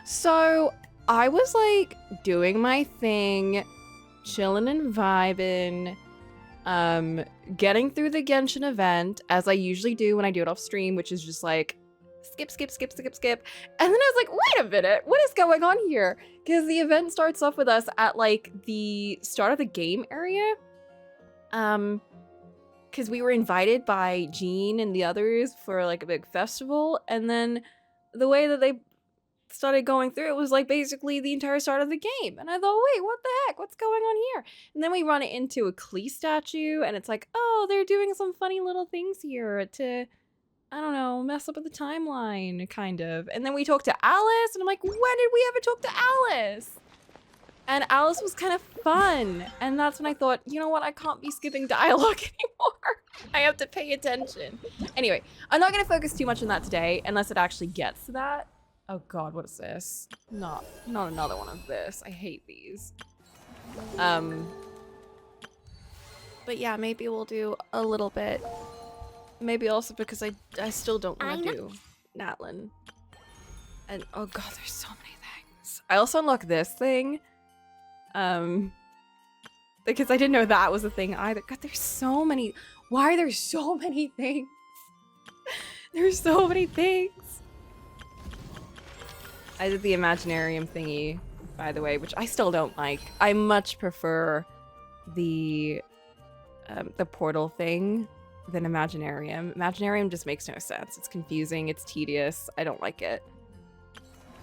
So I was like doing my thing, chilling and vibing, getting through the Genshin event as I usually do when I do it off stream, which is just like skip, skip, skip, skip, skip. And then I was like, wait a minute, what is going on here? Because the event starts off with us at like the start of the game area. Because we were invited by Jean and the others for like a big festival, and then the way that they started going through it was like basically the entire start of the game. And I thought, wait, what the heck? What's going on here? And then we run into a Klee statue, and it's like, oh, they're doing some funny little things here to, I don't know, mess up with the timeline, kind of. And then we talk to Alice, and I'm like, when did we ever talk to Alice? And Alice was kind of fun. And that's when I thought, you know what? I can't be skipping dialogue anymore. I have to pay attention. Anyway, I'm not going to focus too much on that today, unless it actually gets to that. Oh God, what is this? Not another one of this. I hate these. But yeah, maybe we'll do a little bit. Maybe also because I still don't want to do Natlin. And oh God, there's so many things. I also unlocked this thing. Because I didn't know that was a thing either. God, there's so many. Why are there so many things? There's so many things. I did the Imaginarium thingy, by the way, which I still don't like. I much prefer the portal thing than Imaginarium. Imaginarium just makes no sense. It's confusing, it's tedious, I don't like it.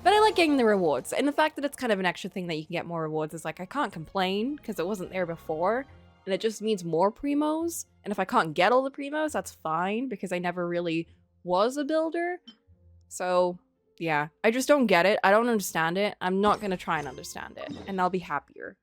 But I like getting the rewards, and the fact that it's kind of an extra thing that you can get more rewards is like, I can't complain, because it wasn't there before, and it just means more primos, and if I can't get all the primos, that's fine, because I never really was a builder. So, yeah, I just don't get it, I don't understand it, I'm not gonna try and understand it, and I'll be happier.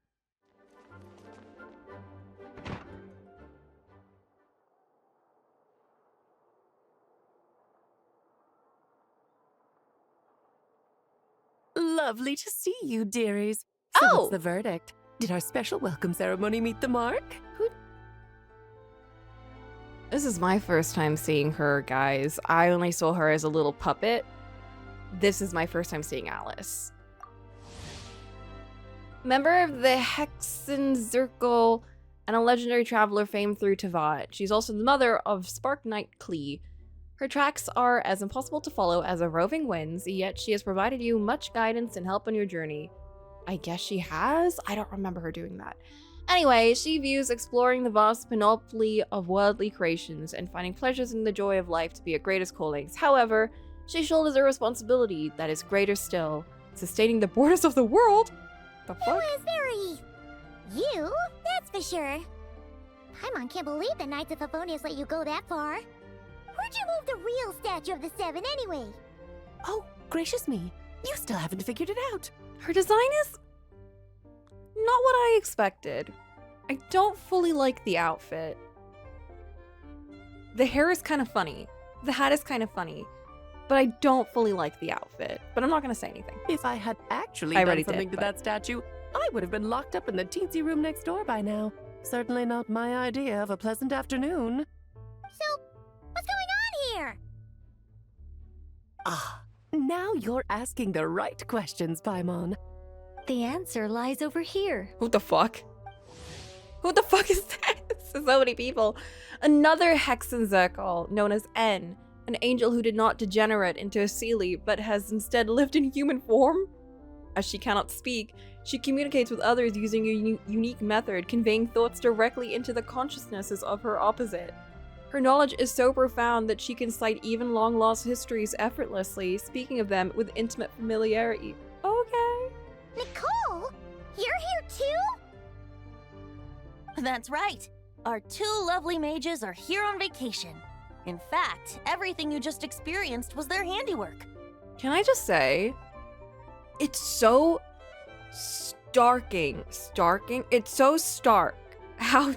Lovely to see you, dearies. So Oh! what's the verdict? Did our special welcome ceremony meet the mark? This is my first time seeing her, guys. I only saw her as a little puppet. This is my first time seeing Alice. Member of the Hexenzirkel and a legendary traveler famed through Teyvat. She's also the mother of Spark Knight Klee. Her tracks are as impossible to follow as a roving winds, yet she has provided you much guidance and help on your journey. I guess she has? I don't remember her doing that. Anyway, she views exploring the vast panoply of worldly creations and finding pleasures in the joy of life to be her greatest callings. However, she shoulders a responsibility that is greater still, sustaining the borders of the world. The fuck? It was very... you, that's for sure. Paimon can't believe the Knights of Favonius let you go that far. Where'd you move the real statue of the Seven anyway? Oh, gracious me. You still haven't figured it out. Her design is not what I expected. I don't fully like the outfit. The hair is kind of funny. The hat is kind of funny. But I don't fully like the outfit. But I'm not going to say anything. If I had actually I done already something did, to that statue, I would have been locked up in the teensy room next door by now. Certainly not my idea of a pleasant afternoon. So, what's going on here? Ah, now you're asking the right questions, Paimon. The answer lies over here. Who the fuck? Who the fuck is this? There's so many people. Another Hexenzirkel, known as N, an angel who did not degenerate into a Seelie, but has instead lived in human form. As she cannot speak, she communicates with others using a unique method, conveying thoughts directly into the consciousnesses of her opposite. Her knowledge is so profound that she can cite even long-lost histories effortlessly, speaking of them with intimate familiarity. Okay. Nicole? You're here too? That's right. Our two lovely mages are here on vacation. In fact, everything you just experienced was their handiwork. Can I just say, it's so starking. It's so stark how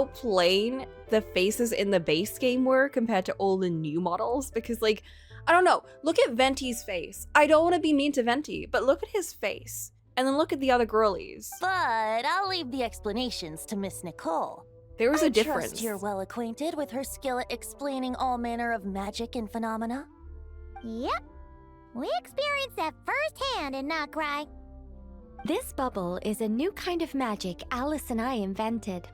plain the faces in the base game were compared to all the new models, because like, I don't know, look at Venti's face. I don't want to be mean to Venti, but look at his face. And then look at the other girlies. But I'll leave the explanations to Miss Nicole. There was a I difference. trust you're well acquainted with her skill at explaining all manner of magic and phenomena. Yep. We experienced that firsthand in Not Cry. This bubble is a new kind of magic Alice and I invented.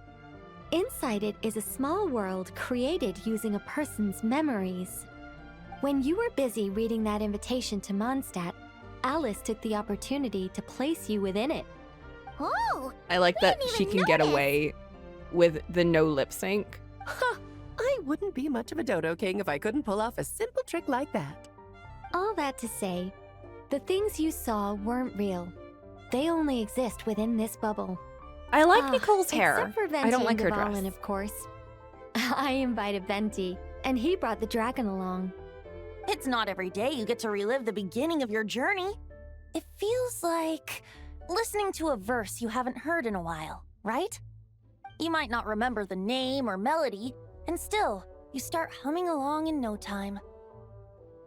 Inside it is a small world created using a person's memories. When you were busy reading that invitation to Mondstadt, Alice took the opportunity to place you within it. Oh! I like that didn't she even can get notice. away with the no lip sync. Huh, I wouldn't be much of a Dodo King if I couldn't pull off a simple trick like that. All that to say, the things you saw weren't real. They only exist within this bubble. I like Ah, Nicole's hair. Except for Venti I don't like her and Dvalin, dress. of course. I invited Venti, and he brought the dragon along. It's not every day you get to relive the beginning of your journey. It feels like listening to a verse you haven't heard in a while, right? You might not remember the name or melody, and still, you start humming along in no time.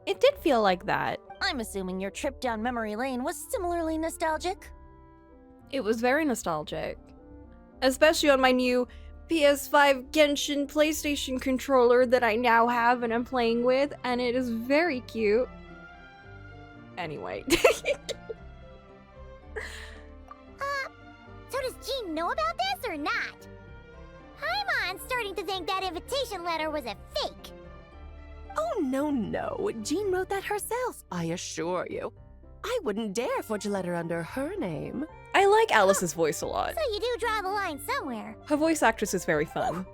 It did feel like that. I'm assuming your trip down memory lane was similarly nostalgic. It was very nostalgic. Especially on my new PS5 Genshin PlayStation controller that I now have and I'm playing with, and it is very cute. Anyway. So does Jean know about this or not? Paimon's starting to think that invitation letter was a fake. Oh, no. Jean wrote that herself, I assure you. I wouldn't dare forge a letter under her name. I like Alice's voice a lot. So you do draw the line somewhere. Her voice actress is very fun.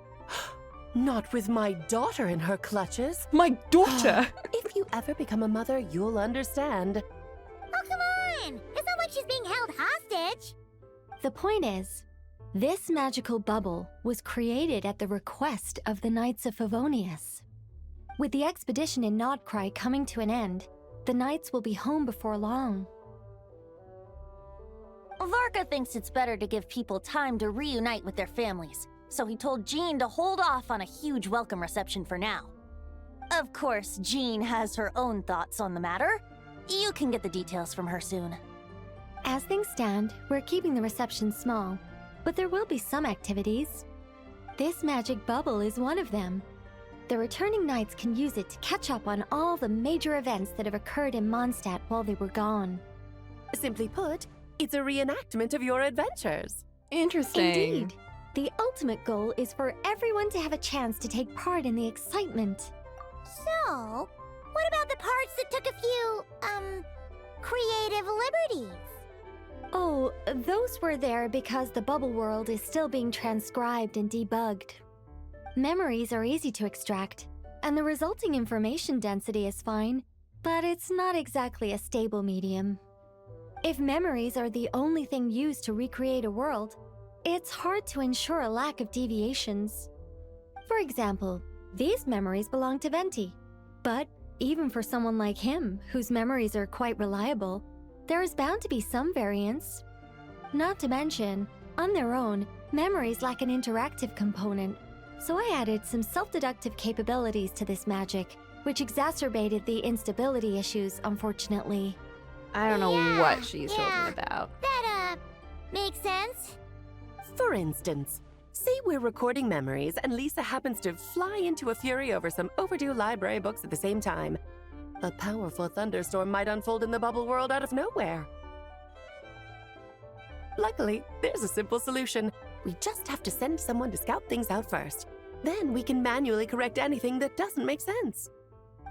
Not with my daughter in her clutches. My daughter! If you ever become a mother, you'll understand. Oh, come on! It's not like she's being held hostage. The point is, this magical bubble was created at the request of the Knights of Favonius. With the expedition in Nodcry coming to an end, the Knights will be home before long. Varka thinks it's better to give people time to reunite with their families, so he told Jean to hold off on a huge welcome reception for now. Of course, Jean has her own thoughts on the matter. You can get the details from her soon. As things stand, we're keeping the reception small, but there will be some activities. This magic bubble is one of them. The returning Knights can use it to catch up on all the major events that have occurred in Mondstadt while they were gone. Simply put, it's a reenactment of your adventures. Interesting. Indeed. The ultimate goal is for everyone to have a chance to take part in the excitement. So, what about the parts that took a few, creative liberties? Oh, those were there because the bubble world is still being transcribed and debugged. Memories are easy to extract, and the resulting information density is fine, but it's not exactly a stable medium. If memories are the only thing used to recreate a world, it's hard to ensure a lack of deviations. For example, these memories belong to Venti, but even for someone like him, whose memories are quite reliable, there is bound to be some variance. Not to mention, on their own, memories lack an interactive component, so I added some self-deductive capabilities to this magic, which exacerbated the instability issues, unfortunately. I don't know Yeah, what she's yeah. talking about. That, makes sense. For instance, say we're recording memories and Lisa happens to fly into a fury over some overdue library books at the same time. A powerful thunderstorm might unfold in the bubble world out of nowhere. Luckily, there's a simple solution. We just have to send someone to scout things out first. Then we can manually correct anything that doesn't make sense.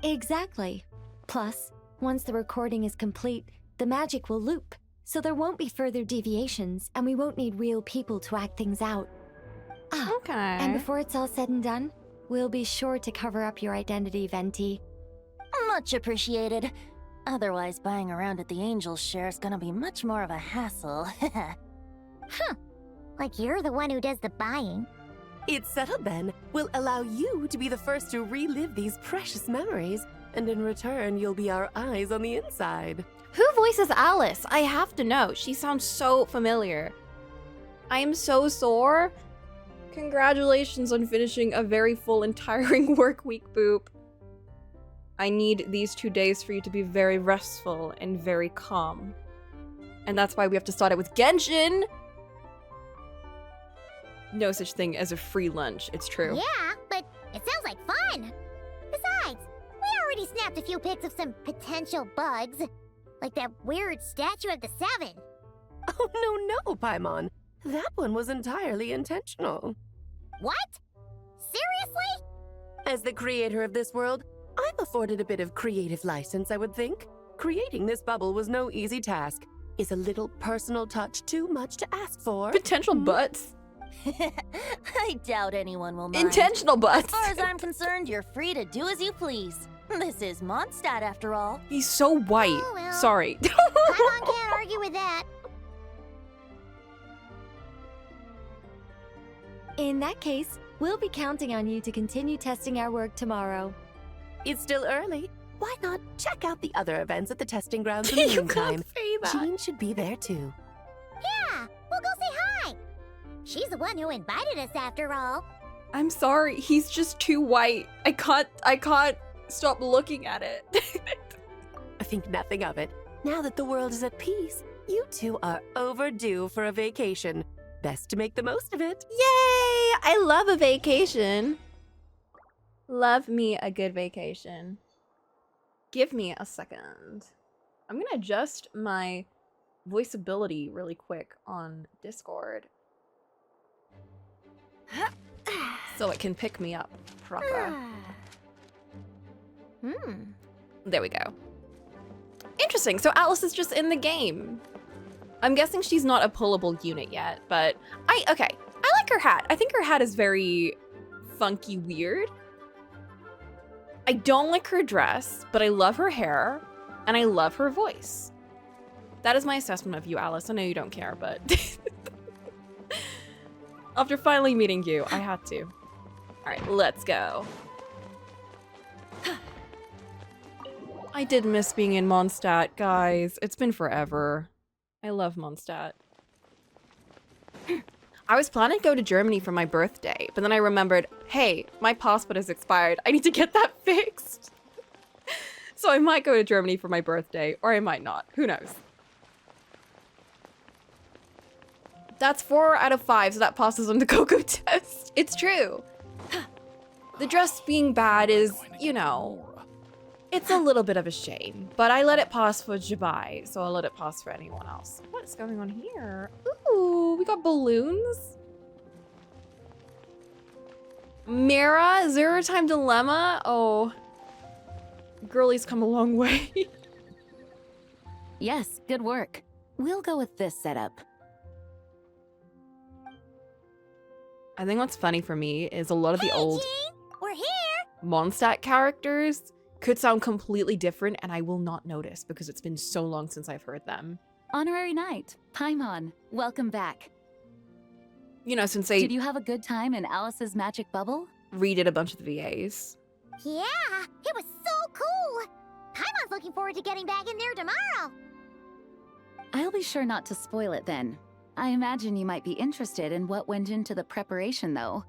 Exactly. Plus, once the recording is complete, the magic will loop, so there won't be further deviations, and we won't need real people to act things out. Ah, Okay. and before it's all said and done, we'll be sure to cover up your identity, Venti. Much appreciated. Otherwise, buying around at the Angels share is gonna be much more of a hassle. Like you're the one who does the buying. It's settled then. We'll allow you to be the first to relive these precious memories, and in return, you'll be our eyes on the inside. Who voices Alice? I have to know. She sounds so familiar. I am so sore. Congratulations on finishing a very full and tiring work week, Boop. I need these 2 days for you to be very restful and very calm. And that's why we have to start it with Genshin! No such thing as a free lunch, it's true. Yeah, but it sounds like fun. Besides, we already snapped a few pics of some potential bugs. Like that weird statue of the Seven. Oh, no, Paimon. That one was entirely intentional. What? Seriously? As the creator of this world, I'm afforded a bit of creative license, I would think. Creating this bubble was no easy task. Is a little personal touch too much to ask for? Potential butts. I doubt anyone will mind. Intentional As butts. far as I'm concerned, you're free to do as you please. This is Mondstadt, after all. He's so white. Oh, well. Sorry. Paimon can't argue with that. In that case, we'll be counting on you to continue testing our work tomorrow. It's still early. Why not check out the other events at the testing grounds in the You meantime? can't say that. Jean should be there too. Yeah, we'll go say hi. She's the one who invited us after all. I'm sorry. He's just too white. I can't stop looking at it. I think nothing of it. Now that the world is at peace, you two are overdue for a vacation. Best to make the most of it. Yay! I love a vacation. Love me a good vacation. Give me a second. I'm gonna adjust my voiceability really quick on Discord so it can pick me up proper. There we go. Interesting. So Alice is just in the game. I'm guessing she's not a pullable unit yet, but I like her hat. I think her hat is very funky weird. I don't like her dress, but I love her hair and I love her voice. That is my assessment of you, Alice. I know you don't care, but after finally meeting you, I had to. All right, let's go. I did miss being in Mondstadt, guys. It's been forever. I love Mondstadt. I was planning to go to Germany for my birthday, but then I remembered, hey, my passport has expired. I need to get that fixed. So I might go to Germany for my birthday, or I might not. Who knows? That's 4 out of 5, so that passes on the Coco test. It's true. The dress being bad is, you know, it's a little bit of a shame, but I let it pass for Jabai, so I'll let it pass for anyone else. What is going on here? Ooh, we got balloons. Mira, Zero Time Dilemma. Oh, girlie's come a long way. Yes, good work. We'll go with this setup. I think what's funny for me is a lot of the old Jean, we're here. Mondstadt characters could sound completely different, and I will not notice because it's been so long since I've heard them. Honorary Knight, Paimon, welcome back. You know, since they Did you have a good time in Alice's magic bubble? redid a bunch of the VAs. Yeah, it was so cool. Paimon's looking forward to getting back in there tomorrow. I'll be sure not to spoil it then. I imagine you might be interested in what went into the preparation, though.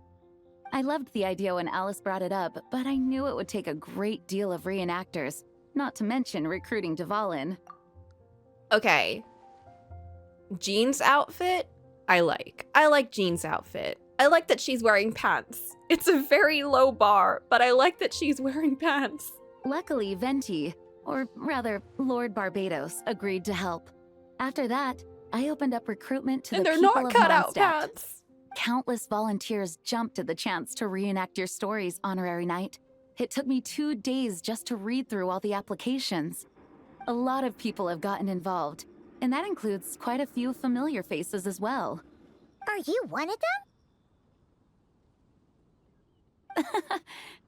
I loved the idea when Alice brought it up, but I knew it would take a great deal of reenactors, not to mention recruiting Dvalin. Okay. Jean's outfit, I like. I like Jean's outfit. I like that she's wearing pants. It's a very low bar, but I like that she's wearing pants. Luckily, Venti, or rather, Lord Barbados, agreed to help. After that, I opened up recruitment to And the they're people not of cut out Mondstadt. pants. Countless volunteers jumped at the chance to reenact your stories, Honorary Knight. It took me 2 days just to read through all the applications. A lot of people have gotten involved, and that includes quite a few familiar faces as well. Are you one of them?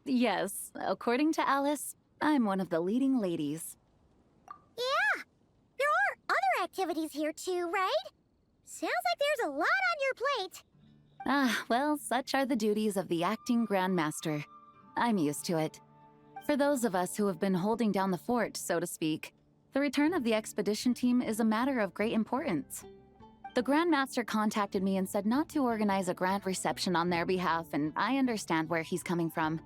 Yes, according to Alice, I'm one of the leading ladies. Yeah, there are other activities here too, right? Sounds like there's a lot on your plate. Ah, well, such are the duties of the acting Grandmaster. I'm used to it. For those of us who have been holding down the fort, so to speak, the return of the expedition team is a matter of great importance. The Grandmaster contacted me and said not to organize a grand reception on their behalf, and I understand where he's coming from.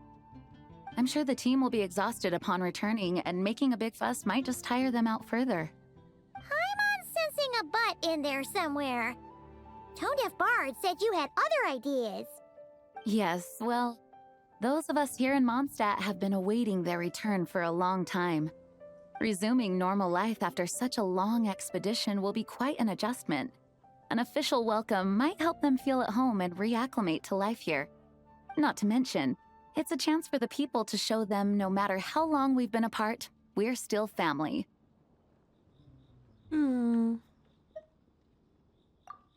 I'm sure the team will be exhausted upon returning, and making a big fuss might just tire them out further. Paimon's sensing a butt in there somewhere. Tone Deaf Bard said you had other ideas. Yes, well, Those of us here in Mondstadt have been awaiting their return for a long time. Resuming normal life after such a long expedition will be quite an adjustment. An official welcome might help them feel at home and reacclimate to life here. Not to mention, it's a chance for the people to show them no matter how long we've been apart, we're still family.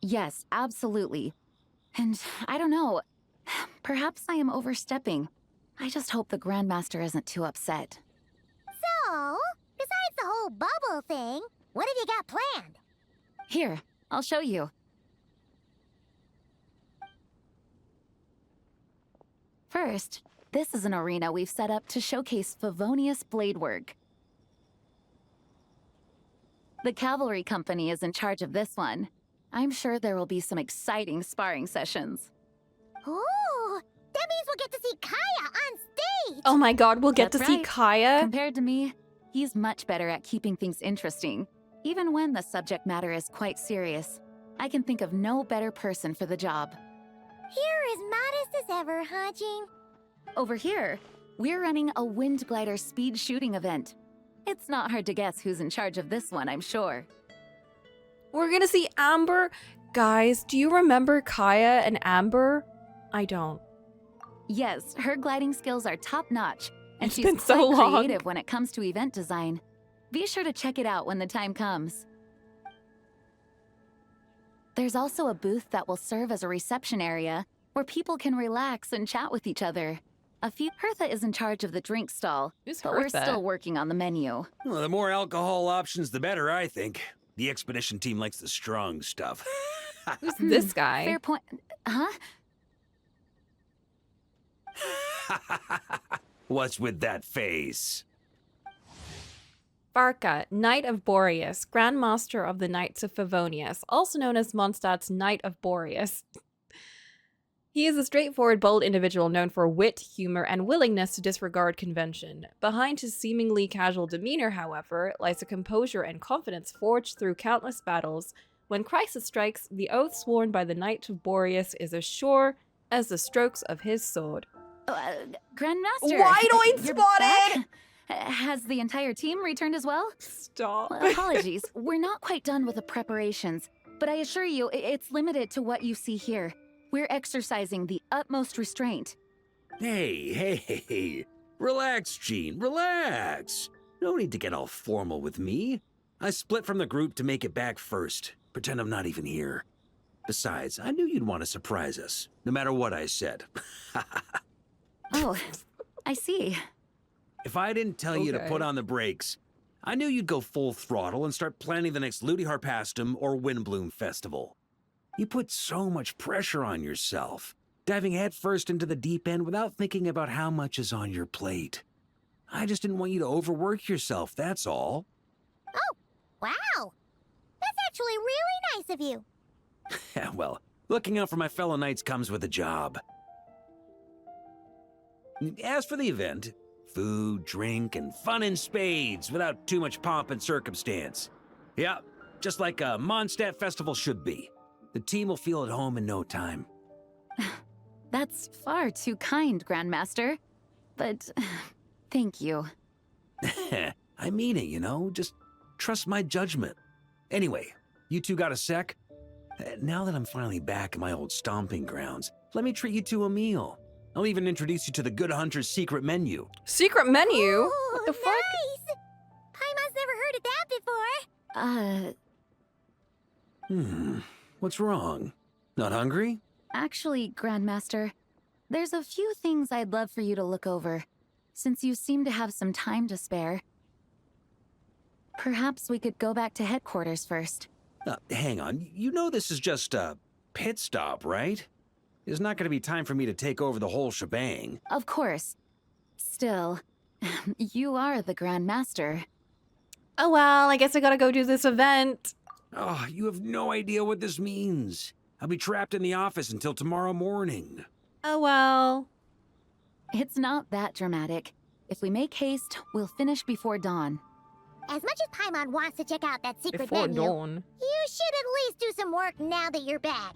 Yes, absolutely. And I don't know, perhaps I am overstepping. I just hope the Grandmaster isn't too upset. So, besides the whole bubble thing, what have you got planned? Here, I'll show you. First, this is an arena we've set up to showcase Favonius blade work. The cavalry company is in charge of this one. I'm sure there will be some exciting sparring sessions. Ooh, that means we'll get to see Kaya on stage! Oh my god, we'll get That's to see right. Kaya? Compared to me, he's much better at keeping things interesting, even when the subject matter is quite serious. I can think of no better person for the job. You're as modest as ever, huh, Jean? Over here, we're running a wind glider speed shooting event. It's not hard to guess who's in charge of this one, I'm sure. We're gonna see Amber. Guys, do you remember Kaya and Amber? I don't. Yes, her gliding skills are top-notch, and It's she's been quite so long. creative when it comes to event design. Be sure to check it out when the time comes. There's also a booth that will serve as a reception area where people can relax and chat with each other. Hertha is in charge of the drink stall, Who's but we're Hertha? still working on the menu. Well, the more alcohol options, the better, I think. The expedition team likes the strong stuff. Who's this guy? Fair point. Huh? What's with that face? Varka, Knight of Boreas, Grand Master of the Knights of Favonius, also known as Mondstadt's Knight of Boreas. He is a straightforward, bold individual known for wit, humor, and willingness to disregard convention. Behind his seemingly casual demeanor, however, lies a composure and confidence forged through countless battles. When crisis strikes, the oath sworn by the Knight of Boreas is as sure as the strokes of his sword. Grandmaster! Why do I you're spot back? it? Has the entire team returned as well? Stop. Well, apologies, we're not quite done with the preparations, but I assure you, it's limited to what you see here. We're exercising the utmost restraint. Hey. Relax, Jean, relax. No need to get all formal with me. I split from the group to make it back first. Pretend I'm not even here. Besides, I knew you'd want to surprise us, no matter what I said. Oh, I see. If I didn't tell you to Okay. put on the brakes, I knew you'd go full throttle and start planning the next Ludi Harpastum or Windbloom Festival. You put so much pressure on yourself, diving headfirst into the deep end without thinking about how much is on your plate. I just didn't want you to overwork yourself, that's all. Wow! That's actually really nice of you. Yeah, well, looking out for my fellow knights comes with a job. As for the event, food, drink, and fun in spades without too much pomp and circumstance. Yeah, just like a Mondstadt festival should be. The team will feel at home in no time. That's far too kind, Grandmaster. But thank you. I mean it, you know? Just trust my judgment. Anyway, you two got a sec? Now that I'm finally back in my old stomping grounds, let me treat you to a meal. I'll even introduce you to the Good Hunter's secret menu. Secret menu? Ooh, What the fuck? nice! Paimon's never heard of that before. What's wrong? Not hungry? Actually, Grandmaster, there's a few things I'd love for you to look over, since you seem to have some time to spare. Perhaps we could go back to headquarters first. Hang on. You know this is just a pit stop, right? There's not going to be time for me to take over the whole shebang. Of course. Still, you are the Grandmaster. Oh well, I guess I gotta go do this event. Oh, you have no idea what this means. I'll be trapped in the office until tomorrow morning. Oh well. It's not that dramatic. If we make haste, we'll finish before dawn. As much as Paimon wants to check out that secret Before menu, dawn. you should at least do some work now that you're back.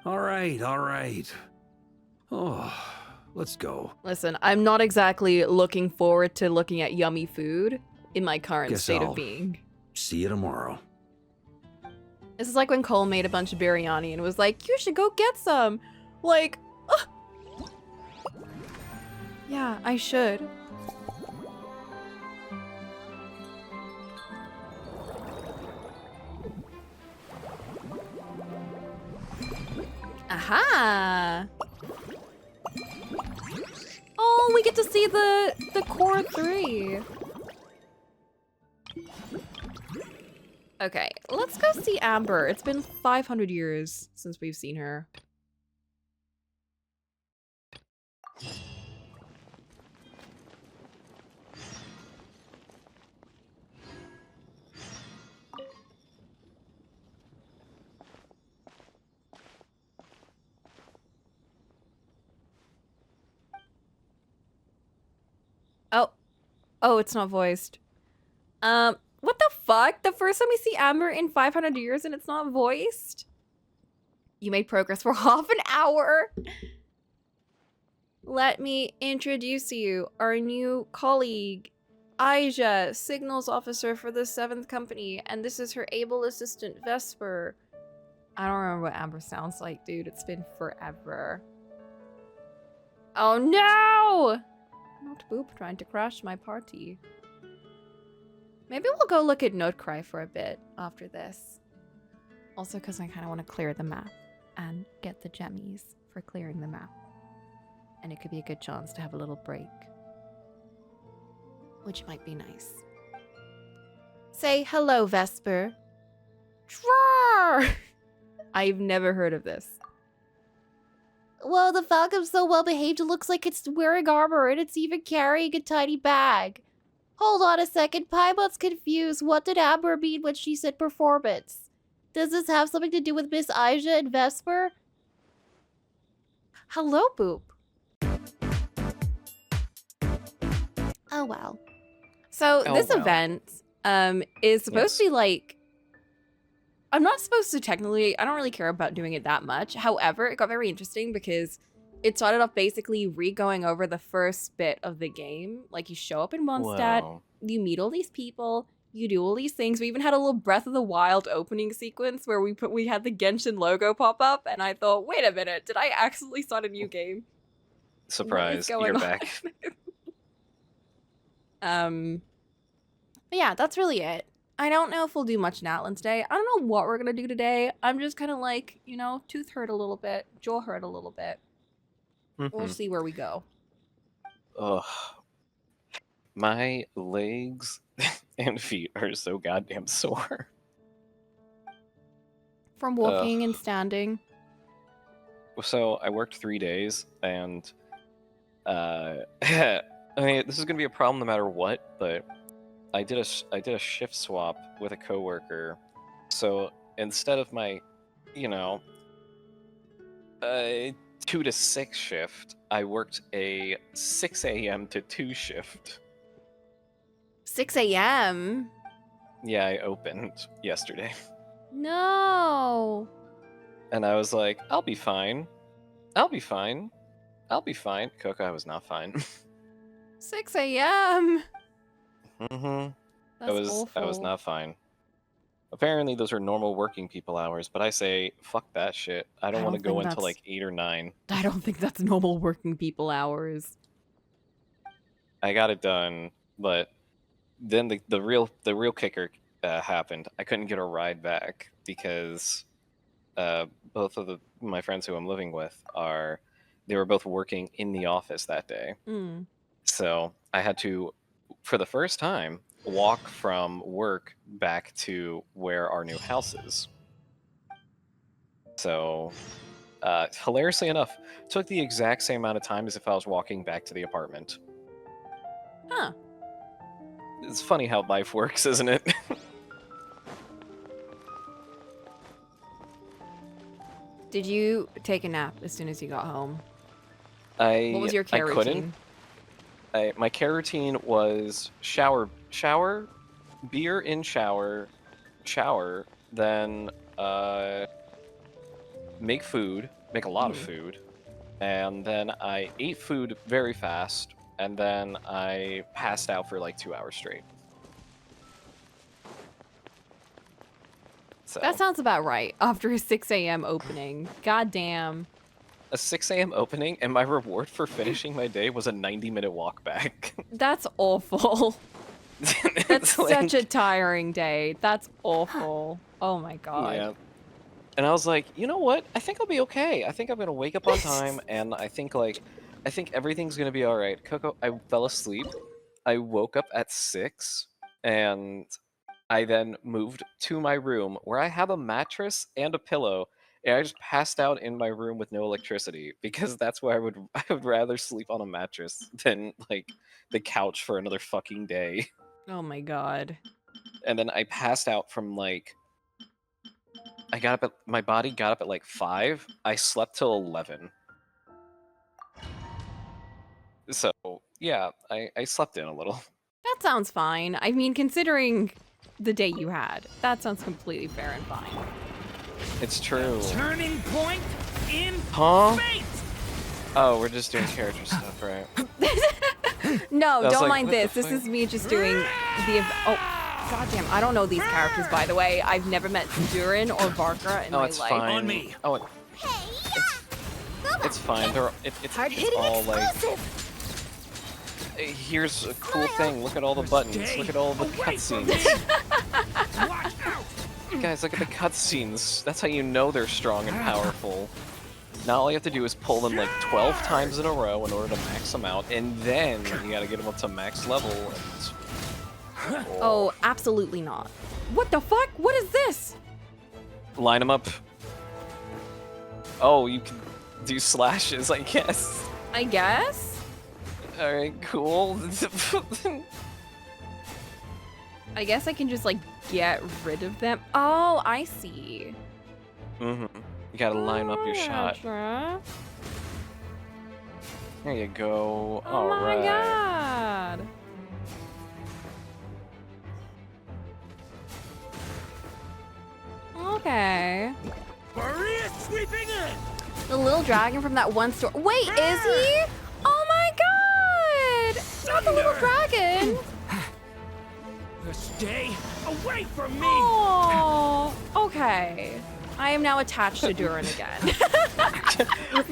All right. Oh, Let's go. Listen, I'm not exactly looking forward to looking at yummy food in my current Guess state I'll of being. see you tomorrow. This is like when Cole made a bunch of biryani and was like, you should go get some. Like, yeah, I should. Aha! Oh, we get to see the core 3. Okay, let's go see Amber. It's been 500 years since we've seen her. Oh, it's not voiced. What the fuck? The first time we see Amber in 500 years and it's not voiced? You made progress for half an hour. Let me introduce you, our new colleague, Aija, signals officer for the 7th Company, and this is her able assistant, Vesper. I don't remember what Amber sounds like, dude. It's been forever. Oh no! Not Boop trying to crash my party. Maybe we'll go look at Notecry for a bit after this. Also because I kind of want to clear the map and get the gemmies for clearing the map. And it could be a good chance to have a little break. Which might be nice. Say hello, Vesper. Roar! I've never heard of this. Whoa, the Falcon's so well behaved it looks like it's wearing armor and it's even carrying a tiny bag. Hold on a second, Paimon's confused. What did Amber mean when she said performance? Does this have something to do with Miss Aija and Vesper? Hello, Boop. Oh, well. So, Oh, this well. event is supposed to be like... I'm not supposed to technically... I don't really care about doing it that much. However, it got very interesting because it started off basically re-going over the first bit of the game. Like, you show up in Mondstadt, Whoa. you meet all these people, you do all these things. We even had a little Breath of the Wild opening sequence where we had the Genshin logo pop up, and I thought, wait a minute, did I accidentally start a new game? Surprise, going you're on? back. But yeah, that's really it. I don't know if we'll do much in Atlan today. I don't know what we're gonna do today. I'm just kind of like, you know, tooth hurt a little bit, jaw hurt a little bit. We'll see where we go. Ugh. My legs and feet are so goddamn sore. From walking and standing. So I worked 3 days, and I mean, this is gonna be a problem no matter what. But I did a shift swap with a coworker. So instead of my, you know, 2 to 6 shift, I worked a 6 a.m. to 2 shift. 6 a.m. Yeah, I opened yesterday. No. And I was like, I'll be fine. I'll be fine. I'll be fine. Coco, I was not fine. 6 a.m. Mm-hmm. That's awful. I was not fine. Apparently those are normal working people hours, but I say, fuck that shit. I don't want to go think until that's- like 8 or 9. I don't think that's normal working people hours. I got it done, but then the real kicker happened. I couldn't get a ride back because both of my friends who I'm living with they were both working in the office that day. Mm. So I had to, for the first time, walk from work back to where our new house is. So, hilariously enough, took the exact same amount of time as if I was walking back to the apartment. Huh. It's funny how life works, isn't it? Did you take a nap as soon as you got home? What What was your care routine? My care routine was shower, beer in shower, then make a lot of food, and then I ate food very fast, and then I passed out for like 2 hours straight. So That sounds about right. After a 6 a.m. opening. God damn. a 6 a.m. opening, and my reward for finishing my day was a 90-minute walk back. That's awful. That's It's such a like- tiring day. That's awful. Oh my god. Yeah. And I was like, you know what? I think I'll be okay. I think I'm gonna wake up on time, and I think everything's gonna be all right. Coco, I fell asleep. I woke up at 6, and I then moved to my room where I have a mattress and a pillow, and I just passed out in my room with no electricity because that's where I would rather sleep on a mattress than like the couch for another fucking day. Oh my god. And then I passed out from like my body got up at like 5. I slept till 11. So yeah, I slept in a little. That sounds fine. I mean, considering the day you had, that sounds completely fair and fine. It's true. Turning point in Huh? fate. Oh, we're just doing character stuff, right? No, was don't like, mind what the this. This fuck? is me just doing the. Oh, goddamn! I don't know these characters, by the way. I've never met Durin or Barkra in No, my it's life. fine. On me. Oh, Hey, it's fine. It's all like. Here's a cool thing. Look at all the buttons. Look at all the Away from cutscenes. Watch out. Guys, look at the cutscenes. That's how you know they're strong and powerful. Now all you have to do is pull them like 12 times in a row in order to max them out, and then you gotta get them up to max level. And... Oh, absolutely not. What the fuck? What is this? Line them up. Oh, you can do slashes, I guess. I guess. All right, cool. I guess I can just like get rid of them. Oh, I see. You gotta line up your shot. Gotcha. There you go. Oh my Alright. god. Okay. Maria sweeping in. The little dragon from that one store. Wait, is he? Oh my god! Not the little dragon. Stay away from me. Oh, okay. I am now attached to Durin again.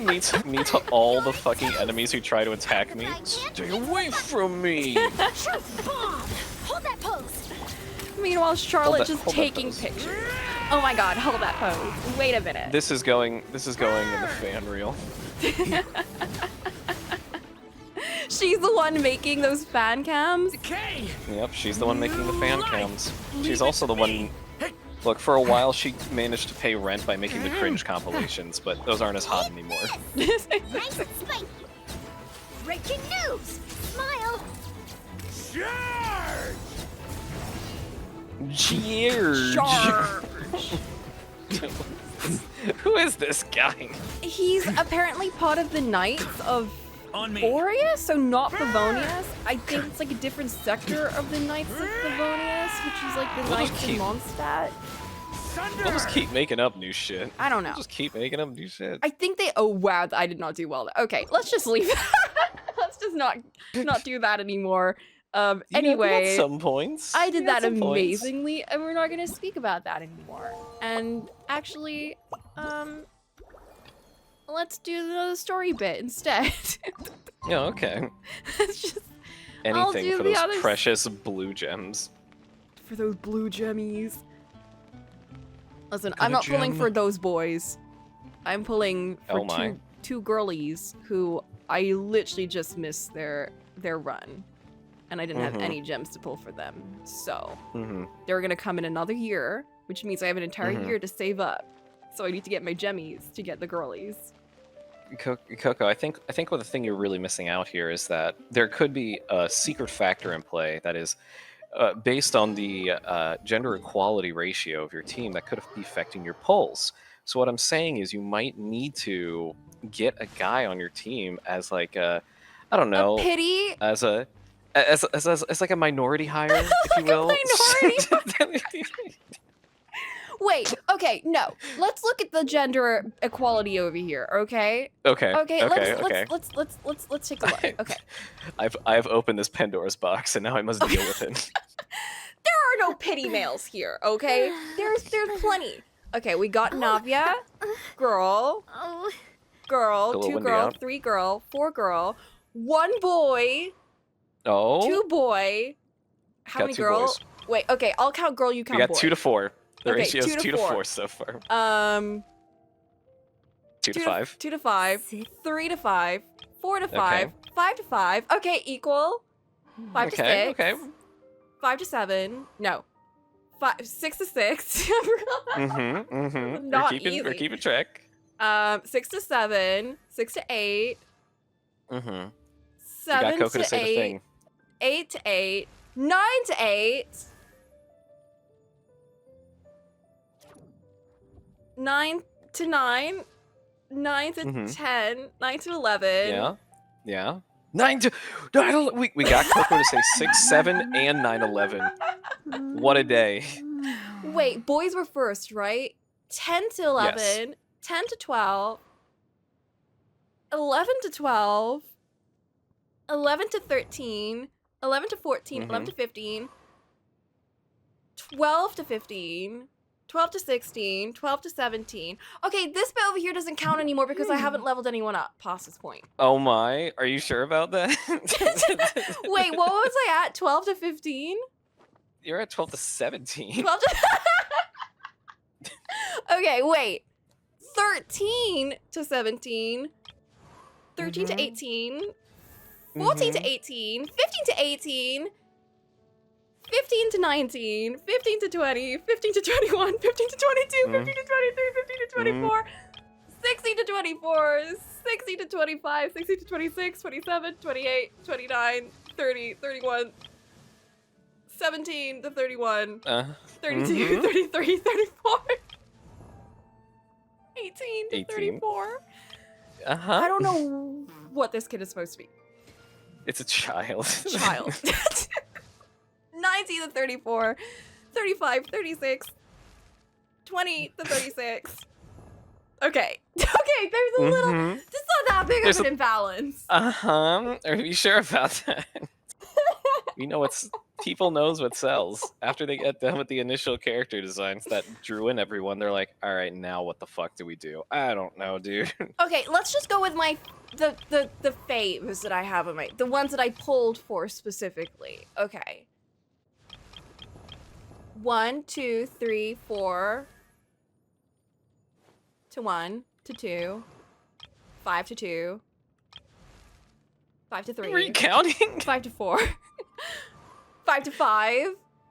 me to all the fucking enemies who try to attack me. Stay away from me! Hold that pose. Meanwhile, Charlotte just hold that taking pose. pictures. Oh my god, hold that pose. Wait a minute. This is going in the fan reel. She's the one making those fan cams. Okay. Yep, she's the one making the fan cams. She's also the one. Look, for a while she managed to pay rent by making the cringe compilations, but those aren't as hot anymore. Nice and spiky. Breaking news. Smile. Charge. Cheers! Charge. Who is this guy? He's apparently part of the Knights of On me. Aureus, so not Favonius. I think it's like a different sector of the Knights of Favonius, which is like the We'll just Knights of keep- Mondstadt. Thunder. We'll just keep making up new shit. I don't know. Just keep making up new shit. I think they. Oh wow, I did not do well. Okay, let's just leave. Let's just not do that anymore. You got Anyway, some points. I You did got that some points. amazingly, and we're not gonna speak about that anymore. And actually, let's do the story bit instead. Yeah, okay. Let's just I'll Anything do for the those others. precious blue gems. for those blue jemmies. Listen, Got I'm a not pulling gem. for those boys. I'm pulling for Oh my. two girlies who I literally just missed their run, and I didn't have Mhm. any gems to pull for them. So Mm-hmm. they're gonna come in another year, which means I have an entire Mhm. year to save up. So I need to get my gemmies to get the girlies. Coco, I think what the thing you're really missing out here is that there could be a secret factor in play that is based on the gender equality ratio of your team that could be affecting your pulls. So what I'm saying is you might need to get a guy on your team as like a, I don't know, A pity. as like a minority hire, if you will. minority Wait, okay, no. Let's look at the gender equality over here, okay? Okay. Okay, Okay. let's take a look. Okay. I've opened this Pandora's box and now I must deal with it. There are no pity males here, okay? There's plenty. Okay, we got Navia, girl, Oh, girl, Hello, 2 Wendy girl, out. 3 girl, 4 girl, 1 boy, Oh. 2 boy. How Got many 2 girl? boys. Wait, okay, I'll count girl, you We count got boy. 2 to 4. The Okay, ratio is 2 to 2 to 4. 4 so far. 2 to 2 5. 2 to 5, 3 to 5, 4 to 5, 5 to 5. Okay, equal. 5 to 6. Okay. 5 to 7. No. 6 to 6. Not We're easy. keeping track. 6 to 7. 6 to 8. We got 7 Coco to to say the 8. thing. 8 to 8. 9 to 8. 9 to 9. 9 to 10. 9 to 11. Yeah. 9 to 9. We got Coco to say 6, 7, and 9, 11. What a day. Wait, boys were first, right? 10 to 11. 10 to 12. 11 to 12. 11 to 13. 11 to 14. 11 to 15. 12 to 15. 12 to 16, 12 to 17. Okay, this bit over here doesn't count anymore because I haven't leveled anyone up past this point. Oh my, are you sure about that? Wait, what was I at? 12 to 15? You're at 12 to 17. 12 to... Okay, wait. 13 to 17. 13 to 18. 14 to 18. 15 to 18. 15 to 19, 15 to 20, 15 to 21, 15 to 22, 15 to 23, 15 to 24, 16 to 24, 16 to 25, 16 to 26, 27, 28, 29, 30, 31, 17 to 31, 32, 33, 34, 18 to 34. I don't know what this kid is supposed to be. It's a child. Child. 19 to 34, 35, 36, 20 to 36. Okay. Okay, there's a little... It's not that big of an imbalance. Are you sure about that? You know what's... People knows what sells. After they get done with the initial character designs that drew in everyone, they're like, alright, now what the fuck do we do? I don't know, dude. Okay, let's just go with my... The faves that I have in my... The ones that I pulled for specifically. Okay. 1, 2, 3, 4 to 1 to 2, 5 to 2, 5 to 3. Were you counting? 5 to 4, 5 to 5.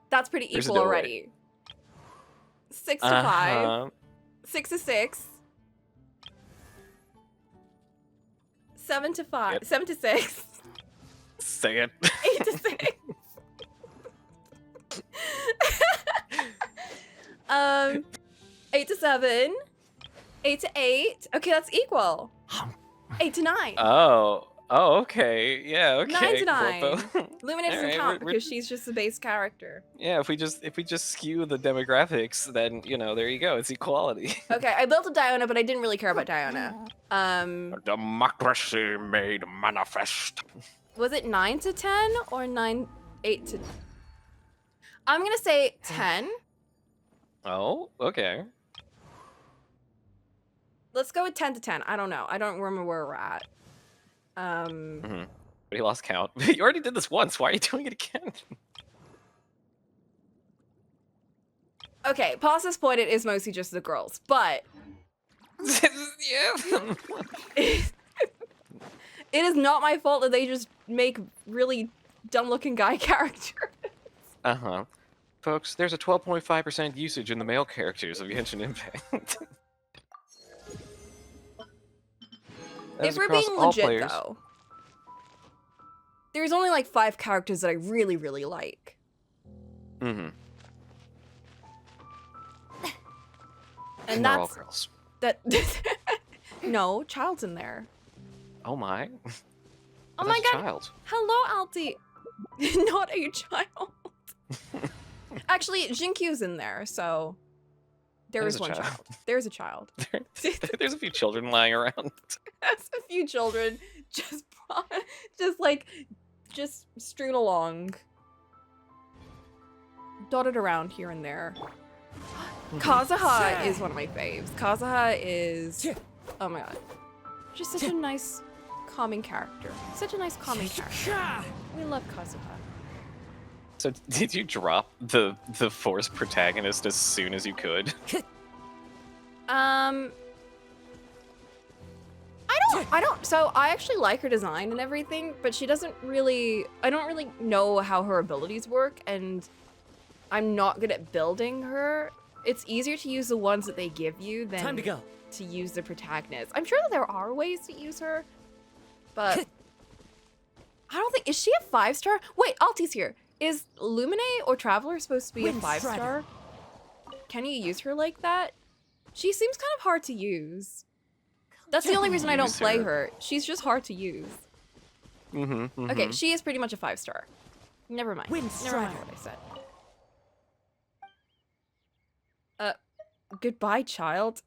That's pretty There's equal no way. already. 6 to 5, 6 to 6, 7 to 5, Yep. 7 to 6, Say it. 8 to 6. 8 to 7, 8 to 8. Okay, that's equal. 8 to 9. Oh, okay. Yeah, okay. 9 to 9. Corpo. Lumina doesn't Alright, count we're- because she's just the base character. Yeah, if we just skew the demographics, then there you go. It's equality. Okay, I built a Diona, but I didn't really care about Diona. Democracy made manifest. Was it 9 to 10 or 8 to... I'm gonna say 10. Oh, okay. Let's go with 10 to 10. I don't know. I don't remember where we're at. But he lost count. You already did this once. Why are you doing it again? Okay, past this point, it is mostly just the girls, but... Yeah. It is not my fault that they just make really dumb-looking guy characters. Folks, there's a 12.5% usage in the male characters of Genshin Impact. That If is we're across being all legit, players. though, there's only like 5 characters that I really, really like. Mm-hmm. And they're all that's... girls. That... No, Child's in there. Oh my. Oh That's my a god. Child. Hello, Alti. Not a child. Actually, Jinkyu's in there, so... There is one child. There's a child. There's a few children lying around. There's a few children just just strewn along. Dotted around here and there. Kazuha is one of my faves. Kazuha is, oh my god, just such a nice, calming character. Such a nice, calming character. We love Kazuha. So did you drop the Force protagonist as soon as you could? I don't, so I actually like her design and everything, but she doesn't really, I don't really know how her abilities work, and I'm not good at building her. It's easier to use the ones that they give you than to use the protagonist. I'm sure that there are ways to use her, but I don't think, is she a 5-star? Wait, Alti's here. Is Lumine or Traveler supposed to be a 5-star? Can you use her like that? She seems kind of hard to use. That's the only reason I don't play her. She's just hard to use. Okay, she is pretty much a 5-star. Never mind. Never mind what I said. Goodbye, child.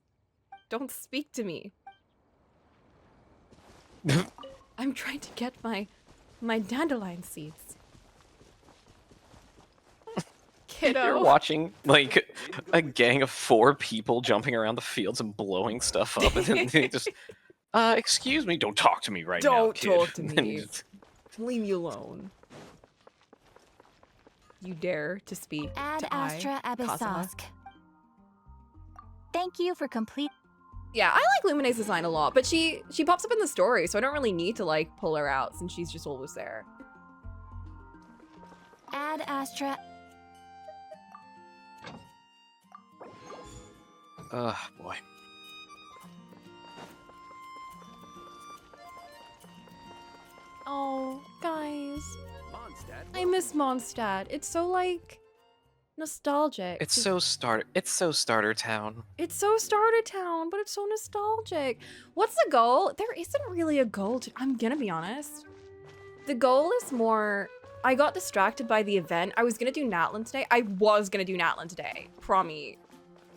Don't speak to me. I'm trying to get my dandelion seeds. Kiddo. You're watching like a gang of 4 people jumping around the fields and blowing stuff up, and then they just, excuse me, don't talk to me right now, Don't kid. talk to me. Leave me alone. You dare to speak Ad to Astra Kazuha? Abyssosk. Thank you for complete. Yeah, I like Lumine's design a lot, but she pops up in the story, so I don't really need to like pull her out since she's just always there. Ad Astra. Boy. Oh, guys. I miss Mondstadt. It's so like nostalgic. It's so starter town. It's so starter town, but it's so nostalgic. What's the goal? There isn't really a goal to, I'm gonna be honest. The goal is more, I got distracted by the event. I was gonna do Natlan today. I was gonna do Natlan today. Promise.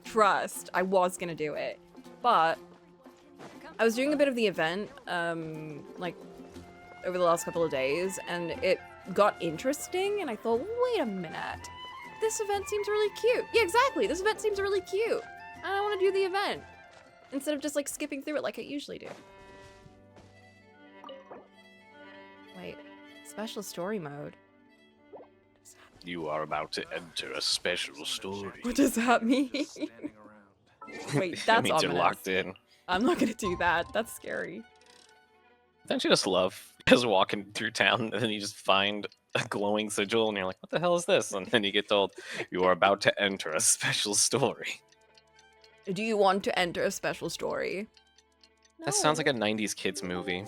Trust. I was gonna do it. But I was doing a bit of the event, like over the last couple of days, and it got interesting, and I thought, wait a minute. This event seems really cute. Yeah, exactly. This event seems really cute. And I want to do the event instead of just like skipping through it like I usually do. Wait, special story mode. You are about to enter a special story. What does that mean? Wait, that's That means you're ominous. locked in. I'm not gonna do that. That's scary. Don't you just love just walking through town and then you just find a glowing sigil and you're like, what the hell is this? And then you get told, you are about to enter a special story. Do you want to enter a special story? That sounds like No. a 90s kids movie.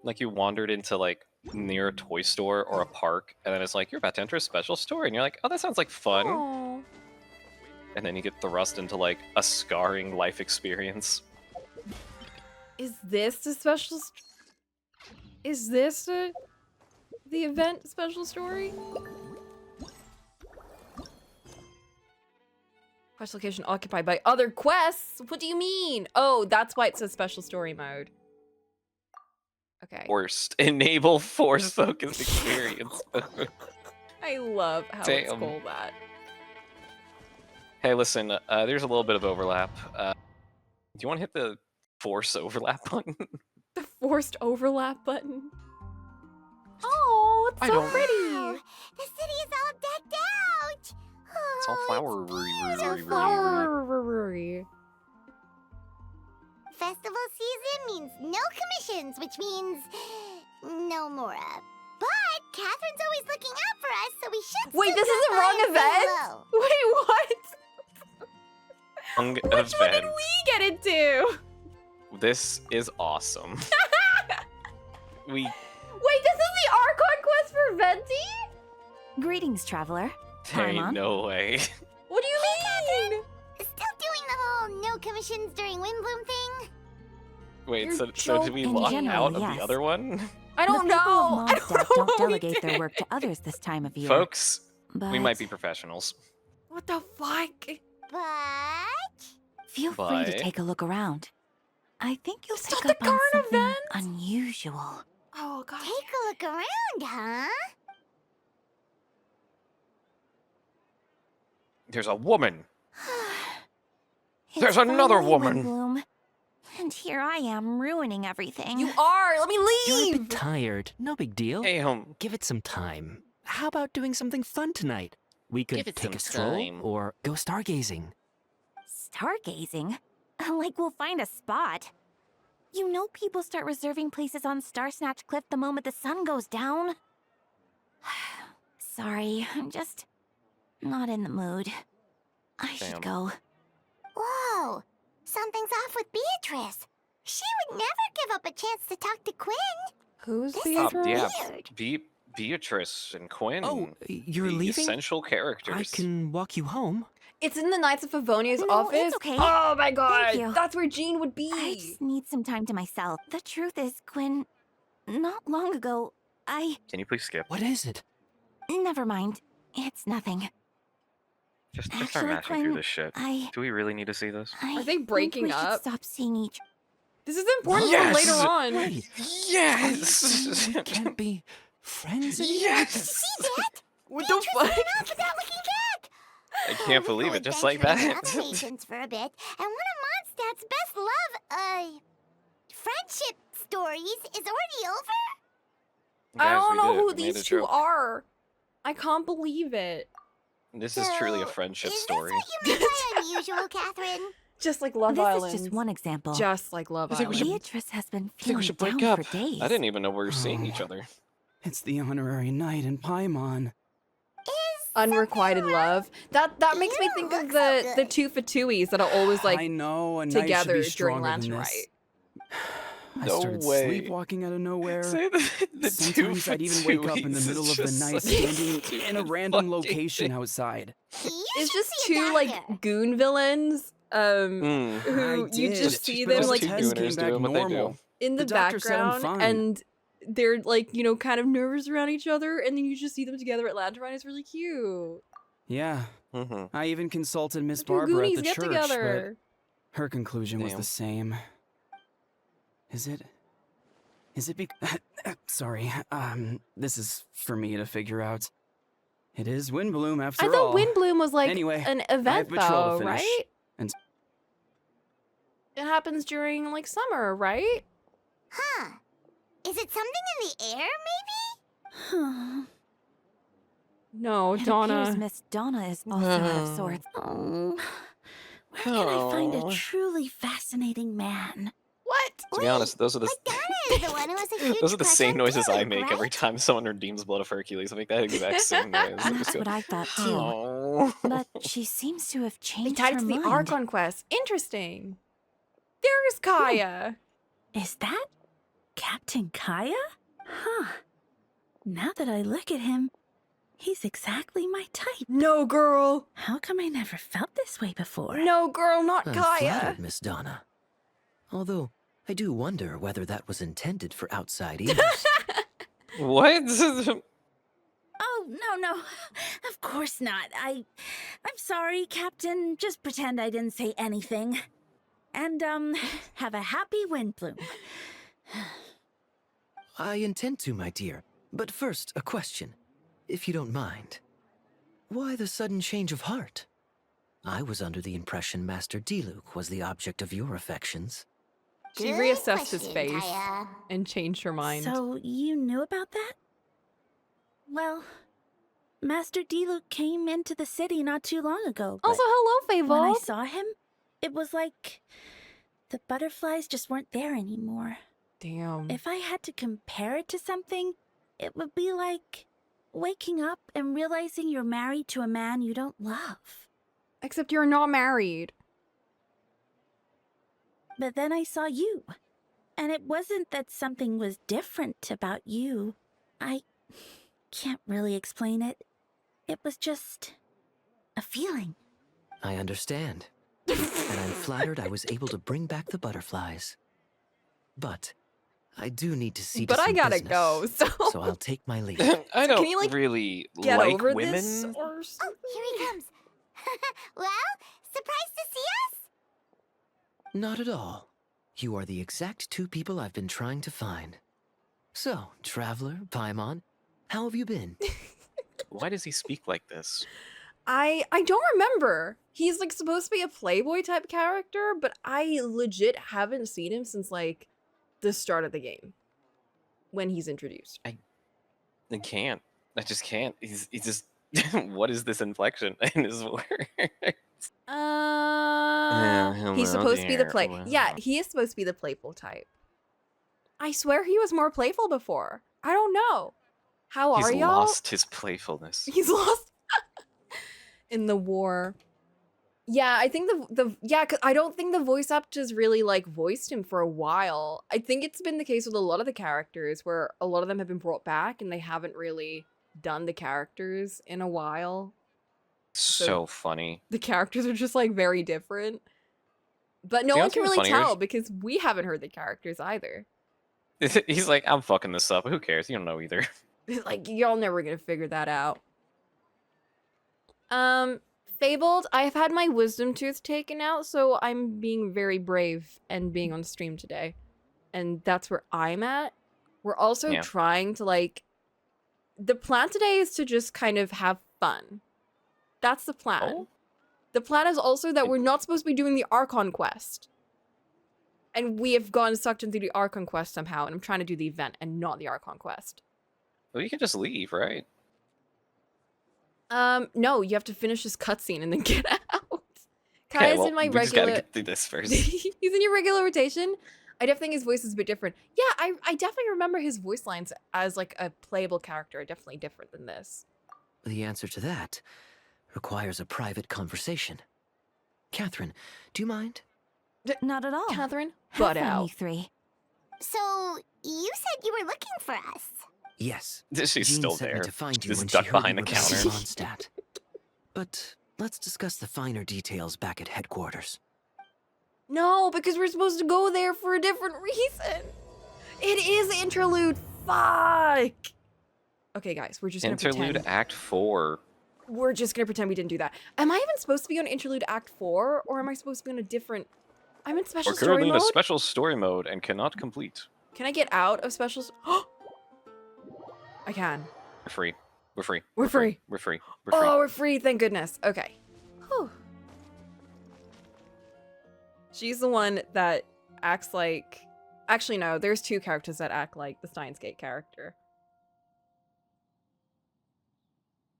Like you wandered into like near a toy store or a park, and then it's like, you're about to enter a special story. And you're like, oh, that sounds like fun. Aw. And then you get thrust into like a scarring life experience. Is this the special? Is this the event special story? Quest location occupied by other quests. What do you mean? Oh, that's why it says special story mode. Okay. Forced. Enable force-focused experience. I love how it's Damn. called that. Hey, listen, there's a little bit of overlap. Do you want to hit the force overlap button? The forced overlap button. Oh, it's I so don't- pretty. Wow, the city is all decked out. It's all Oh, flowery. Flowery. Festival season means no commissions, which means no Mora. But Catherine's always looking out for us, so we should. Wait, still this is drop the by wrong and say event? hello. Wait, what? Wrong Which one did event. we get into? This is awesome. We Wait, this is the Archon quest for Venti? Greetings, traveler. there ain't Paimon? no way. What do you mean? Still doing the whole no commissions during Windbloom thing? Wait, You're so did we In lock general, out of yes. the other one? I don't the people know. of I Mondstadt don't know don't what we delegate their did. work to others this time of year. Folks, but we might be professionals. What the fuck? But Feel free to But- take a look around. I think you'll It's pick not the up on current something event. unusual. Oh god. Take a look around, huh? There's a woman. It's There's another finally woman. Windbloom. And here I am ruining everything. You are. Let me You're a leave. bit tired. No big deal. Damn. Give it some time. How about doing something fun tonight? We could Give it take some a stroll time. or go stargazing. Stargazing? Like we'll find a spot. You know people start reserving places on Star Snatch Cliff the moment the sun goes down. Sorry, I'm just not in the mood. I Damn. should go. Whoa! Something's off with Beatrice. She would never give up a chance to talk to Quinn. Who's This Beatrice? is Yeah, weird. Beatrice and Quinn. Oh, you're the leaving? Essential characters. I can walk you home. It's in the Knights of Favonia's No, office. it's okay. Oh my god. you. That's where Jean would be. I just need some time to myself. The truth is, Quinn, not long ago, Can you please skip? What is it? Never mind. It's nothing. Just start Actually, mashing through Quinn, this shit. I Do we really need to see this? Are they think breaking we should up? stop seeing each. This is important Yes! for later on. Wait, Yes! we can't be friends anymore? Yes! See that? What the Beatrice fuck? went off without looking back. I can't We'll believe go it, just like adventuring that. with other agents for a bit, and one of Mondstadt's best friendship stories is already over. I Guys, don't we know did it. who We made these a two joke. are. I can't believe it. This is truly a So, friendship is story. this what you mean by unusual, Catherine? Just like Love This Island. is just one example. Just like Love I think we Island. should- Beatrice has been I think feeling we should break down up. for days. I didn't even know we were seeing Oh. each other. It's the honorary knight in Paimon. Unrequited love. That makes me You think look of so the good. two Fatouis that are always like I know, a knight should together be during stronger than Lantern this. Rite. I No started way. sleepwalking out of nowhere. Say the Sometimes I'd even wake up in the Fatouis middle is of the just night such a standing in a stupid random fucking location thing. outside. You It's should just see a two like doctor. goon villains. Mm. Who I you did. just see But them the like test gooners came back doing what they do. normal. in the The doctor said I'm background, fine. and they're like kind of nervous around each other, and then you just see them together at Lantern Rite. It's really cute. Yeah, Mhm. I even consulted Miss The two Barbara at Goonies the get church, together. but her conclusion was Damn. the same. Is it? Sorry, this is for me to figure out. It is Windbloom after I all. thought Windbloom was like Anyway, an I have event patrol to though, finish, right? and- It happens during like summer, right? Huh. Is it something in the air, maybe? No, It Donna. appears Miss Donna is also out of sorts. Oh, where can I find Oh. a truly fascinating man? What? To be honest, those are the But Donna is the one who has a huge those are the crush same on noises I Diluc, make every right? time someone redeems Blood of Hercules. I make that exact same noise. I just That's go, what I thought too. "Oh." But she seems to have They changed tied her it to the mind. Archon quest. Interesting. There's Kaya. Is that Captain Kaya? Huh. Now that I look at him, he's exactly my type. No, girl. How come I never felt this way before? No, girl, not I'm Kaya. flattered, Miss Donna. Although, I do wonder whether that was intended for outside ears. What? Oh, no. Of course not. I'm sorry, Captain. Just pretend I didn't say anything. And, have a happy Windbloom. I intend to, my dear. But first, a question, if you don't mind. Why the sudden change of heart? I was under the impression Master Diluc was the object of your affections. She Good reassessed his question, face Kaya. and changed her mind. So, you knew about that? Well, Master Diluc came into the city not too long ago. but Also, hello, when I Favold. saw him, it was like the butterflies just weren't there anymore. Damn. If I had to compare it to something, it would be like waking up and realizing you're married to a man you don't love. Except you're not married. But then I saw you, and it wasn't that something was different about you. I can't really explain it. It was just a feeling. I understand. And I'm flattered I was able to bring back the butterflies. But I do need to see But to I some gotta business, go, so I'll take my leave. I don't can you, like, really Get like over women. this or Oh, something? here he comes. Well, surprised to see us? Not at all. You are the exact two people I've been trying to find. So, Traveler, Paimon, how have you been? Why does he speak like this? I don't remember. He's like supposed to be a Playboy type character, but I legit haven't seen him since like the start of the game when he's introduced. I can't. I just can't. He's just. What is this inflection in his words? He's supposed to be the play. Hello. Yeah, he is supposed to be the playful type. I swear he was more playful before. I don't know. How are He's y'all? lost his playfulness. He's lost in the war. Yeah, I think yeah, 'cause I don't think the voice actors really like voiced him for a while. I think it's been the case with a lot of the characters where a lot of them have been brought back and they haven't really done the characters in a while. So funny. The characters are just like very different. But no You know one what's can even really funnier? tell because we haven't heard the characters either. He's like, I'm fucking this up. Who cares? You don't know either. Like, y'all never gonna figure that out. Fabled, I have had my wisdom tooth taken out, so I'm being very brave and being on stream today. And that's where I'm at. We're also Yeah. trying to, like... The plan today is to just kind of have fun. That's the plan. Oh? The plan is also that we're not supposed to be doing the Archon quest. And we have gone sucked into the Archon quest somehow, and I'm trying to do the event and not the Archon quest. Well, you can just leave, right? No, you have to finish this cutscene and then get out. Kai Okay, is well, in my we just gotta regular... get through this first. He's in your regular rotation. I definitely think his voice is a bit different. Yeah, I definitely remember his voice lines as like a playable character are definitely different than this. The answer to that requires a private conversation. Catherine, do you mind? Not at all. Catherine, Have butt fun, out. you three. So, you said you were looking for us. Yes. She's Jean still sent me there. to find you Just when she ducked heard behind you the were back in counter. Mondstadt. But let's discuss the finer details back at headquarters. No, because we're supposed to go there for a different reason. It is interlude. Fuck. Okay, guys, we're just gonna Interlude pretend. Act 4. We're just gonna pretend we didn't do that. Am I even supposed to be on Interlude Act 4, or am I supposed to be on a different... I'm in special We're story currently in a mode? special story mode and cannot complete. Can I get out of special... I can. We're free. We're free. We're free. We're free. We're free. Oh, we're free, thank goodness. Okay. Whew. She's the one that acts like... Actually, no, there's two characters that act like the Steins Gate character.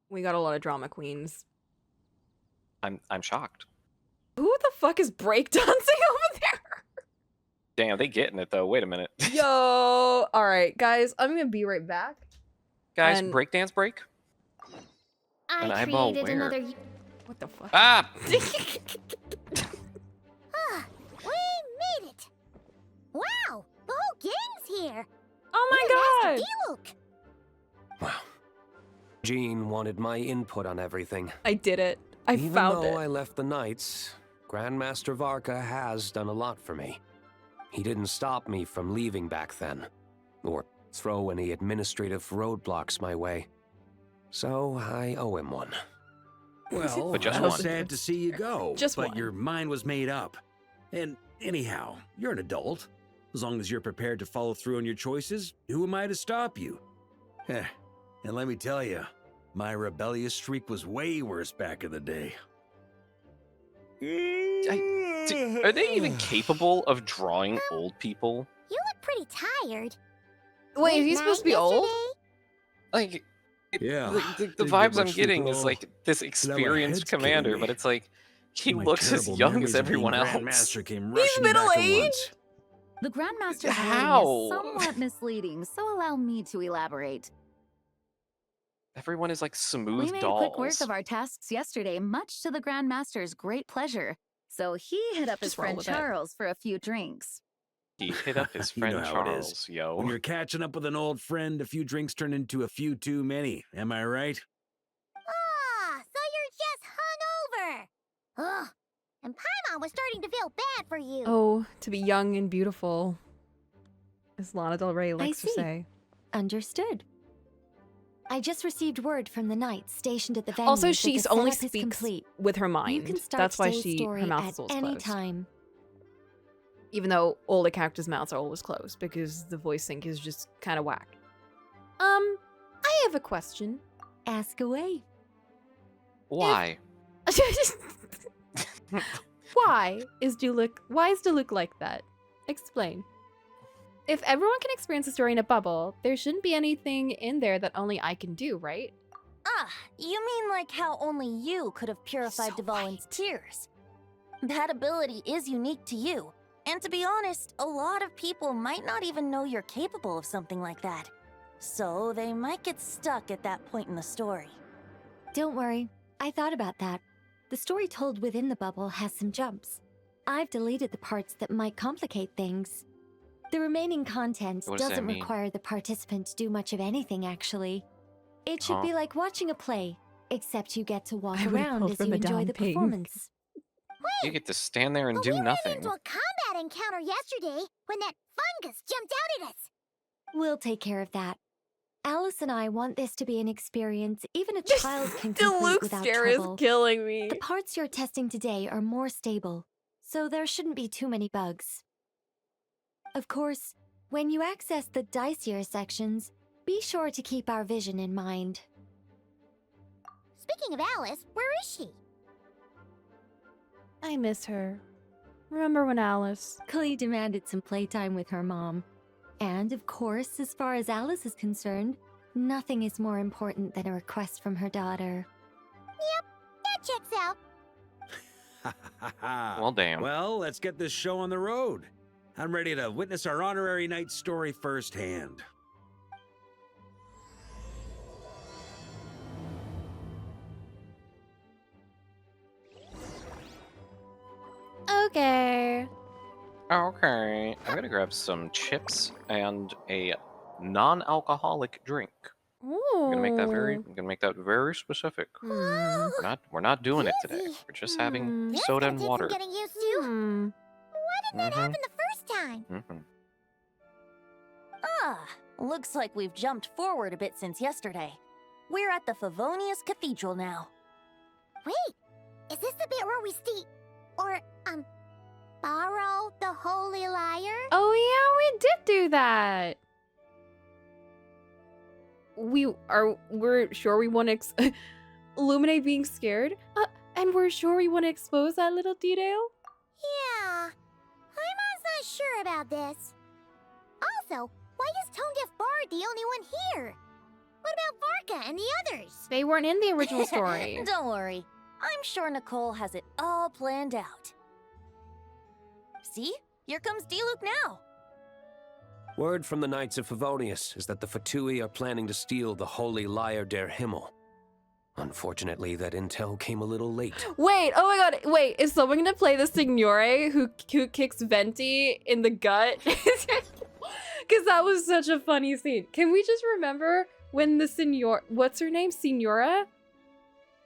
We got a lot of drama queens. I'm shocked. Who the fuck is breakdancing over there? Damn, they getting it though. Wait a minute. Yo! Alright, guys, I'm gonna be right back. Guys, And- breakdance break? An I eyeball created where? another... What the fuck? Ah! Ah, we made it! Wow, the whole gang's here! Oh my god! Master D-Luke! Wow. Jean wanted my input on everything. I did it. I Even found though it. I left the Knights, Grandmaster Varka has done a lot for me. He didn't stop me from leaving back then, or throw any administrative roadblocks my way. So I owe him one. Well, But just I was one. sad to see you go. Just but one. your mind was made up. And anyhow, you're an adult. As long as you're prepared to follow through on your choices, who am I to stop you? Heh. And let me tell you, my rebellious streak was way worse back in the day. Are they even capable of drawing old people? You look pretty tired. Wait, is Late he supposed to be night old? yesterday? Like, Yeah. the didn't get vibes I'm much sleep getting at is all. like this my experienced head's killing commander, me. but it's like he My looks as terrible young memories as of being everyone else. Grandmaster came He's rushing back at middle-aged? once. The Grandmaster's wording How? is somewhat misleading, so allow me to elaborate. Everyone is like smooth We made dolls. quick work of our tasks yesterday, much to the Grandmaster's great pleasure. So he hit up his Just roll friend with it. Charles for a few drinks. He hit up his You friend know how it is. Charles, yo. When you're catching up with an old friend, a few drinks turn into a few too many. Am I right? Ah, so you're just hungover! Ugh, and Paimon was starting to feel bad for you. Oh, to be young and beautiful. As Lana Del Rey likes to see. say. Understood. I just received word from the Knights stationed at the venue. Also, that she the only setup is speaks complete. with her You mind. can start That's why today's her story mouth at is always any closed. time. Even though all the characters' mouths are always closed because the voice sync is just kind of whack. I have a question. Ask away. Why? Why is Diluc like that? Explain. If everyone can experience a story in a bubble, there shouldn't be anything in there that only I can do, right? Ah, you mean like how only you could have purified Dvalin's tears? That ability is unique to you. And to be honest, a lot of people might not even know you're capable of something like that. So they might get stuck at that point in the story. Don't worry, I thought about that. The story told within the bubble has some jumps. I've deleted the parts that might complicate things. The remaining content What does that doesn't mean? require the participant to do much of anything, actually. It should be like watching a play, except you get to walk I would've around pulled as from you a enjoy Dom the Ping. performance. You get to stand there and But do we ran nothing. into a combat encounter yesterday when that fungus jumped out at us. We'll take care of that. Alice and I want this to be an experience even a child can complete Diluc without stare is trouble. killing me. The parts you're testing today are more stable, so there shouldn't be too many bugs. Of course, when you access the dicier sections, be sure to keep our vision in mind. Speaking of Alice, where is she? I miss her. Remember when Alice? Klee demanded some playtime with her mom. And of course, as far as Alice is concerned, nothing is more important than a request from her daughter. Yep, that checks out. Well, damn. Well, let's get this show on the road. I'm ready to witness our honorary knight's story firsthand. Okay. Okay, I'm gonna grab some chips and a non-alcoholic drink. Ooh. I'm gonna make that very specific. Hmm. We're not doing it today. Dizzy. We're just having Hmm. That's soda gonna and take water. some getting used to. Hmm. Why didn't that happen the first time? Ah, looks like we've jumped forward a bit since yesterday. We're at the Favonius Cathedral now. Wait, is this the bit where we borrow the Holy Lyre? Oh yeah, we did do that. We're sure we want to illuminate being scared, and we're sure we want to expose that little detail. Yeah, Paimon's not sure about this. Also, why is Tone Deaf Bard the only one here? What about Varka and the others? They weren't in the original story. Don't worry. I'm sure Nicole has it all planned out. See? Here comes Diluc now. Word from the Knights of Favonius is that the Fatui are planning to steal the Holy Lyre der Himmel. Unfortunately, that intel came a little late. Wait, oh my god, wait, is someone gonna play the Signore who kicks Venti in the gut? Because that was such a funny scene. Can we just remember when the what's her name? Signora?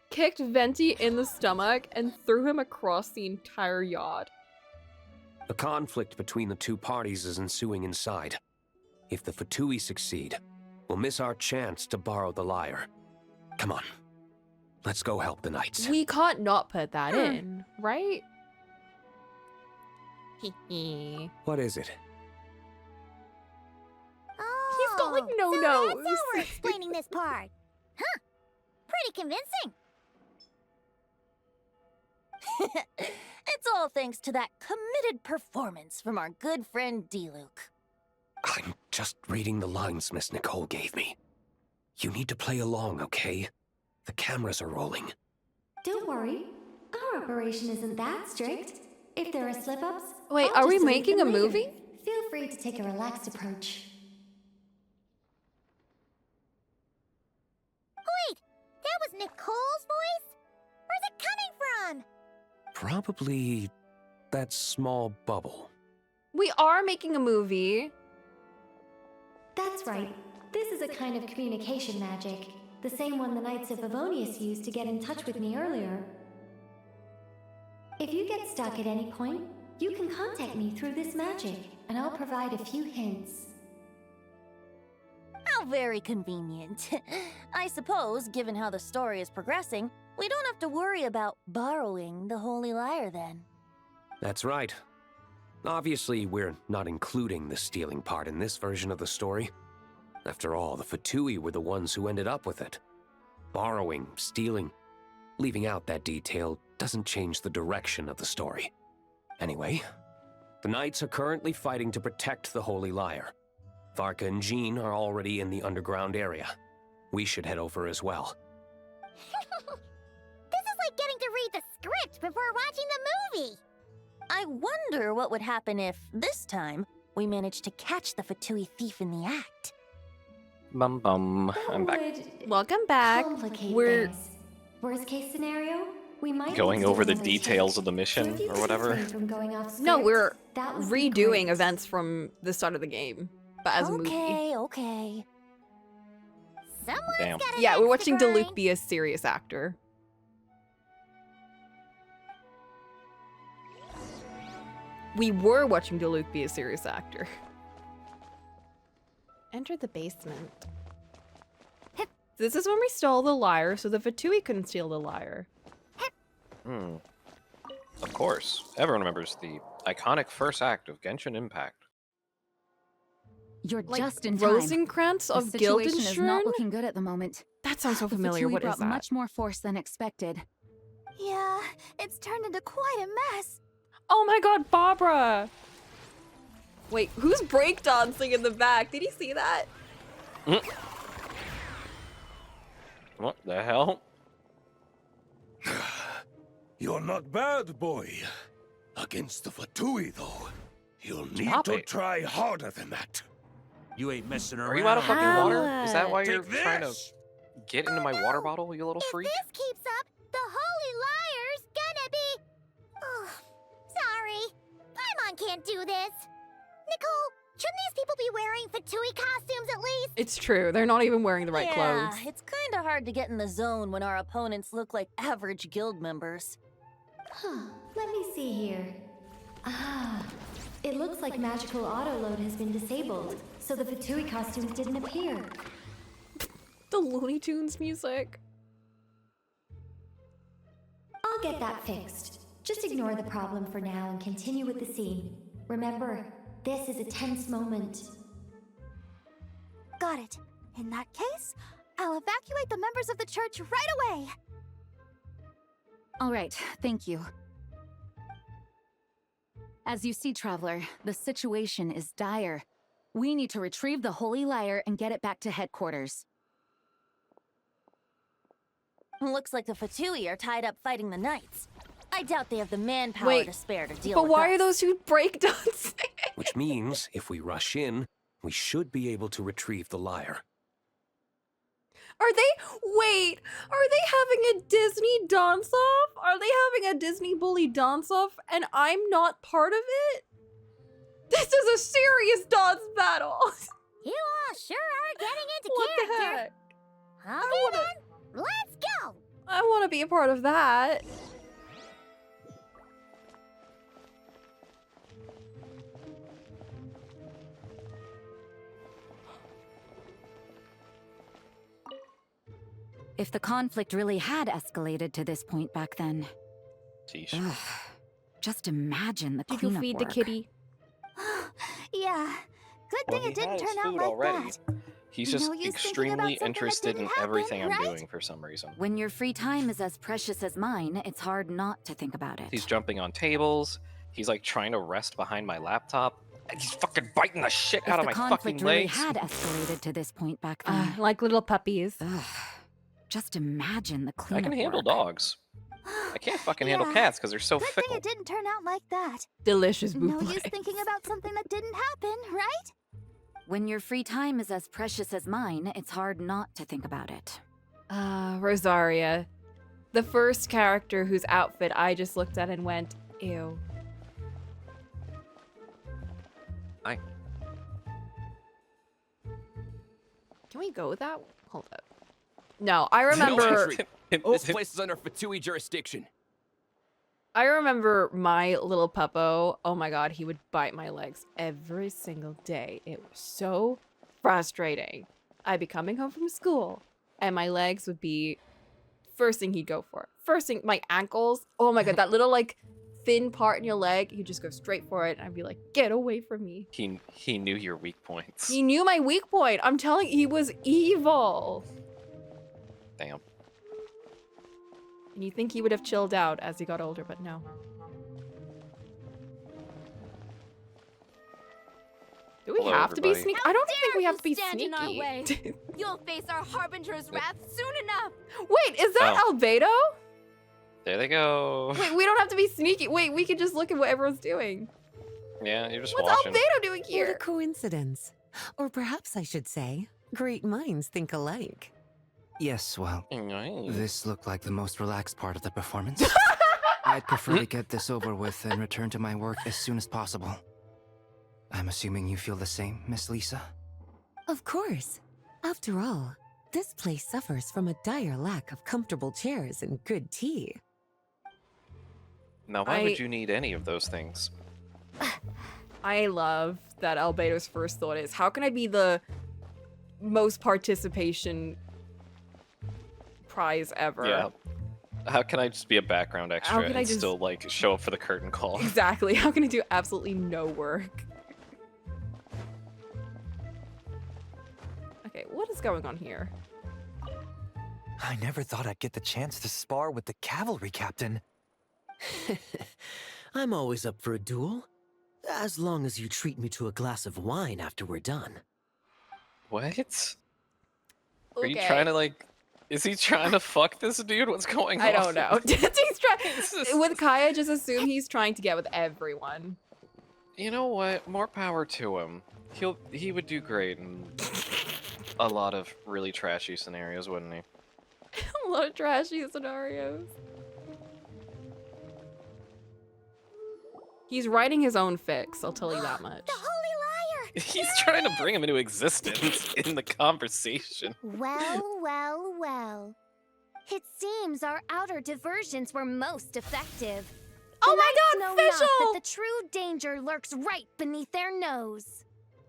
Kicked Venti in the stomach and threw him across the entire yard. A conflict between the two parties is ensuing inside. If the Fatui succeed, we'll miss our chance to borrow the lyre. Come on, let's go help the knights. We can't not put that in, right? What is it? Oh, He's got, like, no so nose. that's how we're explaining this part. Huh, pretty convincing. It's all thanks to that committed performance from our good friend Diluc. I'm just reading the lines Miss Nicole gave me. You need to play along, okay? The cameras are rolling. Don't worry, our operation isn't that strict. If there are slip-ups, Wait, I'll are we just delete making them a later. movie? Feel free to take a relaxed approach. Wait, that was Nicole's voice? Where's it coming from? Probably that small bubble. We are making a movie. That's right. This is a kind of communication magic. The same one the Knights of Favonius used to get in touch with me earlier. If you get stuck at any point, you can contact me through this magic, and I'll provide a few hints. How very convenient. I suppose, given how the story is progressing, we don't have to worry about borrowing the Holy Lyre then. That's right. Obviously, we're not including the stealing part in this version of the story. After all, the Fatui were the ones who ended up with it. Borrowing, stealing, leaving out that detail doesn't change the direction of the story. Anyway, the Knights are currently fighting to protect the Holy Lyre. Varka and Jean are already in the underground area. We should head over as well. This is like getting to read the script before watching the movie. I wonder what would happen if, this time, we managed to catch the Fatui thief in the act. Bum bum. I'm back. Welcome back. We're Worst case scenario, we might Going need to over the another details check. of the mission So if you or could whatever. refrain from going off no, script, we're that would be redoing great. events from the start of the game, but as a movie. Okay. Someone's Damn. got an Yeah, we're axe watching to Diluc grind. be a serious actor. We were watching Diluc be a serious actor. Enter the basement. This is when we stole the lyre, so the Fatui couldn't steal the lyre. Of course. Everyone remembers the iconic first act of Genshin Impact. You're Like just in time. Rosencrantz The of situation is not Guildenstern? looking good at the moment. That sounds so The familiar. Fatui What is brought that? much more force than expected. Yeah, it's turned into quite a mess. Oh my god, Barbara! Wait, who's breakdancing in the back? Did you see that? What the hell? You're not bad, boy. Against the Fatui, though, you'll need Stop to it. try harder than that. You ain't messing around. Are you out of fucking water? Is that why Take you're trying to this! get into my water bottle, you little If freak? this keeps up, the Holy Lyre's gonna be... Oh, sorry. Paimon can't do this. Nicole, shouldn't these people be wearing Fatui costumes at least? It's true. They're not even wearing the right yeah, clothes. it's kind of hard to get in the zone when our opponents look like average guild members. Huh, let me see here. Ah, it looks like magical autoload has been disabled, so the Fatui costumes didn't appear. The Looney Tunes music. I'll get that fixed. Just ignore the problem for now and continue with the scene. Remember, this is a tense moment. Got it. In that case, I'll evacuate the members of the church right away. All right, thank you. As you see, Traveler, the situation is dire. We need to retrieve the Holy Lyre and get it back to headquarters. Looks like the Fatui are tied up fighting the Knights. I doubt they have the manpower Wait, to spare to deal but with why us. are those two breakdancing? Which means, if we rush in, we should be able to retrieve the lyre. Are they having a Disney dance-off? Are they having a Disney bully dance-off and I'm not part of it? This is a serious dance battle. You all sure are getting into What the character. heck? Okay then, let's go. I want to be a part of that. If the conflict really had escalated to this point back then, Sheesh. ugh, just imagine the Did you cleanup feed work. the kitty? Yeah, good Well, thing he it didn't has turn out food like already. that. He's No just use thinking about extremely something that interested in didn't happen, everything I'm right? doing for some reason. When your free time is as precious as mine, it's hard not to think about it. He's jumping on tables. He's like trying to rest behind my laptop. And he's fucking biting the shit If out of the my fucking conflict really legs. had escalated to this point back then, Like little puppies. ugh, just imagine the I cleanup can handle work. dogs. I can't fucking handle Yeah, cats because they're so Good fickle. thing it didn't turn out like that. Delicious No bootlegs. use thinking about something that didn't happen, right? When your free time is as precious as mine, it's hard not to think about it. Rosaria. The first character whose outfit I just looked at and went, ew. Hi. Can we go with that? Hold up. No, I remember... This place is under Fatui jurisdiction. I remember my little puppo. Oh my god, he would bite my legs every single day. It was so frustrating. I'd be coming home from school, and my legs would be first thing he'd go for. First thing, my ankles. Oh my god, that little like thin part in your leg, he'd just go straight for it, and I'd be like, get away from me. He knew your weak points. He knew my weak point. I'm telling you, he was evil. Damn. And you think he would have chilled out as he got older, but no. Do we Hello, have to be everybody. sneaky? I don't think we have to be stand in our sneaky. way. You'll face our Harbinger's wrath soon enough. Wait, is that Albedo? There they go. Wait, we don't have to be sneaky. Wait, we could just look at what everyone's doing. Yeah, you're just What's watching. Albedo doing What a here? coincidence. Or perhaps I should say, great minds think alike. Yes, well, Nice. this looked like the most relaxed part of the performance. I'd prefer to get this over with and return to my work as soon as possible. I'm assuming you feel the same, Miss Lisa? Of course. After all, this place suffers from a dire lack of comfortable chairs and good tea. Now, why would you need any of those things? I love that Albedo's first thought is, how can I be the most participation prize ever? Yeah. How can I just be a background How extra can and I just- still like show up for the curtain call? Exactly. How can I do absolutely no work? Okay, what is going on here? I never thought I'd get the chance to spar with the cavalry captain. I'm always up for a duel. As long as you treat me to a glass of wine after we're done. What? Are you Okay. trying to like? Is he trying to fuck this dude? What's going on? I don't know. He's trying with Kaya. Just assume he's trying to get with everyone. You know what? More power to him. He would do great in a lot of really trashy scenarios, wouldn't he? A lot of trashy scenarios. He's writing his own fix. I'll tell you that much. The holy liar! He's trying to bring him into existence in the conversation. Well, well, well. It seems our outer diversions were most effective. Oh my The God, knights know not Fischl! that the true danger lurks right beneath their nose.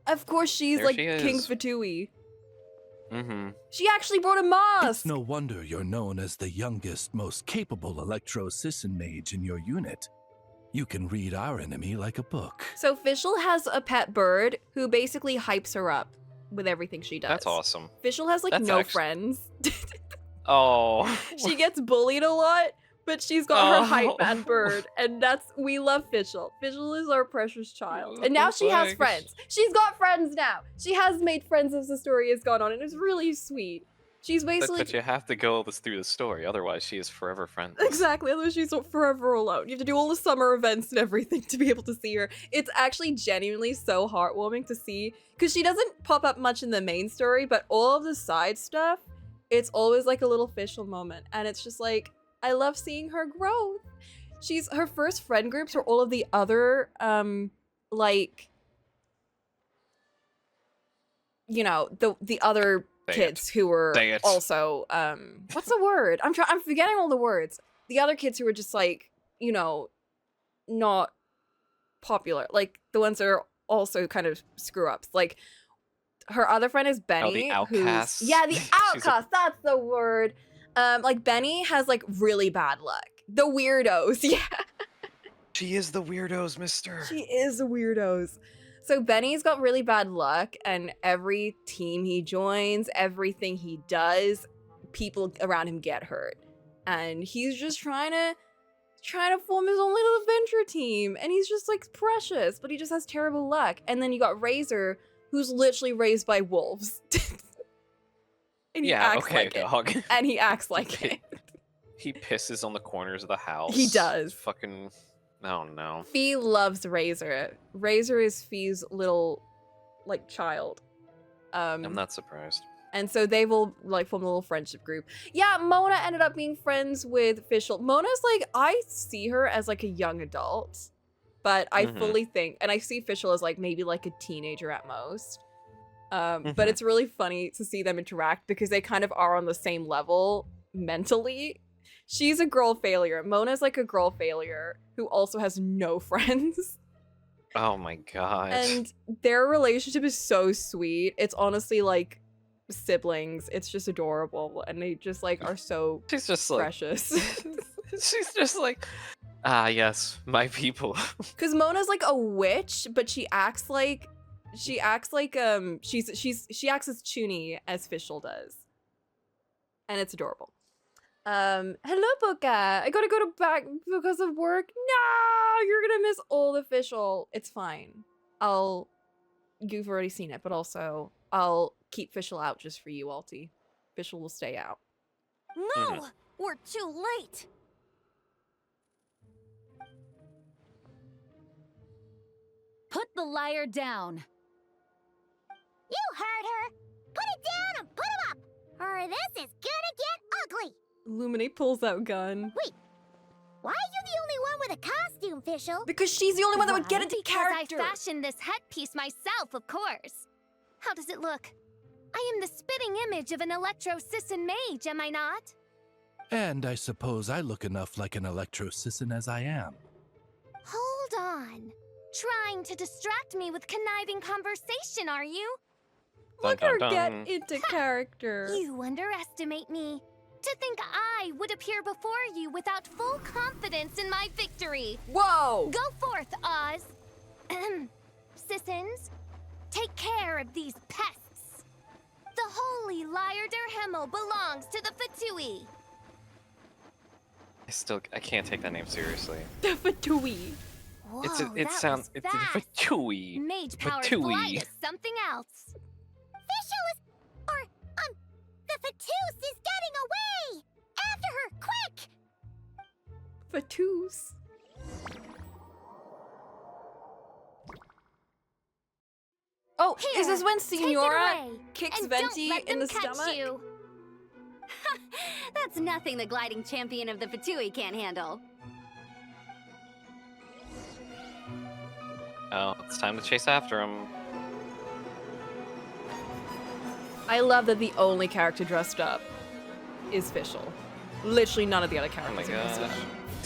Of course, she's There like she King is. Fatui. Mm-hmm. She actually brought a mask. It's no wonder you're known as the youngest, most capable electro-sisson mage in your unit. You can read our enemy like a book. So Fischl has a pet bird who basically hypes her up with everything she does. That's awesome. Fischl has like That's no actu- friends. Oh. She gets bullied a lot, but she's got her hype Oh. man bird, and we love Fischl. Fischl is our precious child, and now What the she has fuck? friends. She's got friends now. She has made friends as the story has gone on, and it's really sweet. She's basically But you have to go through the story, otherwise she is forever friendless. exactly. Otherwise, she's forever alone. You have to do all the summer events and everything to be able to see her. It's actually genuinely so heartwarming to see because she doesn't pop up much in the main story, but all of the side stuff, it's always like a little Fischl moment, and it's just like I love seeing her growth. Her first friend groups are all of the other like you know the other kids who were Dang it. also what's the word? I'm forgetting all the words. The other kids who were just like, you know, not popular. Like the ones that are also kind of screw ups. Like her other friend is Benny. outcasts. Yeah, the She's a- outcast, that's the word. Like Benny has like really bad luck. The weirdos, yeah. She is the weirdos, mister. She is a weirdos. So Benny's got really bad luck, and every team he joins, everything he does, people around him get hurt. And he's just trying to form his own little adventure team, and he's just like precious, but he just has terrible luck. And then you got Razor, who's literally raised by wolves. And he Yeah, acts okay, like it. dog. And he acts like it. He pisses on the corners of the house. He does. Fucking. Oh no. Fee loves Razor. Razor is Fee's little, like, child. I'm not surprised. And so they've all, like, formed a little friendship group. Yeah, Mona ended up being friends with Fischl. Mona's, like, I see her as, like, a young adult. But I Mhm. fully think, and I see Fischl as, like, maybe, like, a teenager at most. But Mhm. it's really funny to see them interact because they kind of are on the same level mentally. She's a girl failure. Mona's like a girl failure who also has no friends. Oh my god. And their relationship is so sweet. It's honestly like siblings. It's just adorable. And they just like are so She's just like precious. She's just like, Ah, yes, my people. Because Mona's like a witch, but she acts like she acts as Chuni as Fischl does. And it's adorable. Hello, Boca. I gotta go to back because of work. No, you're gonna miss all the Fischl. It's fine. You've already seen it, but also I'll keep Fischl out just for you, Alti. Fischl will stay out. No! We're too late! Put the liar down. You heard her! Put it down and put him up! Or this is gonna get ugly! Illuminate pulls out gun. Wait, why are you the only one with a costume, Fischl? Because she's the only one that would get into Because character. I fashioned this headpiece myself, of course. How does it look? I am the spitting image of an Electro-Sisson mage, am I not? And I suppose I look enough like an Electro-Sisson as I am. Hold on. Trying to distract me with conniving conversation, are you? Look her get into character. You underestimate me. To think I would appear before you without full confidence in my victory. Whoa! Go forth, Oz. Sissons, take care of these pests. The holy Liar der Himmel belongs to the Fatui. I can't take that name seriously. The Fatui. Whoa, It sounds it's Fatui. Mage powered Fatui. flight is something else. Fischl is... the Fatus is getting away! After her, quick! Fatus. Oh, Here, is this when take it Signora away, kicks and don't Venti let in them the catch stomach? you. That's nothing the gliding champion of the Fatui can't handle. Oh, it's time to chase after him. I love that the only character dressed up is Fischl. Literally none of the other Oh my characters are dressed up.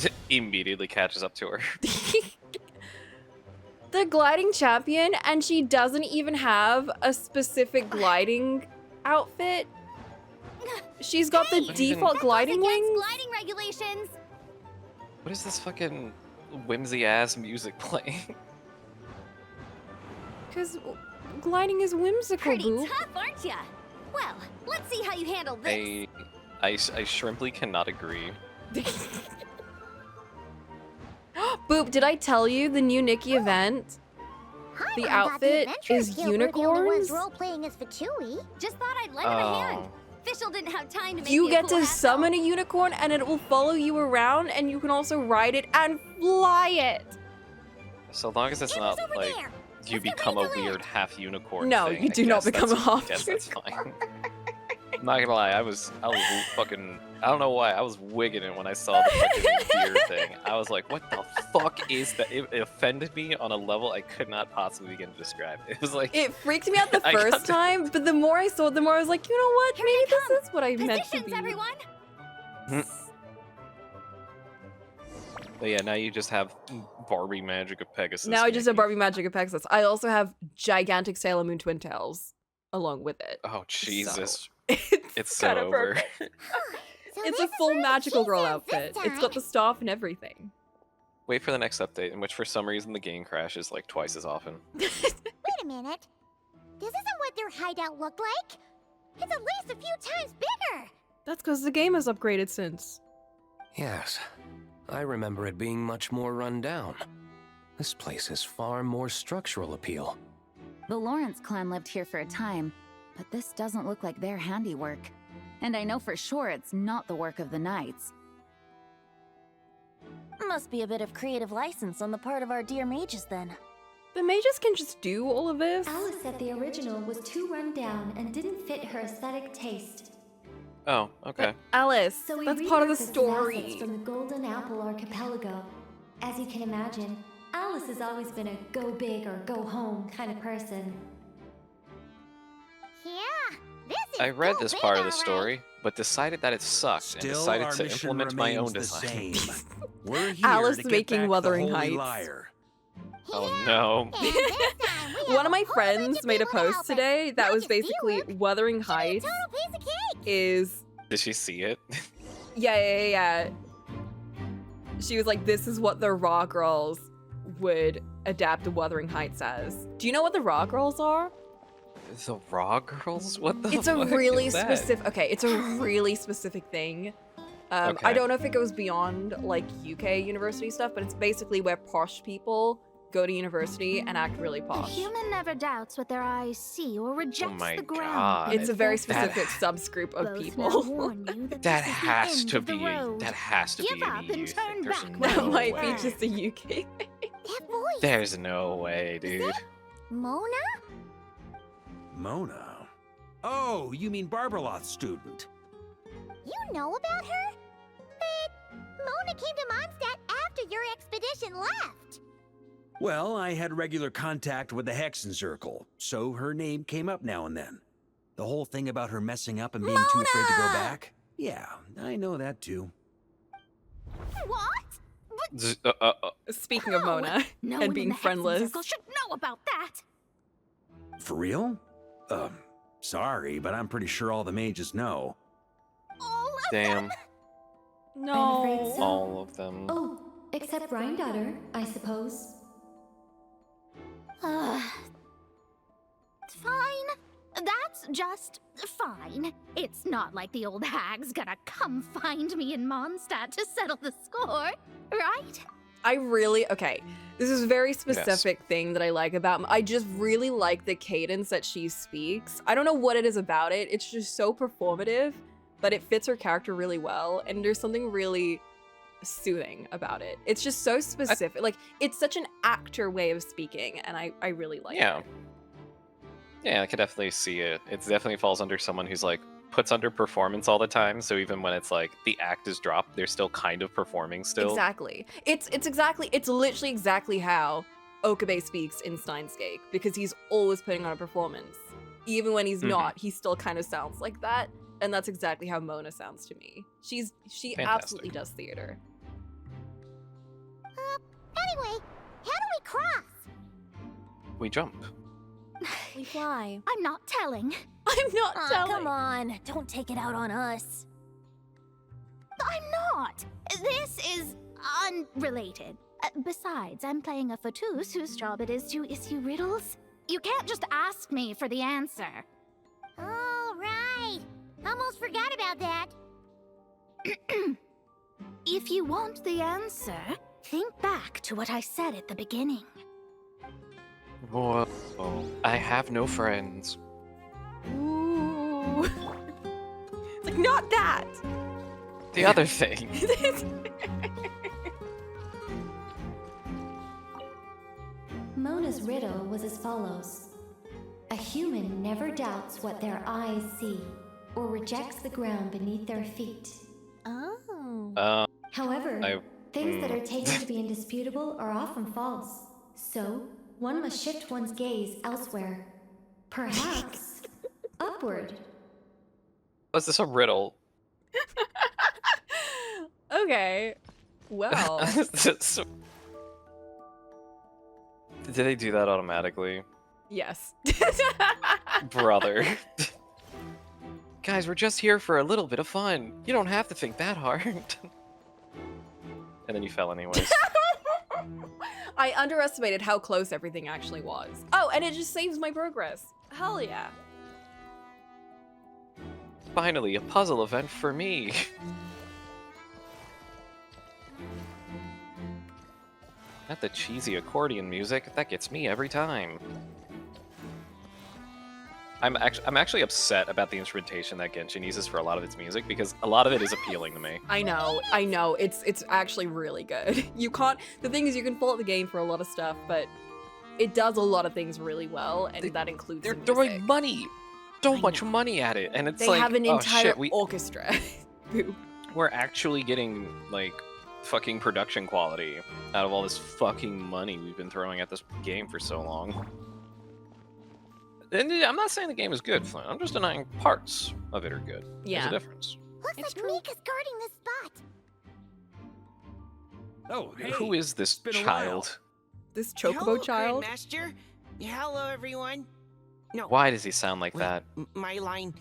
gosh. Immediately catches up to her. The gliding champion, and she doesn't even have a specific gliding outfit. She's got the default gliding wings. Gliding regulations. What is this fucking whimsy ass music playing? Because gliding is whimsical, Pretty boo. tough, aren't ya? Well, let's see how you handle this. I shrimply cannot agree. Boop, did I tell you the new Nikki event? The outfit is unicorns. Role-playing as Fatui. Just thought I'd lend him a hand. Fischl didn't have time to make You me a get cool to hat, summon a unicorn and it will follow you around, and you can also ride it and fly it. So long as it's not like you become a weird half unicorn. No, thing, you I do not guess become that's- a half I guess that's fine. I'm not gonna lie, I was fucking, I don't know why, I was wigging it when I saw the fucking deer thing. I was like, what the fuck is that? It offended me on a level I could not possibly begin to describe. It was like... It freaked me out the I got first to- time, but the more I saw it, the more I was like, you know what? Maybe this is what I meant to be. everyone. But yeah, now you just have Barbie Magic of Pegasus. Now I just have Barbie Magic of Pegasus. I also have gigantic Sailor Moon Twin Tails along with it. Oh, Jesus. So, it's so kinda over. perfect. It's a full magical girl outfit. It's got the staff and everything. Wait for the next update, in which for some reason the game crashes like twice as often. Wait a minute. This isn't what their hideout looked like. It's at least a few times bigger. That's because the game has upgraded since. Yes, I remember it being much more run down. This place has far more structural appeal. The Lawrence clan lived here for a time, but this doesn't look like their handiwork. And I know for sure it's not the work of the Knights. Must be a bit of creative license on the part of our dear mages then. The mages can just do all of this? Alice said the original was too run down and didn't fit her aesthetic taste. Oh, okay. Alice, So we that's part of the repurposed story. assets from the Golden Apple Archipelago. As you can imagine, Alice has always been a go big or go home kind of person. Yeah, this is I read go this big, part of the alright. story, but decided that it sucked and Still, decided our to mission implement my own remains the design. same. We're here Alice to get making back Wuthering the Holy Heights. Liar. Oh no. And this time we One have of my a whole bunch friends of made a people to post help us. today that Not was just basically Steelwork. Wuthering Should be a Heights total piece of cake. is Did she see it? yeah. She was like, this is what the Raw Girls would adapt to Wuthering Heights as. Do you know what the Raw Girls are? The Raw Girls? What the It's a fuck really is that? specific, okay, it's a really specific thing. I Okay. don't know if it goes beyond like UK university stuff, but it's basically where posh people go to university and act really A posh. human never doubts what their eyes see or rejects my the ground. God. It's a very Therefore, specific subgroup of both now people. warn you that That this is the has end to of the be. road. That has to Give be. up an and EU turn thing. There's back no when That might way. be just a UK thing. That voice. There's no way, dude. Mona? Mona? Oh, you mean Barbarloth's student. You know about her? But Mona came to Mondstadt after your expedition left. Well, I had regular contact with the Hexen Circle, so her name came up now and then. The whole thing about her messing up and being too afraid to go back? Yeah, I know that too. What? Speaking of Mona No and one being in the Hexen friendless. Circle should know about that. For real? Sorry, but I'm pretty sure all the mages know. Damn. No. I'm afraid so. All of them. Oh, except Granddaughter, I suppose. It's fine. That's just fine. It's not like the old hag's gonna come find me in Mondstadt to settle the score, right? I really, okay, this is a very specific thing that I like about, I just really like the cadence that she speaks. I don't know what it is about it. It's just so performative, but it fits her character really well. And there's something really soothing about it. It's just so specific. Like, it's such an actor way of speaking. And I really like it. Yeah, I could definitely see it. It definitely falls under someone who's like puts under performance all the time. So even when it's like the act is dropped, they're still kind of performing still. Exactly. It's literally exactly how Okabe speaks in Steins Gate, because he's always putting on a performance. Even when he's not, he still kind of sounds like that. And that's exactly how Mona sounds to me. She Fantastic. absolutely does theater. Anyway, how do we cross? We jump. We fly. I'm not telling. I'm not telling. Come on, don't take it out on us. I'm not. This is unrelated. Besides, I'm playing a fatus whose job it is to issue riddles. You can't just ask me for the answer. All right. Almost forgot about that. If you want the answer, think back to what I said at the beginning. Whoa. I have no friends. Ooh. It's like, not that. The other thing. Mona's riddle was as follows. A human never doubts what their eyes see, or rejects the ground beneath their feet. Oh. However, things that are taken to be indisputable are often false. So, one must shift one's gaze elsewhere. Perhaps upward. Was this a riddle? Okay. Well. Did they do that automatically? Yes. Brother. Guys, we're just here for a little bit of fun. You don't have to think that hard. And then you fell anyways. I underestimated how close everything actually was. Oh, and it just saves my progress. Hell yeah. Finally, a puzzle event for me. Not the cheesy accordion music. That gets me every time. I'm actually upset about the instrumentation that Genshin uses for a lot of its music, because a lot of it is appealing to me. I know. It's actually really good. You can't. The thing is, you can fault the game for a lot of stuff, but it does a lot of things really well, and that includes. They're the throwing music. money, so much money at it, and it's They like, have an oh, entire shit, orchestra. we're actually getting like fucking production quality out of all this fucking money we've been throwing at this game for so long. And I'm not saying the game is good, Flynn. I'm just denying parts of it are good. Yeah. There's a difference. Looks like Mika's guarding this spot. Oh, hey. Who is this been a child? This Chocobo child? Master. Hello, everyone. No. Why does he sound like wait, that? My line.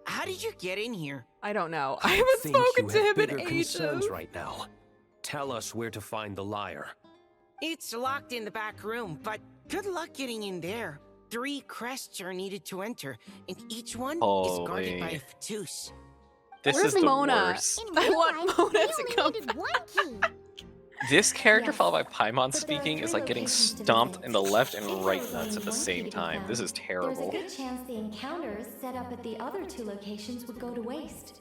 How did you get in here? I don't know. I haven't spoken to him in ages. concerns right now. Tell us where to find the lyre. It's locked in the back room, but good luck getting in there. 3 crests are needed to enter, and each one is guarded by a Holy. Fatus. This Where's is the Mona? worst. I want Mona to come Needed back. one key. This character Yes. followed by Paimon But there are speaking is 3 like getting locations to stomped visit. in the left and If right there was nuts only at the one key same to be time. This found, is terrible. There's a good chance the encounters set up at the other 2 locations would go to waste.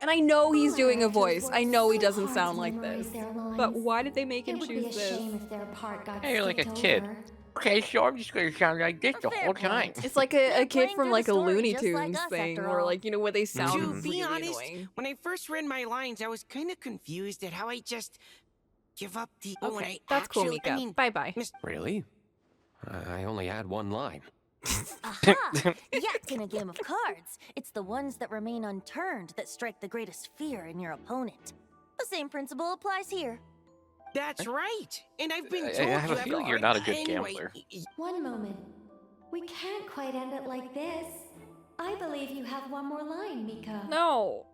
And I know he's doing a Actors voice. work I know he so doesn't hard sound to like memorize this. their lines. But why did they make him It would be choose a this? shame if their part got Hey, you're like a skipped kid. over. Okay, so I'm just gonna sound like this the Fair whole time. point. It's like a They're kid playing from through like the a story Looney just like Tunes us, thing, after or all. like, you know, where they sound To really be honest, annoying. when I first read my lines, I was kind of confused at how I just give up the. when Okay, I that's cool, actually, Mika. I mean, Bye-bye. Really? I only had 1 line. Aha! Yet in a game of cards, it's the ones that remain unturned that strike the greatest fear in your opponent. The same principle applies here. That's right. And I've been I told have a you feeling you're not a good anyway, gambler. One moment. We can't quite end it like this. I believe you have one more line, Mika. No.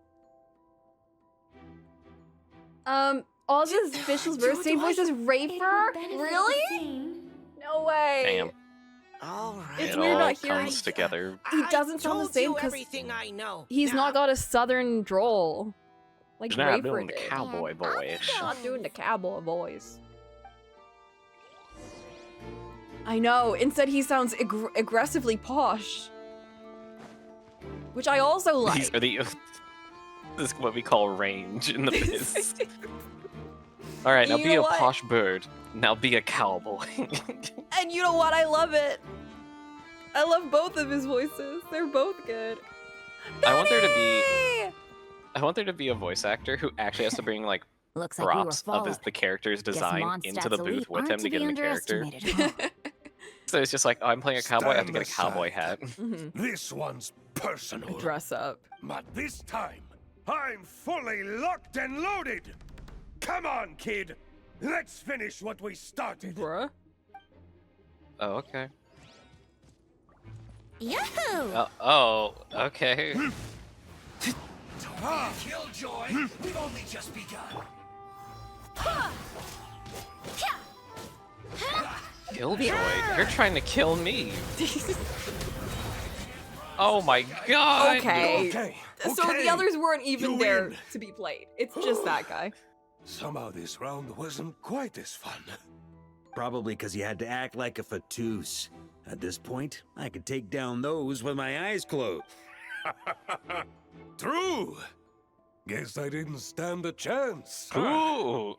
All this officials versus same voice as Rafer? Really? No way. Damn. All right. It's It weird all not hearing. comes together. He doesn't sound the told same you because everything I know. he's not got a southern drawl. Like He's not Rafer doing the did. cowboy voice. Not doing the cowboy voice. I know. Instead, he sounds aggressively posh, which I also like. These are the. This is what we call range in the biz. All right, now You be know a what? posh bird. Now be a cowboy. And you know what? I love it. I love both of his voices. They're both good. I want there to be. Hey! I want there to be a voice actor who actually has to bring like Looks like we were props of followed. the character's Guess design Mondstadt's into the booth elite with him aren't to get be in the character. underestimated, huh? So it's just like, oh, I'm playing a cowboy. I have to Stand get a cowboy aside. hat. This one's personal. Dress up. But this time, I'm fully locked and loaded. Come on, kid. Let's finish what we started. Bruh. Oh, okay. Yahoo! Oh, okay. Ah, Killjoy, we've only just begun. Killjoy, you're trying to kill me. Oh my god. Okay. So the others weren't even You there win. to be played. It's just that guy. Somehow this round wasn't quite as fun. Probably because you had to act like a fatus. At this point, I could take down those with my eyes closed. True. Guess I didn't stand a chance. Ooh.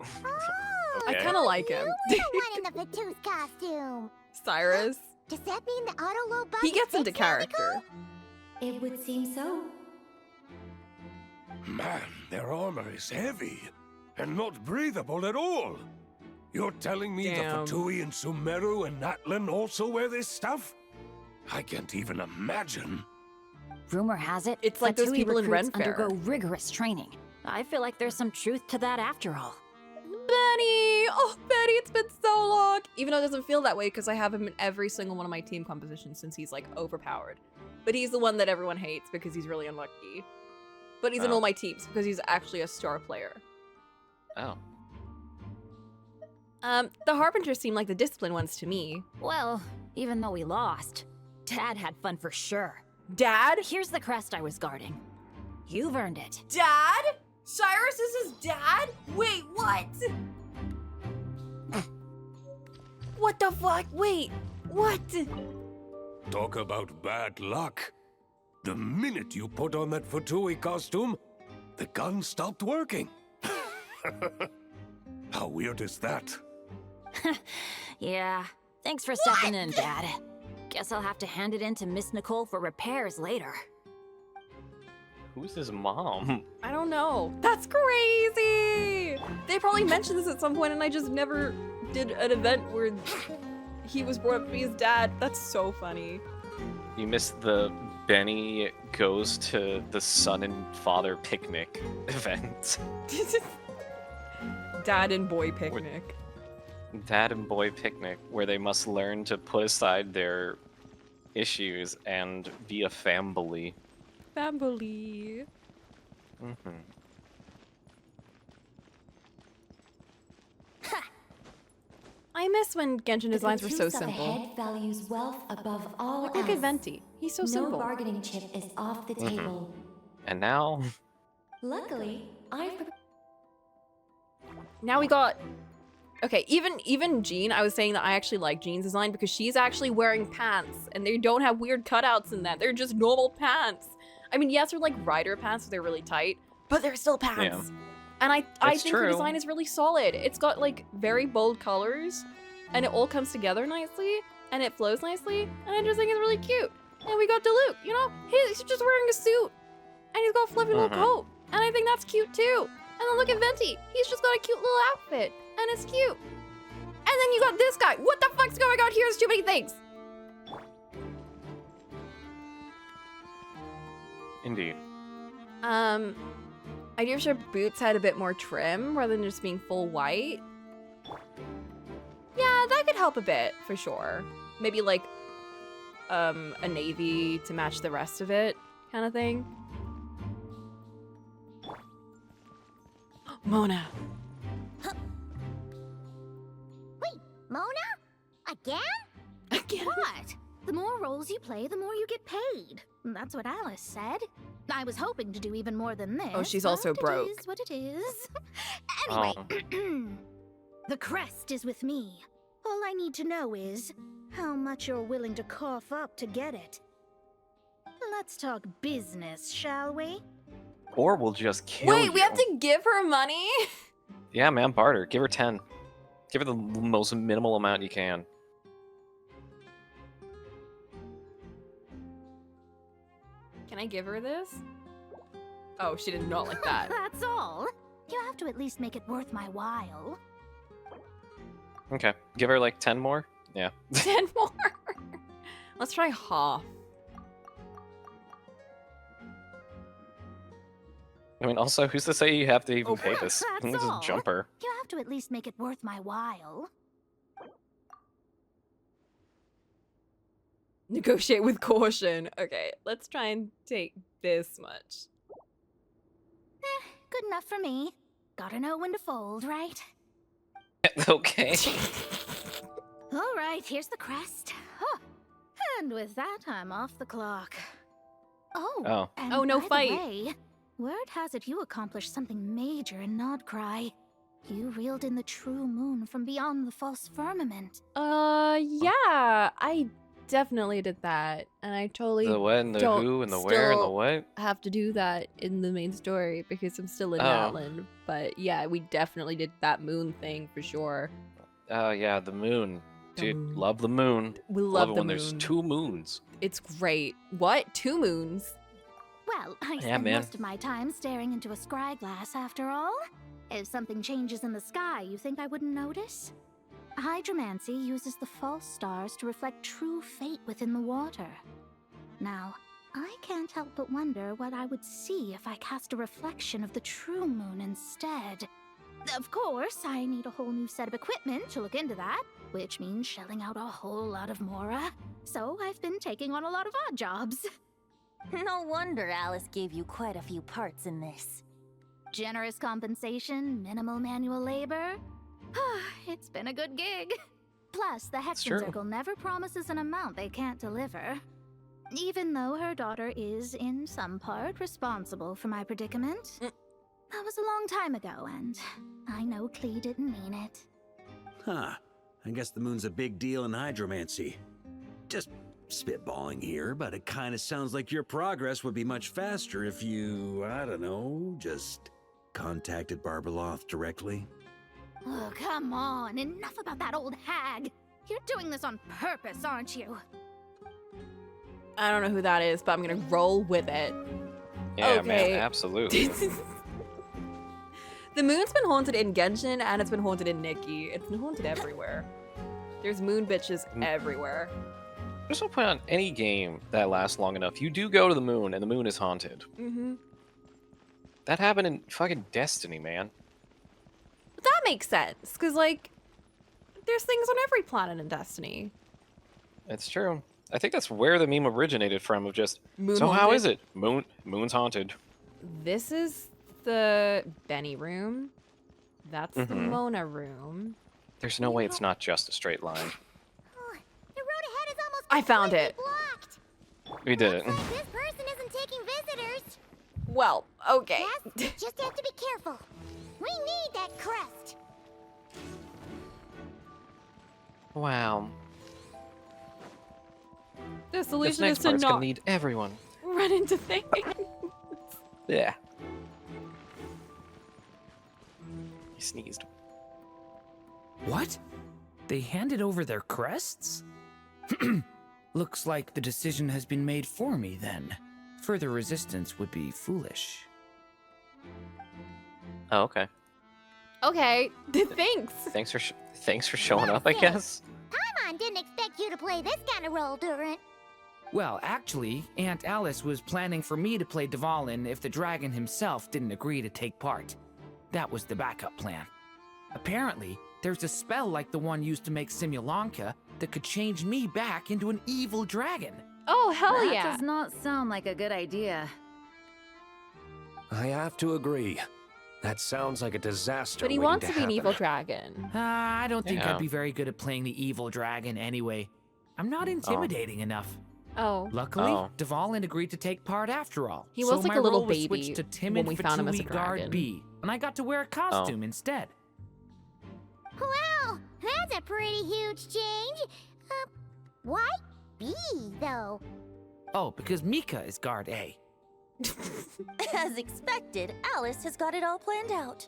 I kind of like him. You were the one in the Fatus costume. Cyrus. Does that mean the auto low He gets into character. It would seem so. Man, their armor is heavy and not breathable at all. You're telling me Damn. the Fatui and Sumeru and Atlan also wear this stuff? I can't even imagine. Rumor has it, It's like those Fatui people in recruits Renfair. undergo rigorous training. I feel like there's some truth to that after all. Benny! Oh, Benny, it's been so long! Even though it doesn't feel that way because I have him in every single one of my team compositions since he's like overpowered. But he's the one that everyone hates because he's really unlucky. But he's in Oh. all my teams because he's actually a star player. Oh. The Harbingers seem like the disciplined ones to me. Well, even though we lost, Dad had fun for sure. Dad? Here's the crest I was guarding. You've earned it. Dad? Cyrus is his dad? Wait, what? What the fuck? Wait, what? Talk about bad luck. The minute you put on that Fatui costume, the gun stopped working. How weird is that? Yeah, thanks for stepping in, Dad. Guess I'll have to hand it in to Miss Nicole for repairs later. Who's his mom? I don't know. That's crazy! They probably mentioned this at some point and I just never did an event where he was brought up to be his dad. That's so funny. You missed the Benny goes to the son and father picnic event. Dad and boy picnic. Dad and boy picnic, where they must learn to put aside their issues and be a family. Family. Mm-hmm. I miss when Genshin The designs were so Patus up simple. ahead values wealth above all Like, look else. at Venti. He's so no simple. bargaining chip is off the table. And now, Luckily, I've Now we got... Okay, even Jean, I was saying that I actually like Jean's design because she's actually wearing pants and they don't have weird cutouts in them. They're just normal pants. I mean, yes, they're like rider pants, so they're really tight, but they're still pants. Yeah. And I It's think her true. design is really solid. It's got like very bold colors and it all comes together nicely and it flows nicely. And I just think it's really cute. And we got Diluc, you know, he's just wearing a suit and he's got a fluffy little coat. And I think that's cute too. And then look at Venti. He's just got a cute little outfit and it's cute. And then you got this guy. What the fuck's going on here? There's too many things. indeed. I do wish her boots had a bit more trim rather than just being full white. Yeah, that could help a bit for sure. Maybe like a navy to match the rest of it kind of thing. Mona. Wait, Mona? Again? Again? What? The more roles you play, the more you get paid. That's what Alice said. I was hoping to do even more than this. Oh, she's also but broke. It is what it is. Anyway, the crest is with me. All I need to know is how much you're willing to cough up to get it. Let's talk business, shall we? Or we'll just kill Wait, you. we have to give her money? Yeah, man, barter. Give her 10. Give her the most minimal amount you can. Can I give her this? Oh, she did not like that. That's all. You have to at least make it worth my while. Okay, give her like 10 more? Yeah. 10 more. Let's try half. I mean, also, who's to say you have to even pay this? That's You can all. just jump her. You have to at least make it worth my while. Negotiate with caution. Okay, let's try and take this much. Good enough for me. Gotta know when to fold, right? Okay. All right, here's the crest. Huh. And with that, I'm off the clock. Oh. And Oh, no by the fight. way, word has it you accomplished something major in Nodcry. You reeled in the true moon from beyond the false firmament. Yeah, I definitely did that, and I totally The what and the don't who and the where and the still what? have to do that in the main story because I'm still in Oh. Natlan. But yeah, we definitely did that moon thing for sure. Oh, yeah, the moon. The Dude, moon. love the moon. We love it the when there's moon. 2 moons. It's great. What? 2 moons? Well, I Yeah, spend man. most of my time staring into a scry glass after all. If something changes in the sky, you think I wouldn't notice? Hydromancy uses the false stars to reflect true fate within the water. Now, I can't help but wonder what I would see if I cast a reflection of the true moon instead. Of course, I need a whole new set of equipment to look into that, which means shelling out a whole lot of mora. So I've been taking on a lot of odd jobs. No wonder Alice gave you quite a few parts in this. Generous compensation, minimal manual labor. It's been a good gig. Plus, the Hexion true. Circle never promises an amount they can't deliver. Even though her daughter is, in some part, responsible for my predicament. That was a long time ago, and I know Klee didn't mean it. Huh. I guess the moon's a big deal in hydromancy. Just spitballing here, but it kind of sounds like your progress would be much faster if you, I don't know, just contacted Barbeloth directly. Oh, come on. Enough about that old hag. You're doing this on purpose, aren't you? I don't know who that is, but I'm gonna roll with it. Yeah, Okay. man, absolutely. The moon's been haunted in Genshin and it's been haunted in Nikki. It's been haunted everywhere. There's moon bitches everywhere. There's no point on any game that lasts long enough. You do go to the moon, and the moon is haunted. Mm-hmm. That happened in fucking Destiny, man. But that makes sense, because, like, there's things on every planet in Destiny. It's true. I think that's where the meme originated from, of just, Moon so how haunted? is it? Moon's haunted. This is the Benny room. That's the Mhm. Mona room. There's no way it's not just a straight line. The road ahead is almost I found it. blocked. We did it. This person isn't taking visitors. Well, okay. Yes, just have to be careful. We need that crest. Wow. The This solution is next to part's gonna not need everyone. run into things. Yeah. He sneezed. What? They handed over their crests? Looks like the decision has been made for me then. Further resistance would be foolish. Oh, okay. Okay, thanks. Thanks for showing up, I guess. Paimon didn't expect you to play this kind of role, Durant. Well, actually, Aunt Alice was planning for me to play Dvalin if the dragon himself didn't agree to take part. That was the backup plan. Apparently, there's a spell like the one used to make Simulanka that could change me back into an evil dragon. Oh, hell That yeah. does not sound like a good idea. I have to agree. That sounds like a disaster. But he waiting wants to be an happen. evil dragon. I don't think Yeah. I'd be very good at playing the evil dragon anyway. I'm not intimidating enough. Oh. Luckily, Oh. Dvalin agreed to take part after all. He so was like my a little role was baby switched to timid when we found him as a Fatui Guard dragon. B, and I got to wear a costume instead. Wow, that's a pretty huge change. Why B, though? Oh, because Mika is Guard A. As expected, Alice has got it all planned out.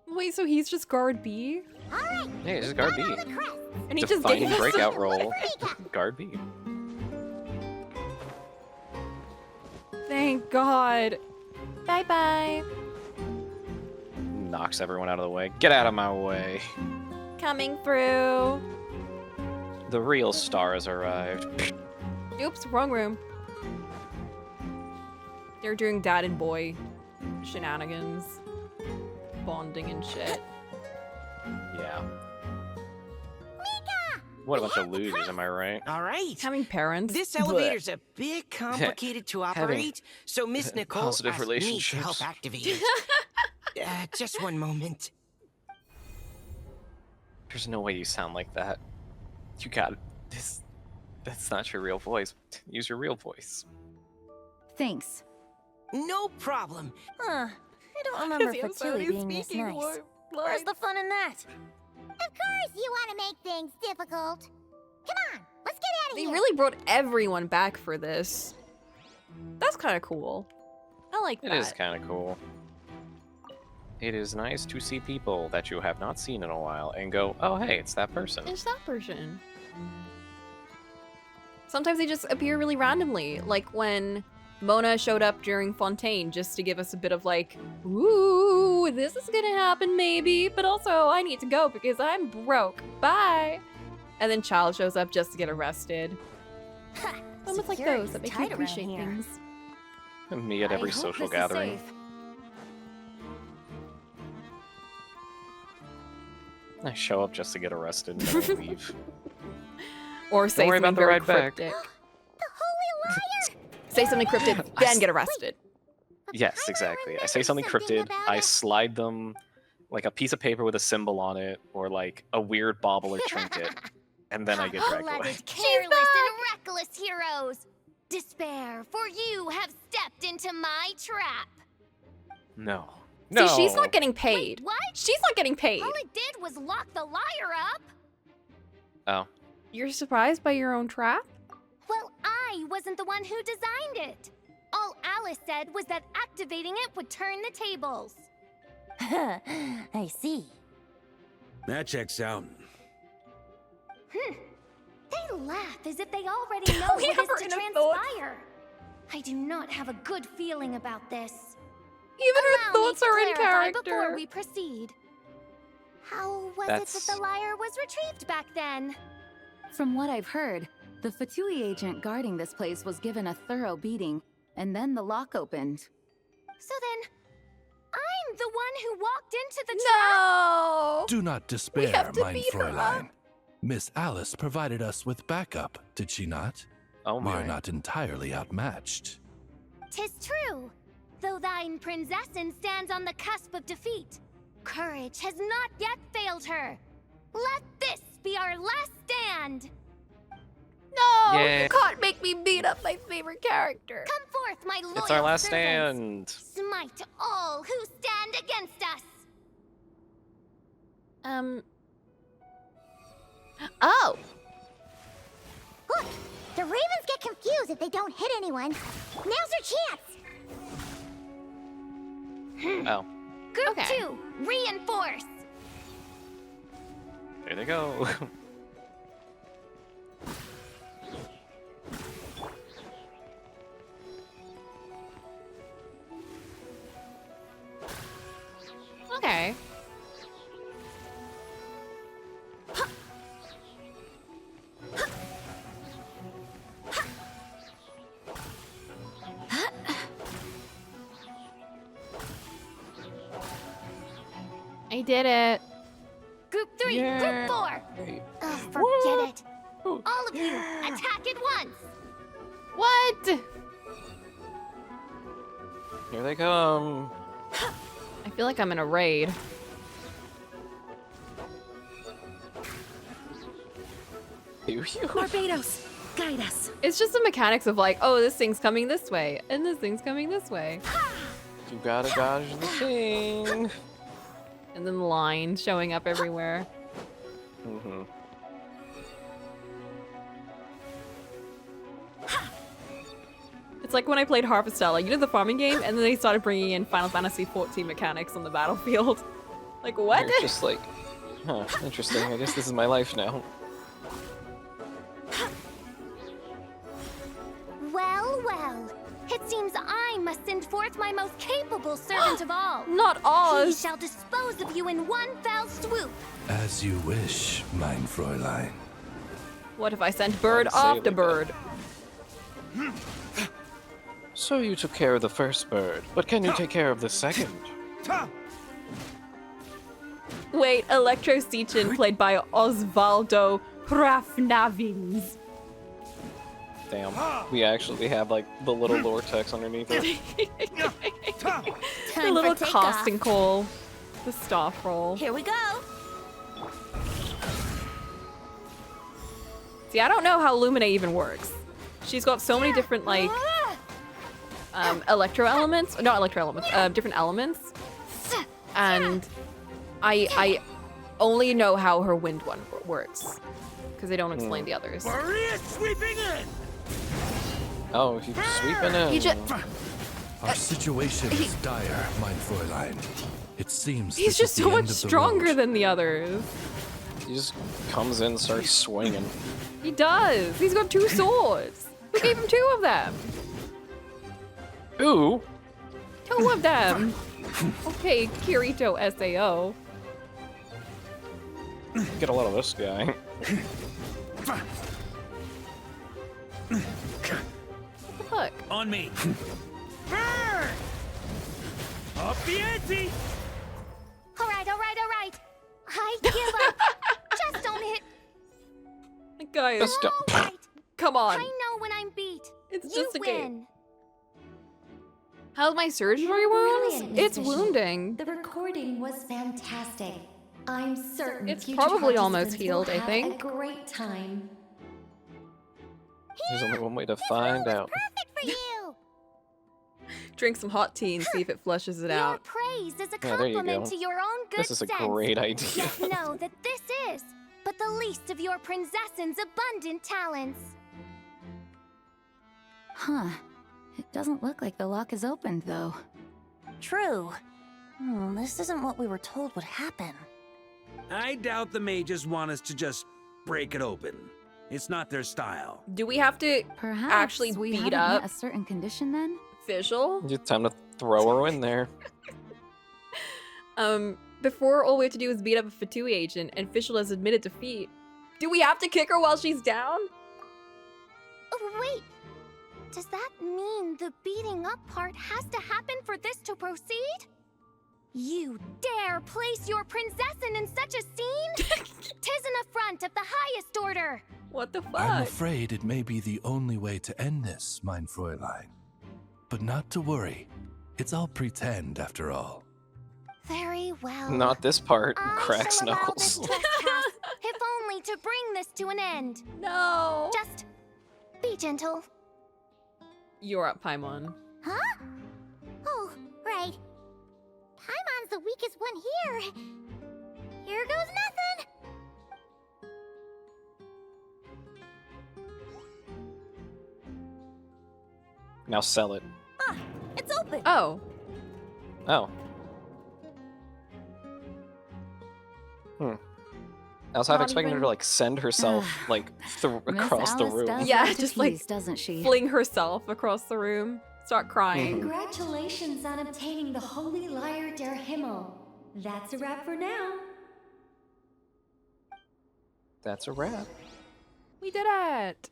Wait, so he's just guard B? All right. Yeah, he's guard B. And he just Defining gave us breakout role. Guard B. Thank God. Bye-bye. Knocks everyone out of the way. Get out of my way. Coming through. The real star has arrived. Oops, wrong room. They're doing dad and boy shenanigans. Bonding and shit. Yeah. What a bunch of losers, am I right? All right. Having parents. This elevator's a bit complicated to Having operate, so Miss Nicole asked positive me to relationships. help activate it. Just one moment. There's no way you sound like that. You got this. That's not your real voice. Use your real voice. Thanks. No problem. Huh. I don't remember Because he was Fatui already being this speaking nice. more Where's the fun in that? Of course you want to make things difficult. Come on, let's get out of They here. really brought everyone back for this. That's kind of cool. I like It that. is kind of cool. It is nice to see people that you have not seen in a while and go, oh, hey, it's that person. It's that person. Sometimes they just appear really randomly, like when Mona showed up during Fontaine just to give us a bit of like, ooh, this is gonna happen maybe, but also I need to go because I'm broke. Bye. And then Child shows up just to get arrested. Moments like those that make you tight around appreciate here. things. Me at every I hope social this is gathering. safe. I show up just to get arrested and then I leave. Or say Don't worry something about the very ride back. cryptic. Say something cryptic, then get arrested. Yes, exactly. I say something cryptid, I slide them like a piece of paper with a symbol on it, or like a weird bauble or trinket, and then I get dragged away. Blooded, careless, and reckless heroes! Despair, for you have stepped into my trap. No. See, she's not getting paid. What? She's not getting paid. All it did was lock the liar up. Oh. You're surprised by your own trap? Well, I wasn't the one who designed it. All Alice said was that activating it would turn the tables. I see. That checks out. They laugh as if they already know We what have is her to in a thought. transpire. I do not have a good feeling about this. Even her Allow me thoughts to are in clarify character. Before we proceed. How was it That's- that the liar was retrieved back then? From what I've heard, the Fatui agent guarding this place was given a thorough beating, and then the lock opened. So then, I'm the one who walked into the trap? No! Do not despair, have to mein beat her up. Fräulein. Miss Alice provided us with backup, did she not? Oh We my. are not entirely outmatched. 'Tis true. Though thine prinzessin stands on the cusp of defeat, courage has not yet failed her. Let this be our last stand! No! Yay. You can't make me beat up my favorite character. Come forth, my loyal It's our last servants. stand. Smite all who stand against us! Oh! Look, the ravens get confused if they don't hit anyone. Now's your chance! Oh, Group 2, reinforce! there they go. Okay. I did it. Group 3, Yeah. Group 4! Oh, forget it. All of you, attack at once! What? Here they come. I feel like I'm in a raid. Barbados, guide us. It's just the mechanics of like, oh, this thing's coming this way, and this thing's coming this way. You gotta dodge the thing. And then lines showing up everywhere. Mm-hmm. It's like when I played Harvestella, you know the farming game, and then they started bringing in Final Fantasy XIV mechanics on the battlefield. Like, what? You're just like, huh, interesting. I guess this is my life now. Well, well. It seems I must send forth my most capable servant of all. Not He Oz! shall dispose of you in one fell swoop. As you wish, mein Fräulein. What if I sent bird Unsavely after bird? So you took care of the first bird, but can you take care of the second? Wait, Electro Sechin played by Osvaldo Hrafnavins. Damn, we actually have like the little lore text underneath it. The little casting call. The staff roll. Here we go. See, I don't know how Lumina even works. She's got so many different, like, electro elements. Not electro elements, different elements. And I only know how her wind one works. Because they don't explain the others. Maria sweeping in! Oh, he's sweeping in. He just... Our situation is dire, mein Fräulein. It seems He's this just is so the much end of the stronger road. than the others. He just comes in and starts swinging. He does. He's got 2 swords. Who gave him 2 of them? Ooh. 2 of them. Okay, Kirito SAO. Get a lot of this guy. What the fuck? On me. Up the ante! Alright, alright, alright. I give up. Just don't hit. Guys, Just don't. Alright. come on. I know when I'm beat. It's You just a win. game. How's my surgery wounds? Brilliant, It's Miss Bishop. wounding. The recording was fantastic. I'm certain It's future probably almost participants healed, will I have think. A great time. There's only one way to find out. Perfect for you! Drink some hot tea and see if it flushes it Your out. praise is a Yeah, there you compliment go. to your own good This is a sense. great idea. Yet know that this is but the least of your princess's abundant talents. Huh. It doesn't look like the lock is opened, though. True. This isn't what we were told would happen. I doubt the mages want us to just break it open. It's not their style. Do we have to Perhaps actually we beat haven't up met a certain condition then? Fischl? It's time to throw her in there. Before all we have to do is beat up a Fatui agent and Fischl has admitted defeat. Do we have to kick her while she's down? Oh, wait. Does that mean the beating up part has to happen for this to proceed? You dare place your princessin in such a scene? 'Tis an affront of the highest order. What the fuck? I'm afraid it may be the only way to end this, mein Fräulein. But not to worry. It's all pretend, after all. Very well. Not this part. I Cracks shall allow this knuckles. trespass if only to bring this to an end. No. Just be gentle. You're up, Paimon. Huh? Oh, right. Paimon's the weakest one here. Here goes nothing. Now sell it. Ah, it's open. Oh. Oh. I was half Not expecting her even- to like send herself like across the room. Yeah, just like doesn't she? fling herself across the room, start crying. Congratulations on obtaining the Holy Lyre der Himmel. That's a wrap for now. That's a wrap. We did it.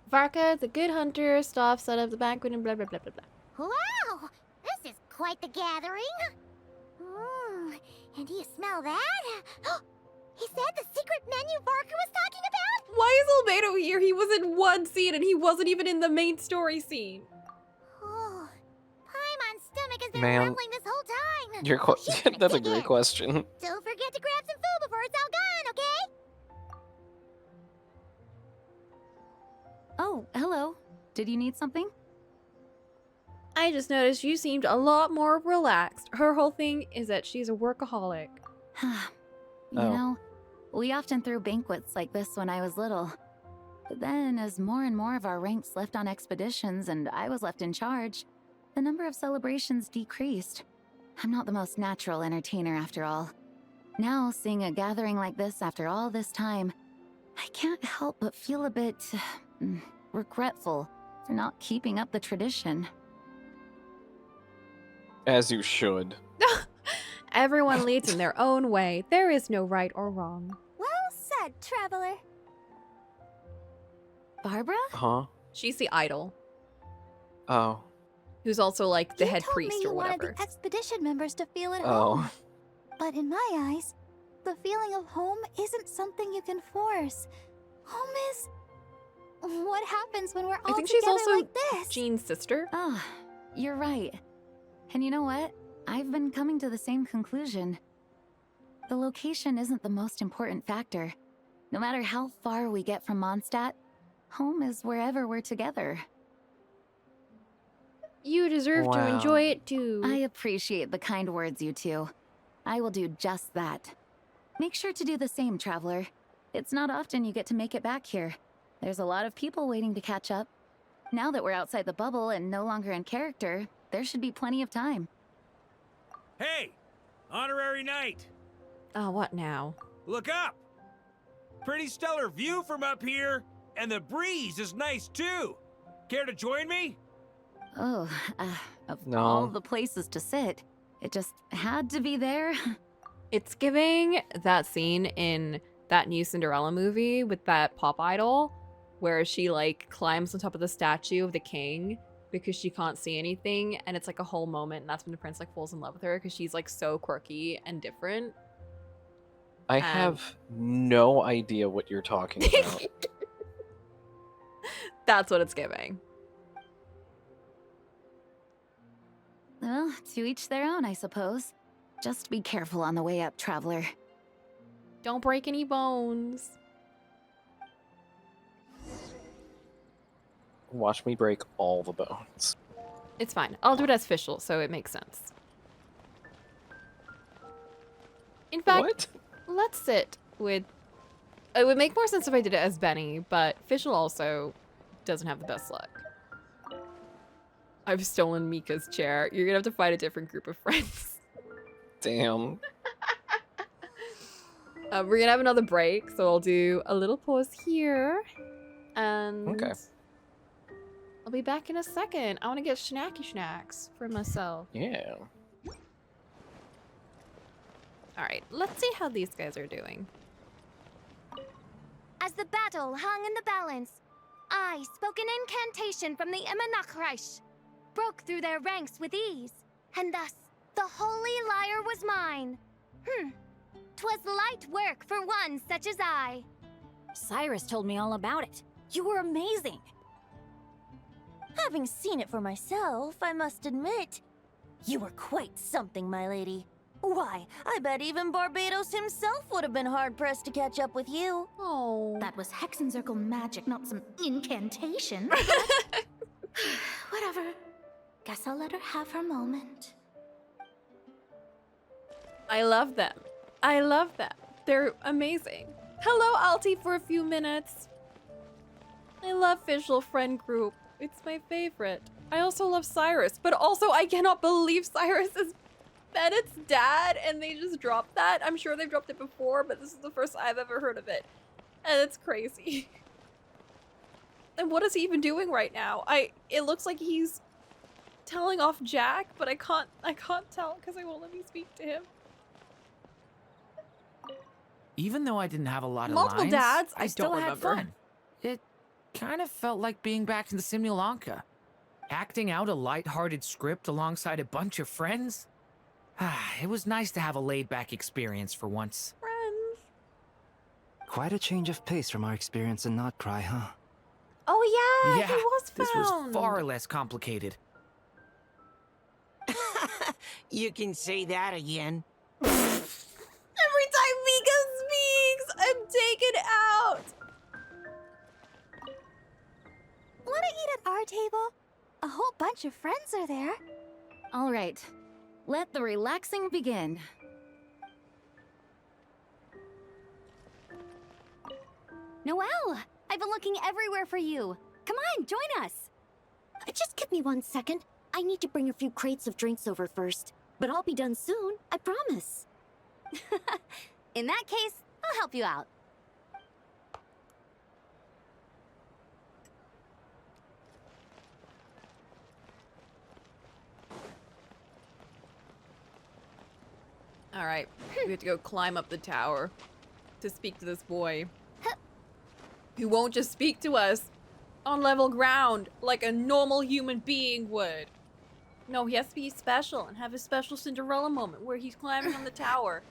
Varka, the good hunter, staff set up the banquet and blah blah blah blah blah. Wow, this is quite the gathering. And do you smell that? He said the secret menu Barker was talking about? Why is Albedo here? He was in one scene and he wasn't even in the main story scene. Oh, Paimon's stomach has been Man. rumbling this whole time. Your that's a great question. Don't forget to grab some food before it's all gone, okay? Oh, hello. Did you need something? I just noticed you seemed a lot more relaxed. Her whole thing is that she's a workaholic. You know, we often threw banquets like this when I was little. But then, as more and more of our ranks left on expeditions and I was left in charge, the number of celebrations decreased. I'm not the most natural entertainer after all. Now, seeing a gathering like this after all this time, I can't help but feel a bit regretful for not keeping up the tradition. As you should. Everyone leads in their own way. There is no right or wrong. Well said, traveler. Barbara? Huh? She's the idol, Oh. who's also like the You head told priest me you or wanted whatever. the expedition members to feel at Oh. home. But in my eyes, the feeling of home isn't something you can force. Home is what happens when we're all I think she's together also like this. Jean's sister. Ah, you're right. And you know what? I've been coming to the same conclusion. The location isn't the most important factor. No matter how far we get from Mondstadt, home is wherever we're together. You deserve to Wow. enjoy it too. I appreciate the kind words, you two. I will do just that. Make sure to do the same, traveler. It's not often you get to make it back here. There's a lot of people waiting to catch up. Now that we're outside the bubble and no longer in character, there should be plenty of time. Hey! Honorary knight! Oh, what now? Look up! Pretty stellar view from up here, and the breeze is nice too. Care to join me? Oh, of No. all the places to sit, it just had to be there. It's giving that scene in that new Cinderella movie with that pop idol where she like climbs on top of the statue of the king because she can't see anything, and it's like a whole moment, and that's when the prince like falls in love with her because she's like so quirky and different. I have no idea what you're talking about. That's what it's giving. Well, to each their own, I suppose. Just be careful on the way up, traveler. Don't break any bones. Watch me break all the bones. It's fine. I'll do it as official, so it makes sense. In fact, let's sit with... It would make more sense if I did it as Benny, but Fischl also doesn't have the best luck. I've stolen Mika's chair. You're gonna have to find a different group of friends. Damn. We're gonna have another break, so I'll do a little pause here. And Okay. I'll be back in a second. I want to get snacky snacks for myself. Yeah. Alright, let's see how these guys are doing. As the battle hung in the balance, I spoke an incantation from the Emanachreich, broke through their ranks with ease, and thus the holy lyre was mine. 'Twas light work for one such as I. Cyrus told me all about it. You were amazing. Having seen it for myself, I must admit, you were quite something, my lady. Why, I bet even Barbados himself would have been hard-pressed to catch up with you. Oh. That was Hexencircle magic, not some incantation. Whatever. Guess I'll let her have her moment. I love them. I love them. They're amazing. Hello, Alti, for a few minutes. I love Visual Friend Group. It's my favorite. I also love Cyrus, but also I cannot believe Cyrus is Bennett's dad and they just dropped that. I'm sure they've dropped it before, but this is the first I've ever heard of it. And it's crazy. And what is he even doing right now? It looks like he's telling off Jack, but I can't tell because I won't let me speak to him. Even though I didn't have a lot of Multiple lines, dads? I I still don't had remember. fun. It kind of felt like being back in the Simulanka. Acting out a light-hearted script alongside a bunch of friends. It was nice to have a laid-back experience for once. Friends. Quite a change of pace from our experience in Not Cry, huh? Oh yeah, Yeah, he was this found. was far less complicated. You can say that again. Every time Mika speaks, I'm taken out. Wanna eat at our table? A whole bunch of friends are there. All right, let the relaxing begin. Noelle, I've been looking everywhere for you. Come on, join us. Just give me 1 second. I need to bring a few crates of drinks over first. But I'll be done soon, I promise. In that case, I'll help you out. All right, we have to go climb up the tower to speak to this boy. Who won't just speak to us on level ground like a normal human being would. No, he has to be special and have a special Cinderella moment where he's climbing on the tower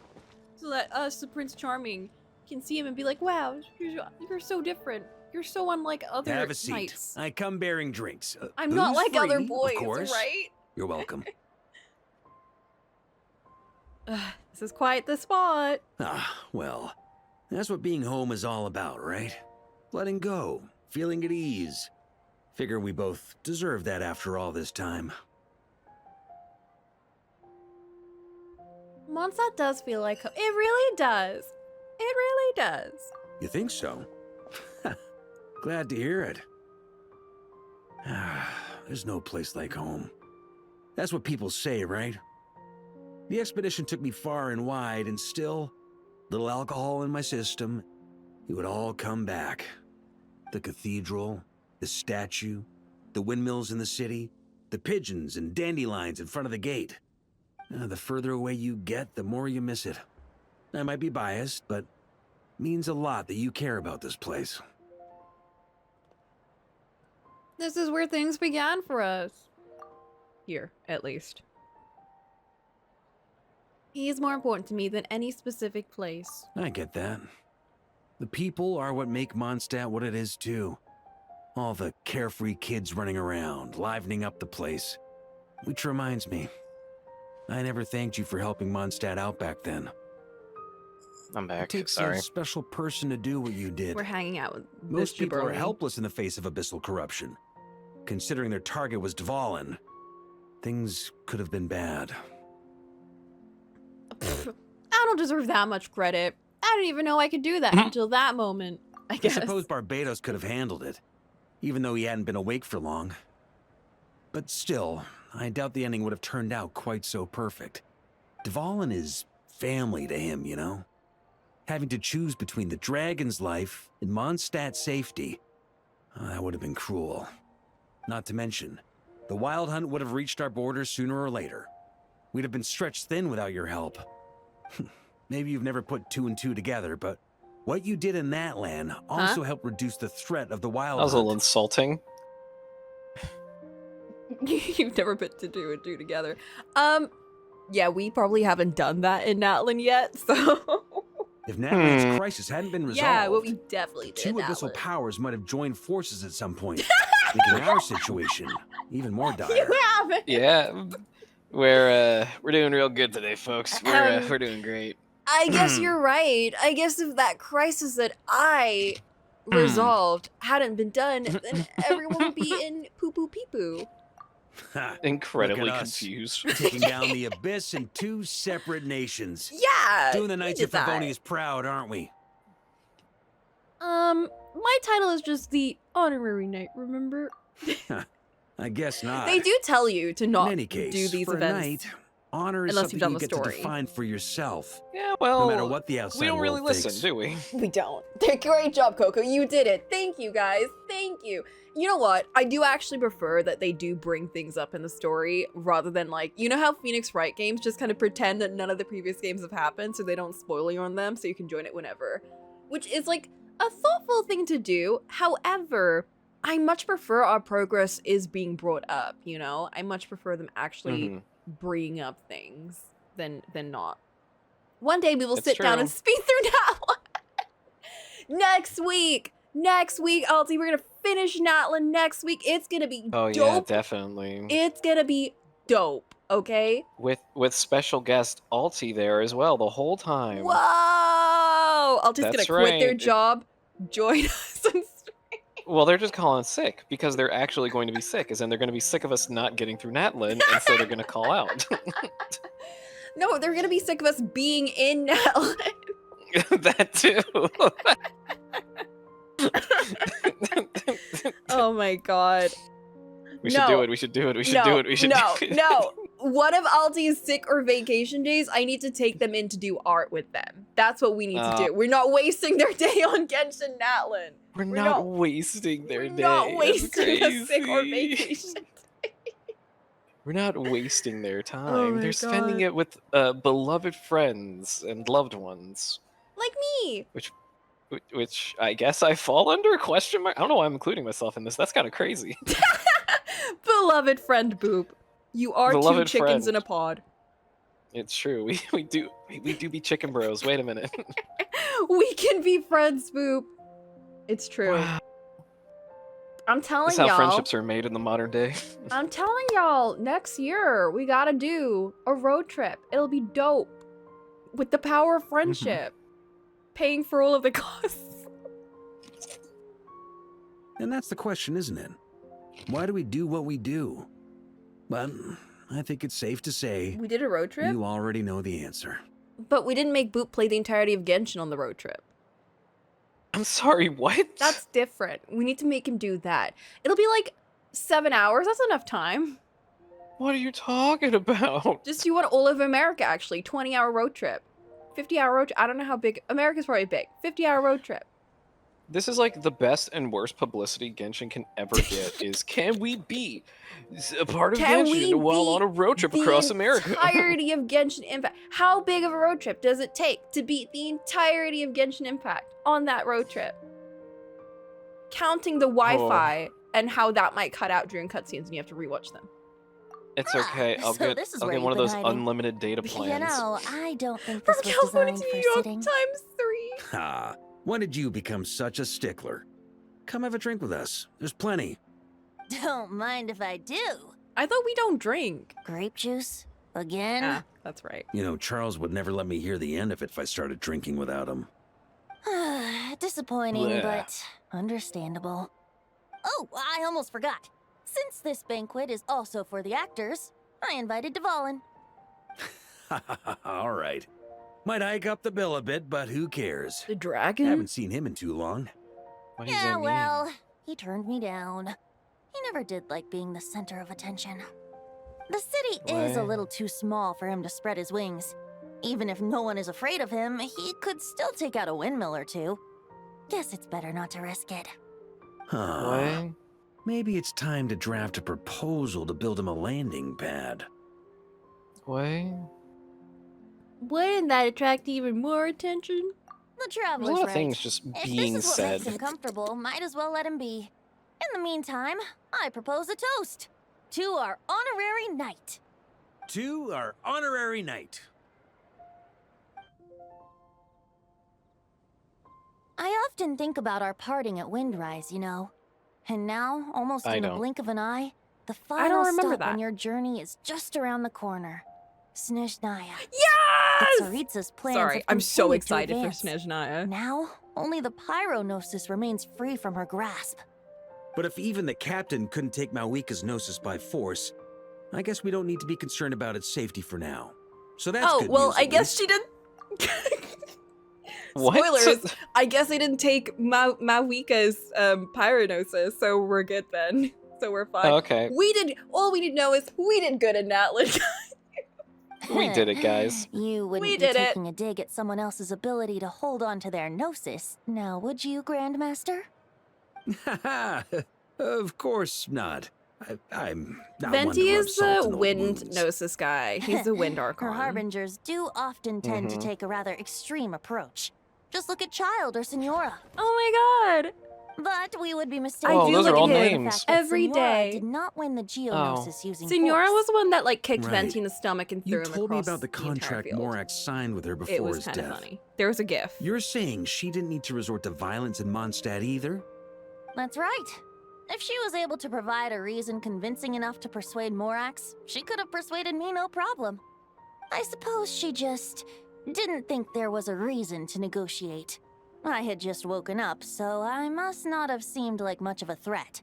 so that us, the Prince Charming, can see him and be like, wow, you're so different. You're so unlike other Have a seat. knights. I come bearing drinks. I'm not booze like other free, boys, of course. right? You're welcome. This is quite the spot. Well, that's what being home is all about, right? Letting go, feeling at ease. Figure we both deserve that after all this time. Mondstadt does feel like home. It really does. It really does. You think so? Glad to hear it. There's no place like home. That's what people say, right? The expedition took me far and wide, and still, little alcohol in my system, it would all come back. The cathedral, the statue, the windmills in the city, the pigeons and dandelions in front of the gate. The further away you get, the more you miss it. I might be biased, but it means a lot that you care about this place. This is where things began for us. Here, at least. He is more important to me than any specific place. I get that. The people are what make Mondstadt what it is, too. All the carefree kids running around, livening up the place. Which reminds me, I never thanked you for helping Mondstadt out back then. I'm back, It takes sorry. a special person to do what you did. We're hanging out with Most this people are jabroni. helpless in the face of abyssal corruption. Considering their target was Dvalin, things could have been bad. I don't deserve that much credit. I didn't even know I could do that until that moment, I I guess. suppose Barbados could have handled it, even though he hadn't been awake for long. But still, I doubt the ending would have turned out quite so perfect. Dvalin is family to him, you know? Having to choose between the dragon's life and Mondstadt's safety, that would have been cruel. Not to mention, the wild hunt would have reached our borders sooner or later. We'd have been stretched thin without your help. Maybe you've never put two and two together, but what you did in that land also helped reduce the threat of the wild That was a hunt. little insulting. You've never put to do and two together. Yeah, we probably haven't done that in Natlan yet, so... If Natlan's crisis hadn't been resolved, Yeah, well, we definitely did two in abyssal Natlan. powers might have joined forces at some point. Thinking our situation, even more dire. You haven't. Yeah, we're doing real good today, folks. We're doing great. I guess you're right. I guess if that crisis that I resolved hadn't been done, then everyone would be in poo-poo pee-poo. Incredibly Look at us, confused. taking down the abyss in 2 separate nations. Yeah, Doing the we Knights did of that. Favonius proud, aren't we? My title is just the honorary knight, remember? I guess not. They do tell you to not In any case, do these for events a knight, honor is unless something you've done you the get to story. define for yourself. Yeah, well, no matter what the outside we don't really world listen, thinks. do we? We don't. Great job, Coco. You did it. Thank you, guys. Thank you. You know what? I do actually prefer that they do bring things up in the story rather than like, you know how Phoenix Wright games just kind of pretend that none of the previous games have happened so they don't spoil you on them so you can join it whenever. Which is like a thoughtful thing to do. However, I much prefer our progress is being brought up, you know? I much prefer them actually bringing up things than not. One day we will sit down and speed through that one. Next week, Alti, we're gonna finish Natlan next week. It's gonna be Oh dope. yeah, definitely. It's gonna be dope, okay? With special guest Alti there as well the whole time. Whoa! Alti's gonna quit their job, join us. Well, they're just calling sick because they're actually going to be sick, as in they're going to be sick of us not getting through Natlan, and so they're going to call out. No, they're gonna be sick of us being in Natlan. That too. Oh my god. We should do it. We should do it. We should do it. We should no, do it. No. One of Alti's sick or vacation days, I need to take them in to do art with them. That's what we need to do. We're not wasting their day on Genshin Natlan. We're not wasting their day. Not wasting That's a sick or crazy. vacation. We're not wasting their time. Oh my They're spending God. it with beloved friends and loved ones. Like me. Which I guess I fall under question mark. I don't know why I'm including myself in this. That's kind of crazy. Beloved friend Boop. You are Beloved two chickens friend. in a pod. It's true. We do be chicken bros. Wait a minute. We can be friends, Boop. It's true. I'm telling That's how y'all. friendships are made in the modern day. I'm telling y'all, next year we gotta do a road trip. It'll be dope. With the power of friendship. Paying for all of the costs. And that's the question, isn't it? Why do we do what we do? But I think it's safe to say We did a road trip, you already know the answer. but we didn't make Boop play the entirety of Genshin on the road trip. I'm sorry, what? That's different. We need to make him do that. It'll be like 7 hours. That's enough time. What are you talking about? Just do one all over America, actually. 20-hour road trip. 50-hour road trip. I don't know how big. America's probably big. 50-hour road trip. This is like the best and worst publicity Genshin can ever get. Is can we be a part of Can we Genshin while be on a road trip across America? The entirety of Genshin Impact. How big of a road trip does it take to beat the entirety of Genshin Impact on that road trip? Counting the Wi-Fi and how that might cut out during cutscenes and you have to rewatch them. It's okay. I'll so get this is I'll where get one of you've those been hiding. unlimited data You plans. know, I don't think this was designed for sitting. ×3. Ha! When did you become such a stickler? Come have a drink with us. There's plenty. Don't mind if I do. I thought we don't drink. Grape juice? Again? Ah, that's right. You know, Charles would never let me hear the end of it if I started drinking without him. Disappointing, Blech. but understandable. Oh, I almost forgot. Since this banquet is also for the actors, I invited Dvalin. All right. Might hike up the bill a bit, but who cares? The dragon? Haven't seen him in too long. What does Yeah, that mean? well, he turned me down. He never did like being the center of attention. The city is a Why? little too small for him to spread his wings. Even if no one is afraid of him, he could still take out a windmill or two. Guess it's better not to risk it. Huh. Maybe it's time to draft a proposal to build him a landing pad. What? Wouldn't that attract even more attention? The traveler's There's a lot of right. things just If being this is what said. makes him comfortable, might as well let him be. In the meantime, I propose a toast to our honorary knight. To our honorary knight. I often think about our parting at Windrise, you know. And now, almost I in the don't. blink of an eye, the I don't final remember stop that. on your journey is just around the corner. Snezhnaya. Yes! The Tsaritsa's plans Sorry, have I'm so continued to excited for advance. Snezhnaya. Now, only the Pyronosis remains free from her grasp. But if even the captain couldn't take Malwika's gnosis by force, I guess we don't need to be concerned about its safety for now. So that's Oh, good well, news, I at guess least. she didn't. What? Spoilers. I guess they didn't take Malwika's pyronosis, so we're good then. So we're fine. Okay. All we need to know is we did good in that. Like, We did it, guys. You wouldn't We be did it. taking a dig at someone else's ability to hold on to their gnosis, now would you, Grandmaster? Haha, of course not. I'm not one to Venti rub is salt the in old wind wounds. gnosis guy. He's the wind Her archon. harbingers do often tend to Mhm. take a rather extreme approach. Just look at Child or Senora. Oh my god. But we would be mistaken. Oh, do those look are at all him names. every Senora day. did not win the Geonosis using Senora force. was the one that like kicked Right. Venti in the stomach and threw You him told me across about the entire contract field. Morax signed with her It before was his kind of death. funny. There was a gif. You're saying she didn't need to resort to violence in Mondstadt either? That's right. If she was able to provide a reason convincing enough to persuade Morax, she could have persuaded me no problem. I suppose she just didn't think there was a reason to negotiate. I had just woken up, so I must not have seemed like much of a threat.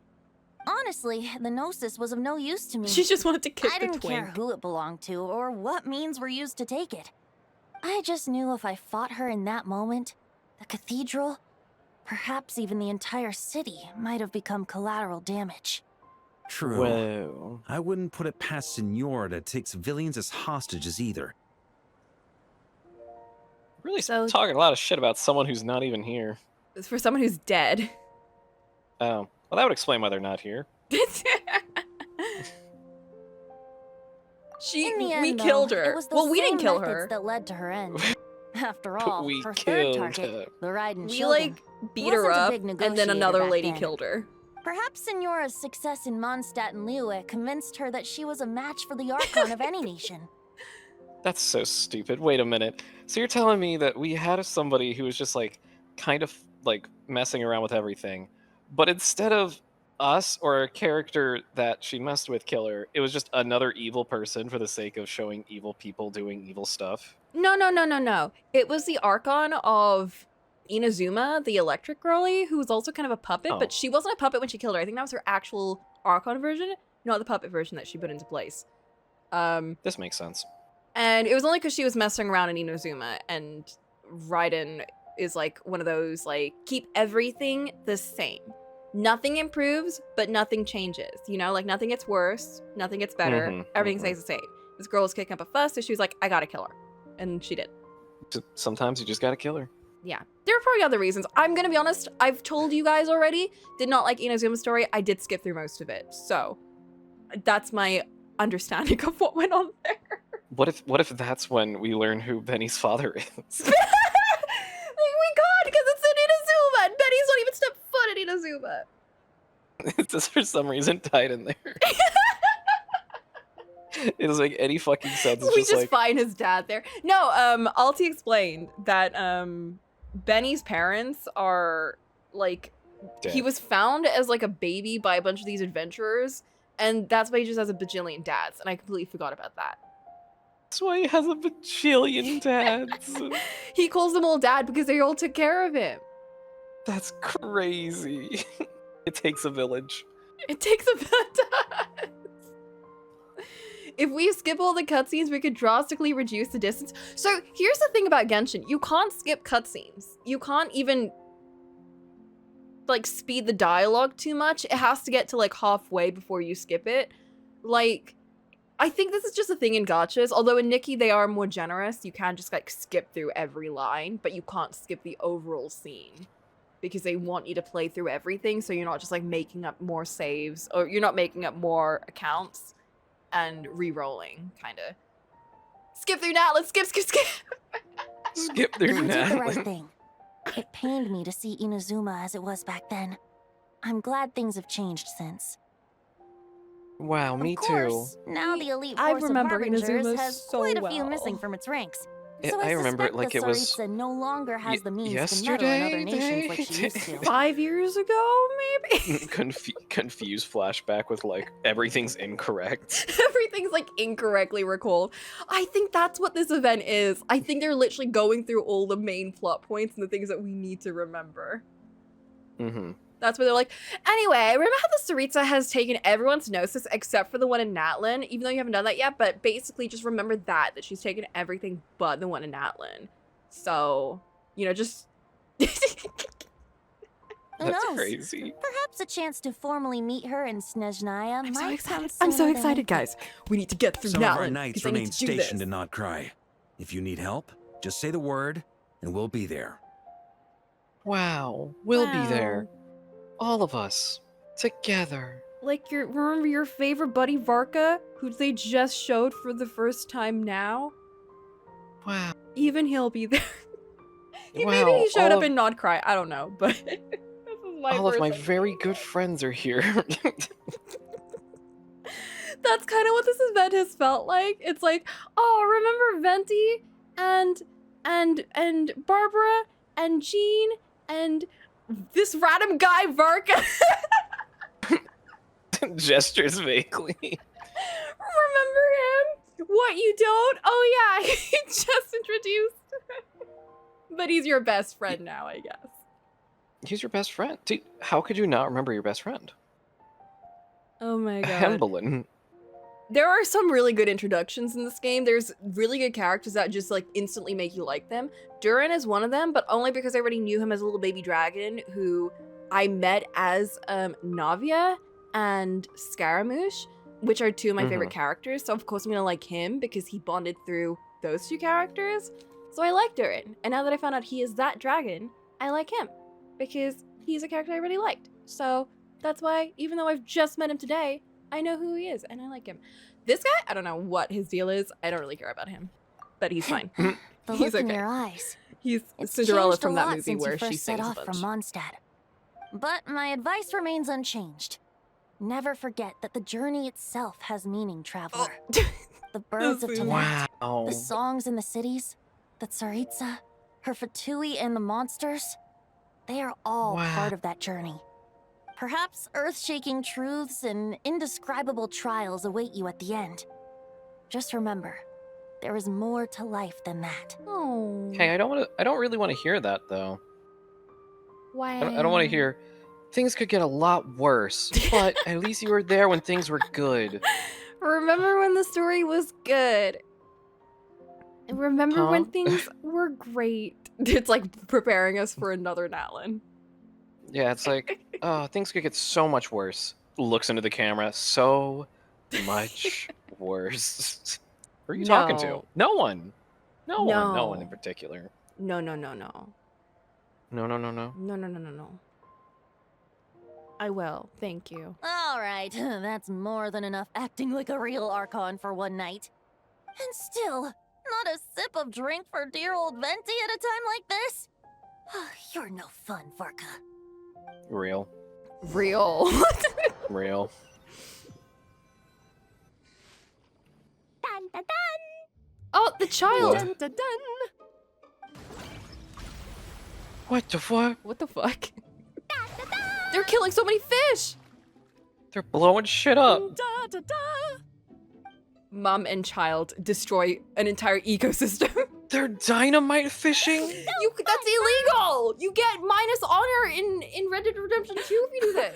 Honestly, the Gnosis was of no use to me. She just wanted to kick I the didn't care twink. who it belonged to or what means were used to take it. I just knew if I fought her in that moment, the cathedral, perhaps even the entire city, might have become collateral damage. True. Whoa. I wouldn't put it past Senora to take civilians as hostages either. Really So- talking a lot of shit about someone who's not even here. It's for someone who's dead. Oh, well, that would explain why they're not here. In the end, we though, killed It her. was Well, those we didn't same kill methods her. that led to her end. After all, We her killed third target, her. the Raiden We Shogun, like beat her wasn't a up, big and then negotiator another back lady then. killed her. Perhaps Senora's success in Mondstadt and Liyue convinced her that she was a match for the Archon of any nation. That's so stupid. Wait a minute. So you're telling me that we had somebody who was just like kind of like messing around with everything, but instead of us or a character that she messed with kill her, it was just another evil person for the sake of showing evil people doing evil stuff? No. It was the Archon of Inazuma, the electric girlie, who was also kind of a puppet, Oh. but she wasn't a puppet when she killed her. I think that was her actual Archon version, not the puppet version that she put into place. This makes sense. And it was only because she was messing around in Inazuma, and Raiden is like one of those, like, keep everything the same. Nothing improves, but nothing changes. You know, like nothing gets worse, nothing gets better, Mhm, everything mhm. stays the same. This girl was kicking up a fuss, so she was like, I gotta kill her. And she did. Sometimes you just gotta kill her. Yeah. There are probably other reasons. I'm gonna be honest, I've told you guys already, did not like Inazuma's story. I did skip through most of it. So that's my understanding of what went on there. What if that's when we learn who Benny's father is? Oh my god, because it's in Inazuma, and Betty's not even stepped foot in Inazuma. It's just for some reason tied in there. It doesn't make any fucking sense. It's We just just like, find his dad there. No, Alti explained that Benny's parents are like he Dead. was found as like a baby by a bunch of these adventurers, and that's why he just has a bajillion dads, and I completely forgot about that. that's why he has a bajillion dads. He calls them all dad because they all took care of him. That's crazy. It takes a village. It takes a bit. If we skip all the cutscenes, we could drastically reduce the distance. So here's the thing about Genshin. You can't skip cutscenes. You can't even like speed the dialogue too much. It has to get to like halfway before you skip it. Like, I think this is just a thing in gachas. Although in Nikki, they are more generous. You can just like skip through every line, but you can't skip the overall scene because they want you to play through everything. So you're not just like making up more saves, or you're not making up more accounts and re-rolling, kind of. Skip through that. Let's skip. Skip through You did the that. right thing. It pained me to see Inazuma as it was back then. I'm glad things have changed since. Wow, me Of course, now the elite I force remember of Harbingers Inazuma has so quite a few well. missing from its ranks. So I remember suspect like the it was Tsaritsa no longer has the means to meddle yesterday. in other nations like she used to. 5 years ago, maybe? Confused flashback with like everything's incorrect. Everything's like incorrectly recalled. I think that's what this event is. I think they're literally going through all the main plot points and the things that we need to remember. Mm-hmm. That's where they're like, anyway, remember how the Tsaritsa has taken everyone's gnosis except for the one in Natlin, even though you haven't done that yet, but basically just remember that she's taken everything but the one in Natlin. So, you know, just... Who That's knows? crazy. Perhaps a chance to formally meet her in Snezhnaya might come I'm so sooner than excited, we guys. We need to get through Some of our Natlin, knights 'cause I need remain to do this. stationed in Not Cry. If you need help, just say the word, and we'll be there. Wow, we'll be there. All of us together. Like, remember your favorite buddy Varka, who they just showed for the first time now? Wow. Even he'll be there. Maybe Wow, he showed all up of- in Not Cry. I don't know, but this is my All of my first- very good friends are here. That's kind of what this event has felt like. It's like, oh, remember Venti and Barbara and Jean and this random guy Varka. Gestures vaguely. Remember him? What, you don't? Oh yeah, he just introduced. But he's your best friend now, I guess. He's your best friend. Dude, how could you not remember your best friend? Oh my god. Hemblin. There are some really good introductions in this game. There's really good characters that just like instantly make you like them. Durin is one of them, but only because I already knew him as a little baby dragon who I met as Navia and Scaramouche, which are two of my favorite characters. So of course I'm gonna like him because he bonded through those two characters. So I like Durin. And now that I found out he is that dragon, I like him because he's a character I really liked. So that's why, even though I've just met him today, I know who he is and I like him. This guy, I don't know what his deal is. I don't really care about him, but he's fine. The He's look in okay. your eyes. He's It's Cinderella changed a from that lot movie since where you she first set sings a off bunch. from Mondstadt. But my advice remains unchanged. Never forget that the journey itself has meaning, traveler. The birds of Tamat, Wow. the songs in the cities, the Tsaritsa, her Fatui and the monsters, they are all part of that journey. Perhaps earth-shaking truths and indescribable trials await you at the end. Just remember, there is more to life than that. Oh. Hey, I don't really want to hear that though. Why? I don't want to hear things could get a lot worse, but at least you were there when things were good. Remember when the story was good. Remember when things were great. It's like preparing us for another Natlin. Yeah, it's like, oh, things could get so much worse. Looks into the camera, so much worse. Who are you talking to? No. No one. No one. No one in No. particular. No. No, no, no, no. No. I will. Thank you. All right, that's more than enough acting like a real Archon for one night. And still, not a sip of drink for dear old Venti at a time like this? You're no fun, Varka. Real. Real. Real. Dun, dun, dun. Oh, the child. What? Dun, dun, dun. What the fuck? What the fuck? They're killing so many fish. They're blowing shit up. Da, da, da. Mom and child destroy an entire ecosystem. They're dynamite fishing? That's illegal. You get minus honor in Red Dead Redemption 2 if you do this.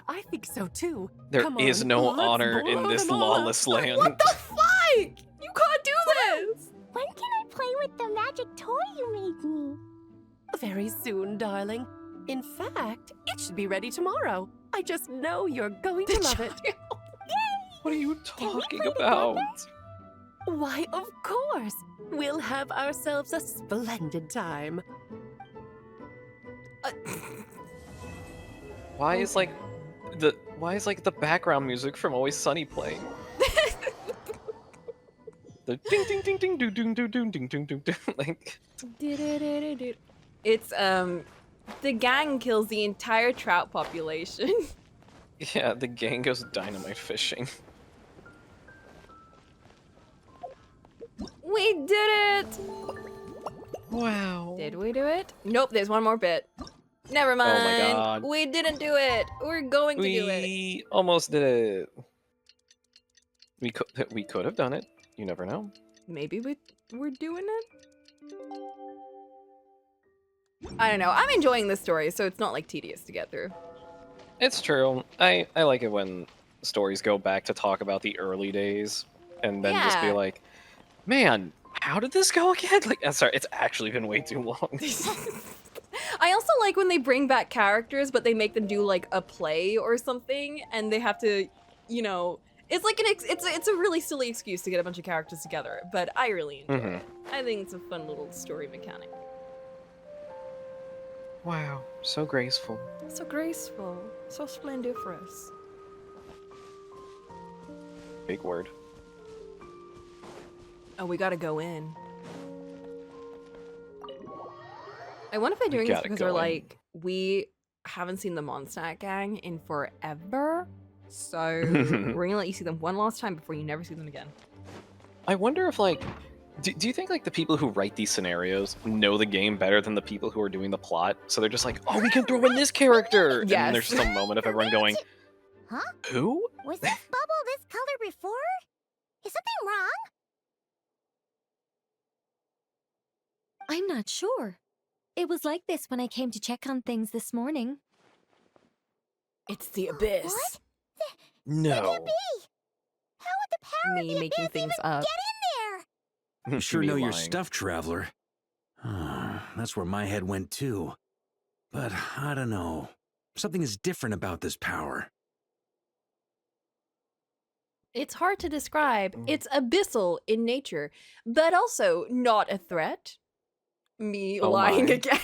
I think so too. There Come is on, no let's honor in blow this them all lawless up. land. What the fuck? You can't do this. When can I play with the magic toy you made me? Very soon, darling. In fact, it should be ready tomorrow. I just know you're going to love it. What are you talking about? Why, of course. We'll have ourselves a splendid time. Why is like the background music from Always Sunny playing? The ding ding ding ding ding ding ding ding ding ding ding ding like It's the gang kills the entire trout population. yeah, the gang goes dynamite fishing. We did it! Wow. Did we do it? Nope, there's one more bit. Never mind. Oh my god. We didn't do it. We're going to do it. We almost did it. We could have done it. You never know. Maybe we're doing it? I don't know. I'm enjoying this story, so it's not like tedious to get through. It's true. I like it when stories go back to talk about the early days and then just be Yeah. like, man, how did this go again? Like, sorry, it's actually been way too long. I also like when they bring back characters, but they make them do like a play or something, and they have to, you know, it's like it's a really silly excuse to get a bunch of characters together. But I really enjoy it. I think it's a fun little story mechanic. Wow, so graceful. So graceful, so splendiferous. Big word. Oh, we gotta go in. I wonder if they're doing this because they're like, we haven't seen the Mondstadt gang in forever, so we're gonna let you see them one last time before you never see them again. I wonder if, like, do you think, like, the people who write these scenarios know the game better than the people who are doing the plot? So they're just like, oh, we can throw in this character! And then there's some moment of everyone going, Huh? who? Was this bubble this color before? Is something wrong? I'm not sure. It was like this when I came to check on things this morning. It's the abyss. What? No. How would the power Me of the making abyss things even up. get in there? You sure Me know your lying. stuff, traveler. That's where my head went too. But I don't know. Something is different about this power. It's hard to describe. It's abyssal in nature, but also not a threat. Me Oh lying my. again.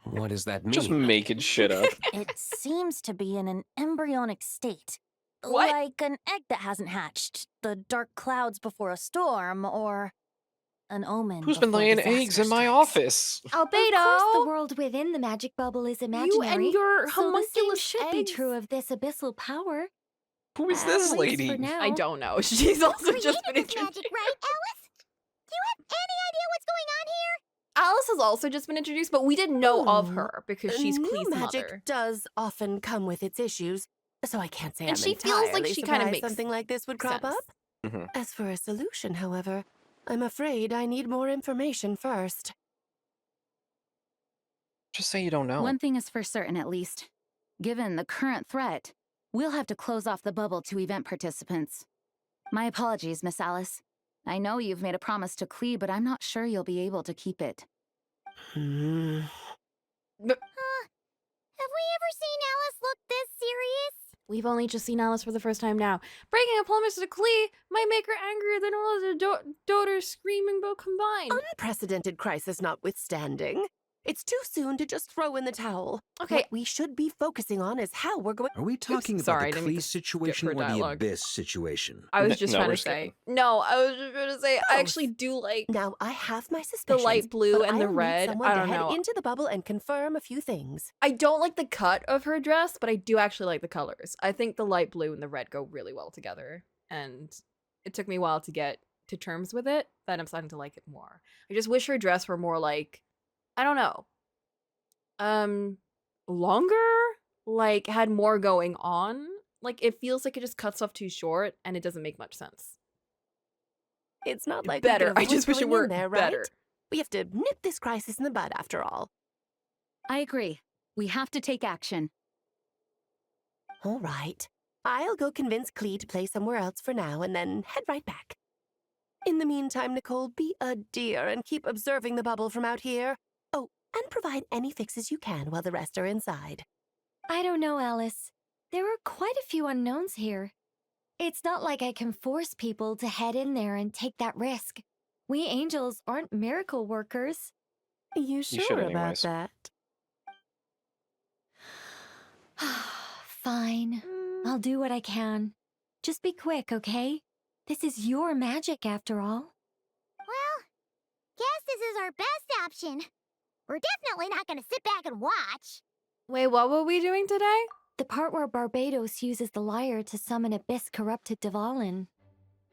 What does that mean? Just making shit up. It seems to be in an embryonic state. What? Like an egg that hasn't hatched, the dark clouds before a storm, or an omen. Who's been before laying disaster eggs in my strikes. office? Of course, the world within the magic bubble is imaginary. and your so the same homunculus should be eggs. true of this abyssal power. Who is At this least lady? for now. I don't know. She's also just been This introduced. magic, right, Alice? Do you have any idea what's going on here? Alice has also just been introduced, but we didn't know of her because she's New Clee's magic mother. does often come with its issues, so I can't say And I'm she feels like entirely she kinda surprised makes something like this would crop sense. up. As for a solution, however, I'm afraid I need more information first. Just say you don't know. One thing is for certain, at least. Given the current threat, we'll have to close off the bubble to event participants. My apologies, Miss Alice. I know you've made a promise to Clee, but I'm not sure you'll be able to keep it. Have we ever seen Alice look this serious? We've only just seen Alice for the first time now. Breaking a promise to Clee might make her angrier than all of the daughters screaming both combined. Unprecedented crisis notwithstanding, it's too soon to just throw in the towel. Okay. What we should be focusing on is how we're going. Are we talking about sorry, I the didn't mean Clee to skip situation her or the dialogue. Abyss situation? I was No, just no, trying we're to say. skipping. No, I was just going to say, I Both. actually do like Now I have my the suspicions. light blue but and the I'll need red. someone I to don't head know. into the bubble and confirm a few things. I don't like the cut of her dress, but I do actually like the colors. I think the light blue and the red go really well together. And it took me a while to get to terms with it, but I'm starting to like it more. I just wish her dress were more like, I don't know, longer, like had more going on. Like it feels like it just cuts off too short and it doesn't make much sense. It's not like Better. we can I just wish it avoid going were in there, right? better. We have to nip this crisis in the bud, after all. I agree. We have to take action. All right. I'll go convince Clee to play somewhere else for now and then head right back. In the meantime, Nicole, be a dear and keep observing the bubble from out here. Oh, and provide any fixes you can while the rest are inside. I don't know, Alice. There are quite a few unknowns here. It's not like I can force people to head in there and take that risk. We angels aren't miracle workers. You should sure about anyways. that? Fine. I'll do what I can. Just be quick, okay? This is your magic, after all. Well, guess this is our best option. We're definitely not gonna sit back and watch. Wait, what were we doing today? The part where Barbados uses the lyre to summon Abyss-corrupted Dvalin.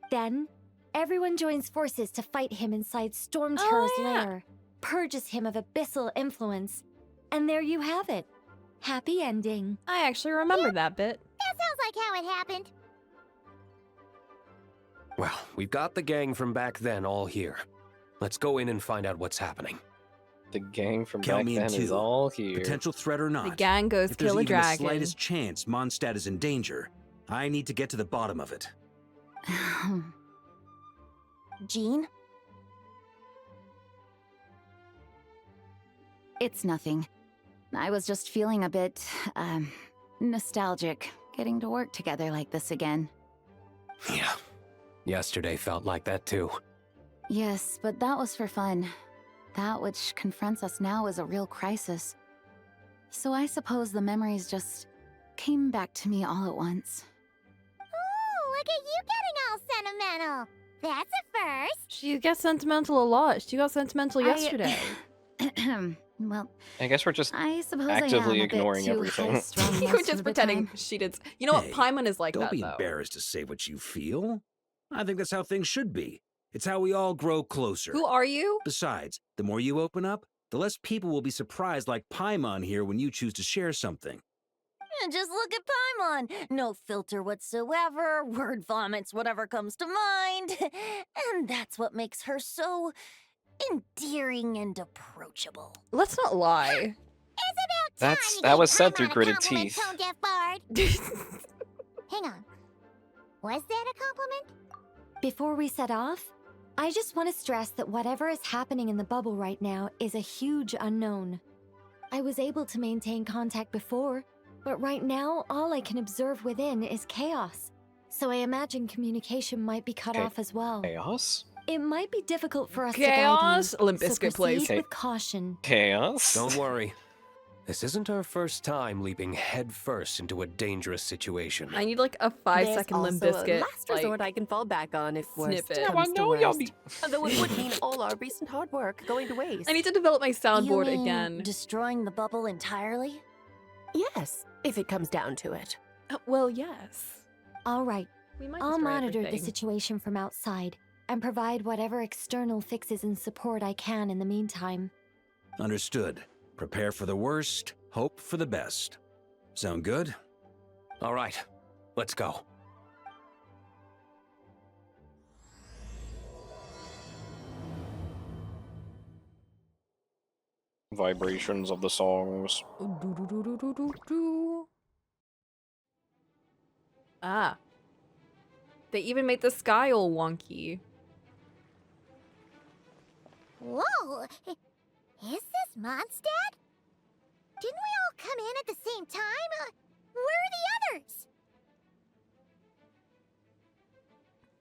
Then, everyone joins forces to fight him inside Storm Terror's lair. purges him of abyssal influence. And there you have it. Happy ending. I actually remember that bit. That sounds like how it happened. Well, we've got the gang from back then all here. Let's go in and find out what's happening. The gang from Count back me in then is two. all here. Potential threat or not. The gang goes if there's kill a even the dragon. slightest chance Mondstadt is in danger, I need to get to the bottom of it. Jean? It's nothing. I was just feeling a bit, nostalgic, getting to work together like this again. Yeah. Yesterday felt like that too. Yes, but that was for fun. That which confronts us now is a real crisis. So I suppose the memories just came back to me all at once. Ooh, look at you getting all sentimental. That's a first. She gets sentimental a lot. She got sentimental yesterday. Well, I guess we're just I suppose actively I am a bit ignoring too everything. high-strung You were most just of the pretending time. she did. You know what? Hey, Paimon is like Don't that, be though. embarrassed to say what you feel. I think that's how things should be. It's how we all grow closer. Who are you? Besides, the more you open up, the less people will be surprised like Paimon here when you choose to share something. Just look at Paimon. No filter whatsoever, word vomits whatever comes to mind. And that's what makes her so endearing and approachable. Let's not lie. That was said through gritted Compliment, teeth. tone deaf bard. Hang on. Was that a compliment? Before we set off, I just want to stress that whatever is happening in the bubble right now is a huge unknown. I was able to maintain contact before, but right now all I can observe within is chaos. So I imagine communication might be cut off as well. Chaos? It might be difficult for us Chaos? to guide you, Limp Bizkit, so please. proceed with caution. Chaos? Don't worry. This isn't our first time leaping headfirst into a dangerous situation. I need like a 5-second Limp There's also a Bizkit. last resort I can fall back on if worst snippet. comes to worst. Although it would Yummy. mean all our recent hard work going to waste. I need to develop my You soundboard mean again. destroying the bubble entirely? Yes, if it comes down to it. Well, yes. All right, We might I'll destroy monitor the everything. situation from outside and provide whatever external fixes and support I can in the meantime. Understood. Prepare for the worst, hope for the best. Sound good? All right, let's go. Vibrations of the songs. Ah. They even made the sky all wonky. Whoa! Is this Mondstadt? Didn't we all come in at the same time? Where are the others?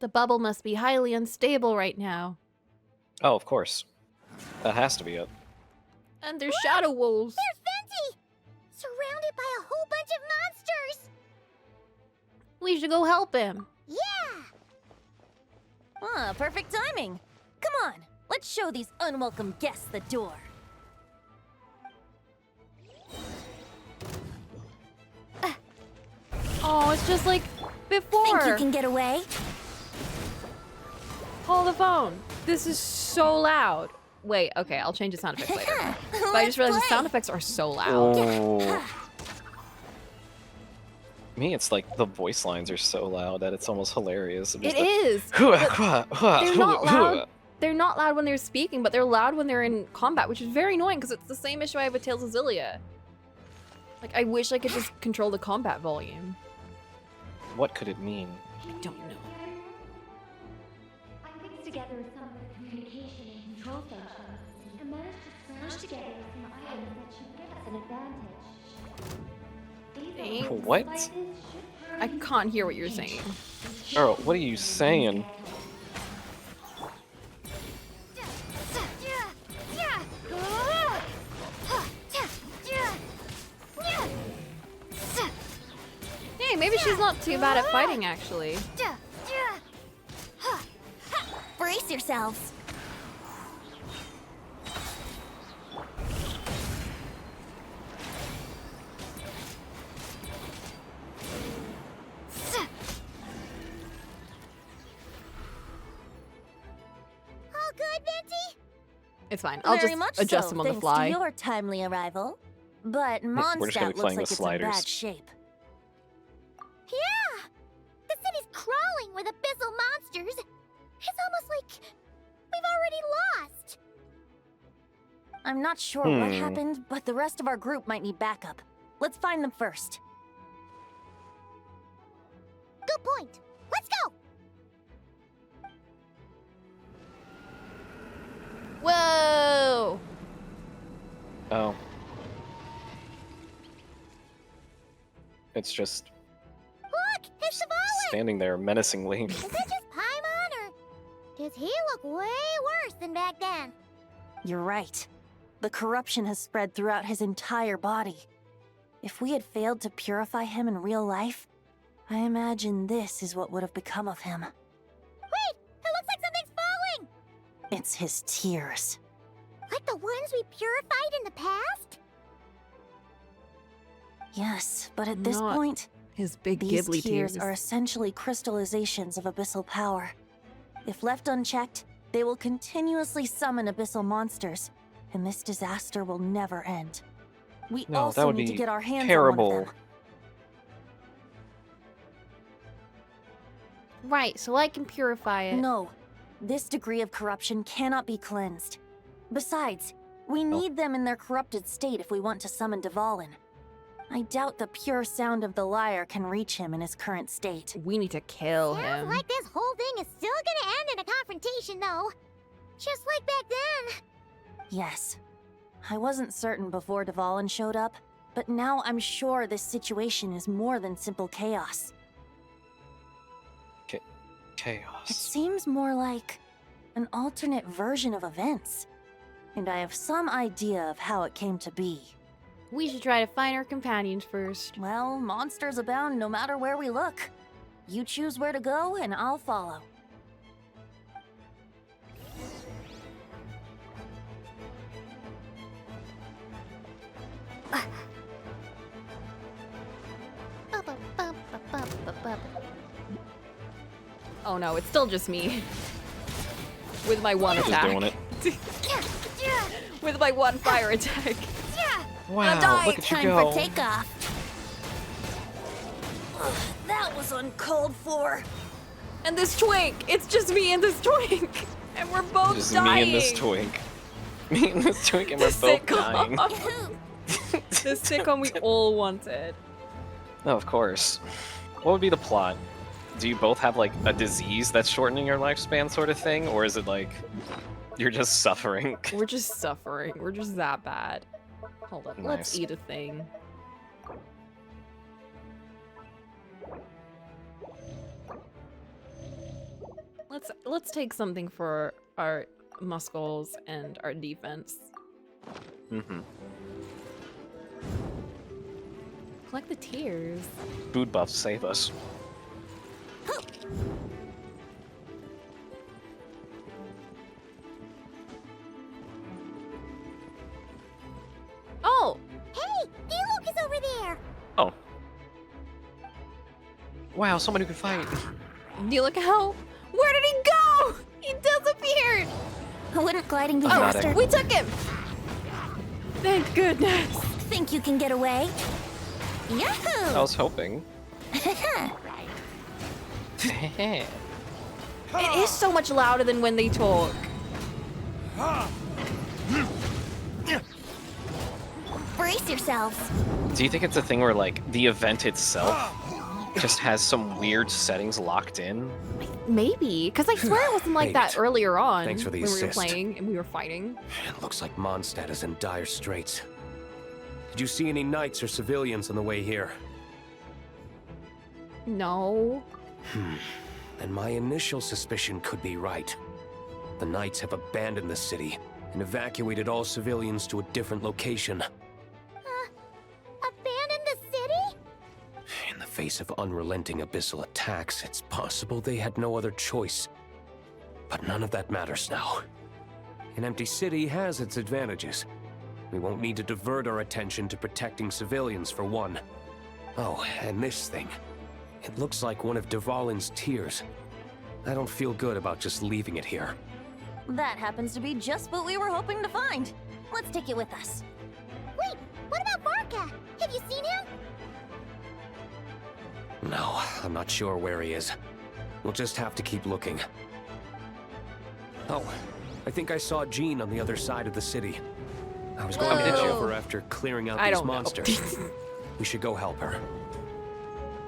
The bubble must be highly unstable right now. Oh, of course. That has to be it. And there's shadow wolves. There's Venti! Surrounded by a whole bunch of monsters! We should go help him. Yeah! Ah, perfect timing. Come on, let's show these unwelcome guests the door. Oh, it's just like before. Think you can get away? Hold the phone. This is so loud. Wait, okay, I'll change the sound effects later. But I just realized the sound effects are so loud. Oh. Me, it's like the voice lines are so loud that it's almost hilarious. I'm It just like, is. but They're not loud. They're not loud when they're speaking, but they're loud when they're in combat, which is very annoying because it's the same issue I have with Tales of Zillia. Like, I wish I could just control the combat volume. What could it mean? I don't know. I pieced together some of the communication and control functions and managed to smash together some items that should give us an advantage. Thanks. What? I can't hear what you're saying. Earl, what are you saying? Hey, maybe she's not too bad at fighting, actually. Brace yourselves. All good, Venti? It's fine. I'll Very just much adjust so, them on the thanks fly. to your timely arrival. But We're just gonna Mondstadt be looks playing like the it's in bad sliders. shape. Yeah! The city's crawling with abyssal monsters. It's almost like we've already lost. I'm not sure what happened, but the rest of our group might need backup. Let's find them first. Good point. Let's go! Whoa! Oh. It's just Look! It's Dvalin! standing there menacingly. Is that just Paimon, or does he look way worse than back then? You're right. The corruption has spread throughout his entire body. If we had failed to purify him in real life, I imagine this is what would have become of him. Wait! It looks like something's falling! It's his tears. Like the ones we purified in the past? Yes, but at this Not point, his big these Ghibli tears are essentially crystallizations of abyssal power. If left unchecked, they will continuously summon abyssal monsters, and this disaster will never end. We No, that also would need to be get our hands on terrible. one of them. Right, so I can purify it. No, this degree of corruption cannot be cleansed. Besides, we need them in their corrupted state if we want to summon Dvalin. I doubt the pure sound of the lyre can reach him in his current state. We need to kill Sounds him. like this whole thing is still gonna end in a confrontation, though. Just like back then. Yes. I wasn't certain before Dvalin showed up, but now I'm sure this situation is more than simple chaos. It Chaos. seems more like an alternate version of events, and I have some idea of how it came to be. We should try to find our companions first. Well, monsters abound no matter where we look. You choose where to go, and I'll follow. Oh no, it's still just me. With my one Just attack. doing it. With my one fire attack. Wow, look at you Time go. for takeoff. That was uncalled for. And this twink! It's just me and this twink! And we're both Just dying! me and this twink. Me and this twink, and we're The both sitcom. dying. The sitcom we all wanted. Oh, of course. What would be the plot? Do you both have like a disease that's shortening your lifespan, sort of thing, or is it like you're just suffering? We're just suffering. We're just that bad. Hold up. Let's Nice. eat a thing. Let's take something for our muscles and our defense. Mm-hmm. Collect the tears. Food buffs save us. Oh! Hey! Diluc is over there! Oh. Wow, someone who can fight. Do you look how? Where did he go? He disappeared! Wouldn't gliding be Oh, faster? we took him! Thank goodness. Think you can get away? Yahoo! I was hoping. It is so much louder than when they talk. Brace yourselves. Do you think it's a thing where like the event itself just has some weird settings locked in? Maybe, because I swear it wasn't like that Hey, earlier on thanks for the when we were assist. playing and we were fighting. It looks like Mondstadt is in dire straits. Did you see any knights or civilians on the way here? No. And my initial suspicion could be right. The knights have abandoned the city and evacuated all civilians to a different location. Abandon the city? In the face of unrelenting abyssal attacks, it's possible they had no other choice. But none of that matters now. An empty city has its advantages. We won't need to divert our attention to protecting civilians, for one. Oh, and this thing. It looks like one of Dvalin's tears. I don't feel good about just leaving it here. That happens to be just what we were hoping to find. Let's take it with us. Wait, what about Varka? Have you seen him? No, I'm not sure where he is. We'll just have to keep looking. Oh, I think I saw Jean on the other side of the city. I was going to head over after clearing out these monsters. We should go help her.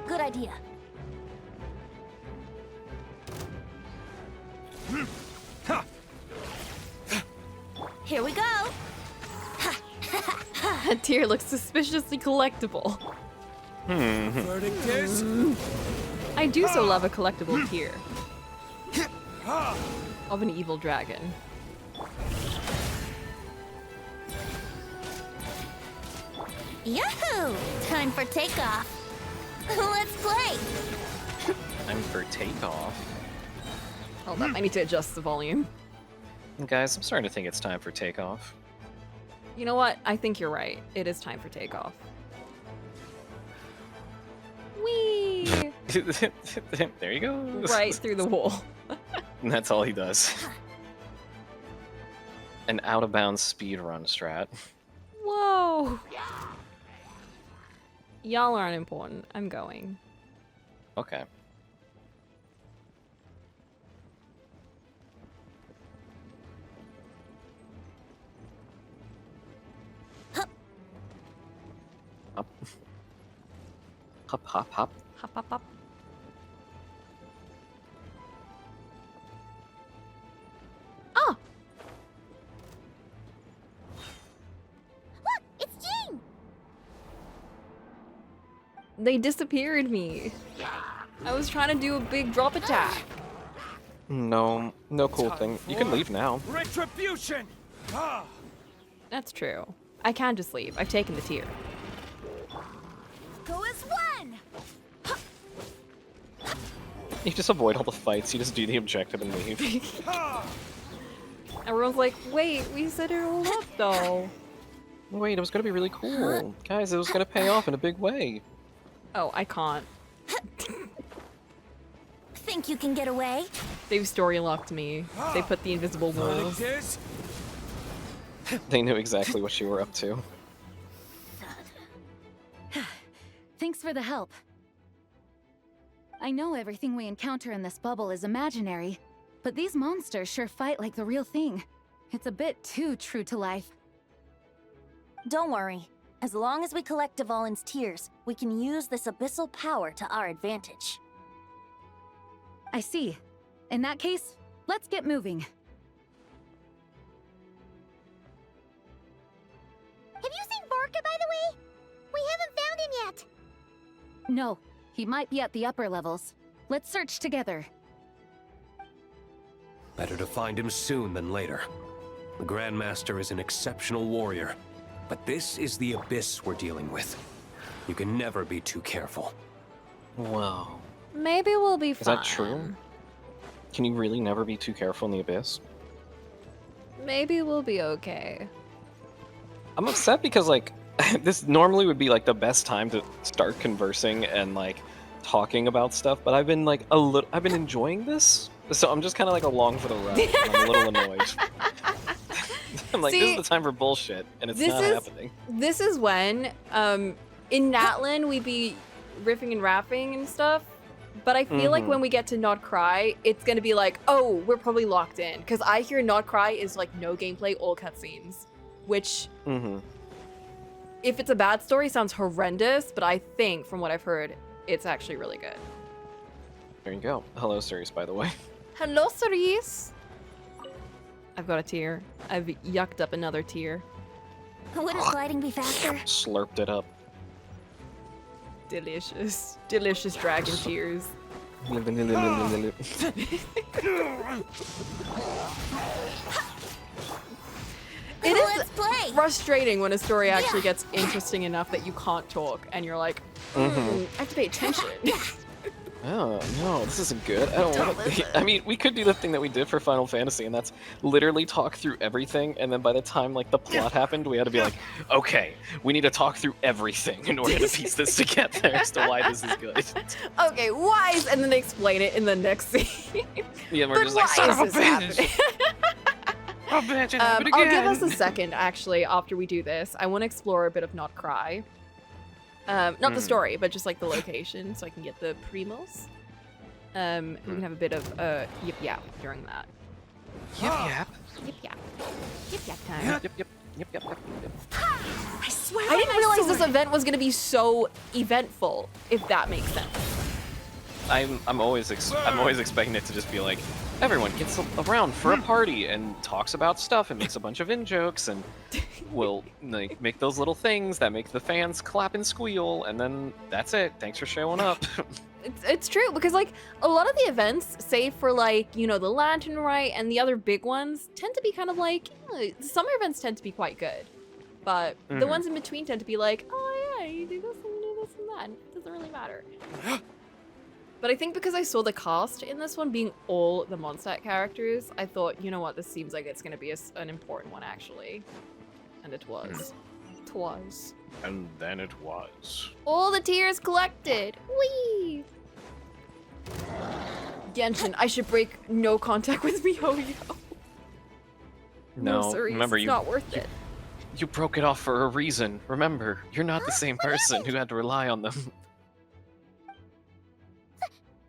Good idea. Here we go. That tier looks suspiciously collectible. Verdict is... I do so love a collectible tier. Of an evil dragon. Yahoo! Time for takeoff. Let's play. Time for takeoff. Hold up, I need to adjust the volume. Guys, I'm starting to think it's time for takeoff. You know what? I think you're right. It is time for takeoff. Whee! There you go. Right through the wall. And that's all he does. An out-of-bounds speedrun strat. Whoa! Y'all aren't important. I'm going. Okay. Hop. Hop, hop, hop. Hop, hop, hop. Oh! Look, it's Jean. They disappeared me. I was trying to do a big drop attack. No cool thing. You can leave now. Retribution! That's true. I can just leave. I've taken the tier. Go as one. You just avoid all the fights. You just do the objective and leave. Everyone's like, wait, we set it all up though. Wait, it was gonna be really cool. Guys, it was gonna pay off in a big way. Oh, I can't. Think you can get away? They've story locked me. They put the invisible walls. They knew exactly what you were up to. Thanks for the help. I know everything we encounter in this bubble is imaginary, but these monsters sure fight like the real thing. It's a bit too true to life. Don't worry. As long as we collect Dvalin's tears, we can use this abyssal power to our advantage. I see. In that case, let's get moving. Have you seen Varka, by the way? We haven't found him yet. No, he might be at the upper levels. Let's search together. Better to find him soon than later. The Grandmaster is an exceptional warrior, but this is the abyss we're dealing with. You can never be too careful. Wow. Maybe we'll be fine. Is that true? Can you really never be too careful in the abyss? Maybe we'll be okay. I'm upset because, like, this normally would be, like, the best time to start conversing and, like, talking about stuff, but I've been, like, I've been enjoying this, so I'm just kind of, like, along for the ride, and I'm a little annoyed. I'm like, this is the time for bullshit, and it's not happening. This is when, in Natlan, we'd be riffing and rapping and stuff, but I feel like when we get to Not Cry, it's gonna be like, oh, we're probably locked in, because I hear Not Cry is, like, no gameplay, all cutscenes, which, if it's a bad story, sounds horrendous, but I think, from what I've heard, it's actually really good. There you go. Hello, Cerise, by the way. Hello, Cerise! I've got a tier. I've yucked up another tier. Wouldn't gliding be faster? Slurped it up. Delicious. Delicious dragon tears. It is frustrating when a story actually gets interesting enough that you can't talk and you're like, I have to pay attention. Oh, no, this isn't good. I don't want to. I mean, we could do the thing that we did for Final Fantasy, and that's literally talk through everything, and then by the time, like, the plot happened, we had to be like, okay, we need to talk through everything in order to piece this together as to why this is good. Okay, why is, and then they explain it in the next scene. Yeah, we're But just like, why son is of a this bitch! happening? I'll bet it happen I'll give us again. a second, actually, after we do this. I want to explore a bit of Not Cry. Not the story, but just like the location, so I can get the primos. We can have a bit of yip yap during that. Yip yap. Yip yap. Yip yap time. Yep. I swear I didn't realize this event was gonna be so eventful, if that makes sense. I'm always expecting it to just be like, everyone gets around for a party and talks about stuff and makes a bunch of in-jokes and will like make those little things that make the fans clap and squeal, and then that's it. Thanks for showing up. It's true, because like a lot of the events, save for like, you know, the Lantern Rite and the other big ones, tend to be kind of like, the summer events tend to be quite good. But the ones in between tend to be like, oh yeah, you do this and you do this and that. It doesn't really matter. But I think because I saw the cast in this one being all the Mondstadt characters, I thought, you know what, this seems like it's going to be an important one, actually. And it was. It was. And then it was. All the tears collected! Whee! Genshin, I should break no contact with MiHoYo. No, sorry, remember it's not worth it. You broke it off for a reason. Remember, you're not the same person who had to rely on them.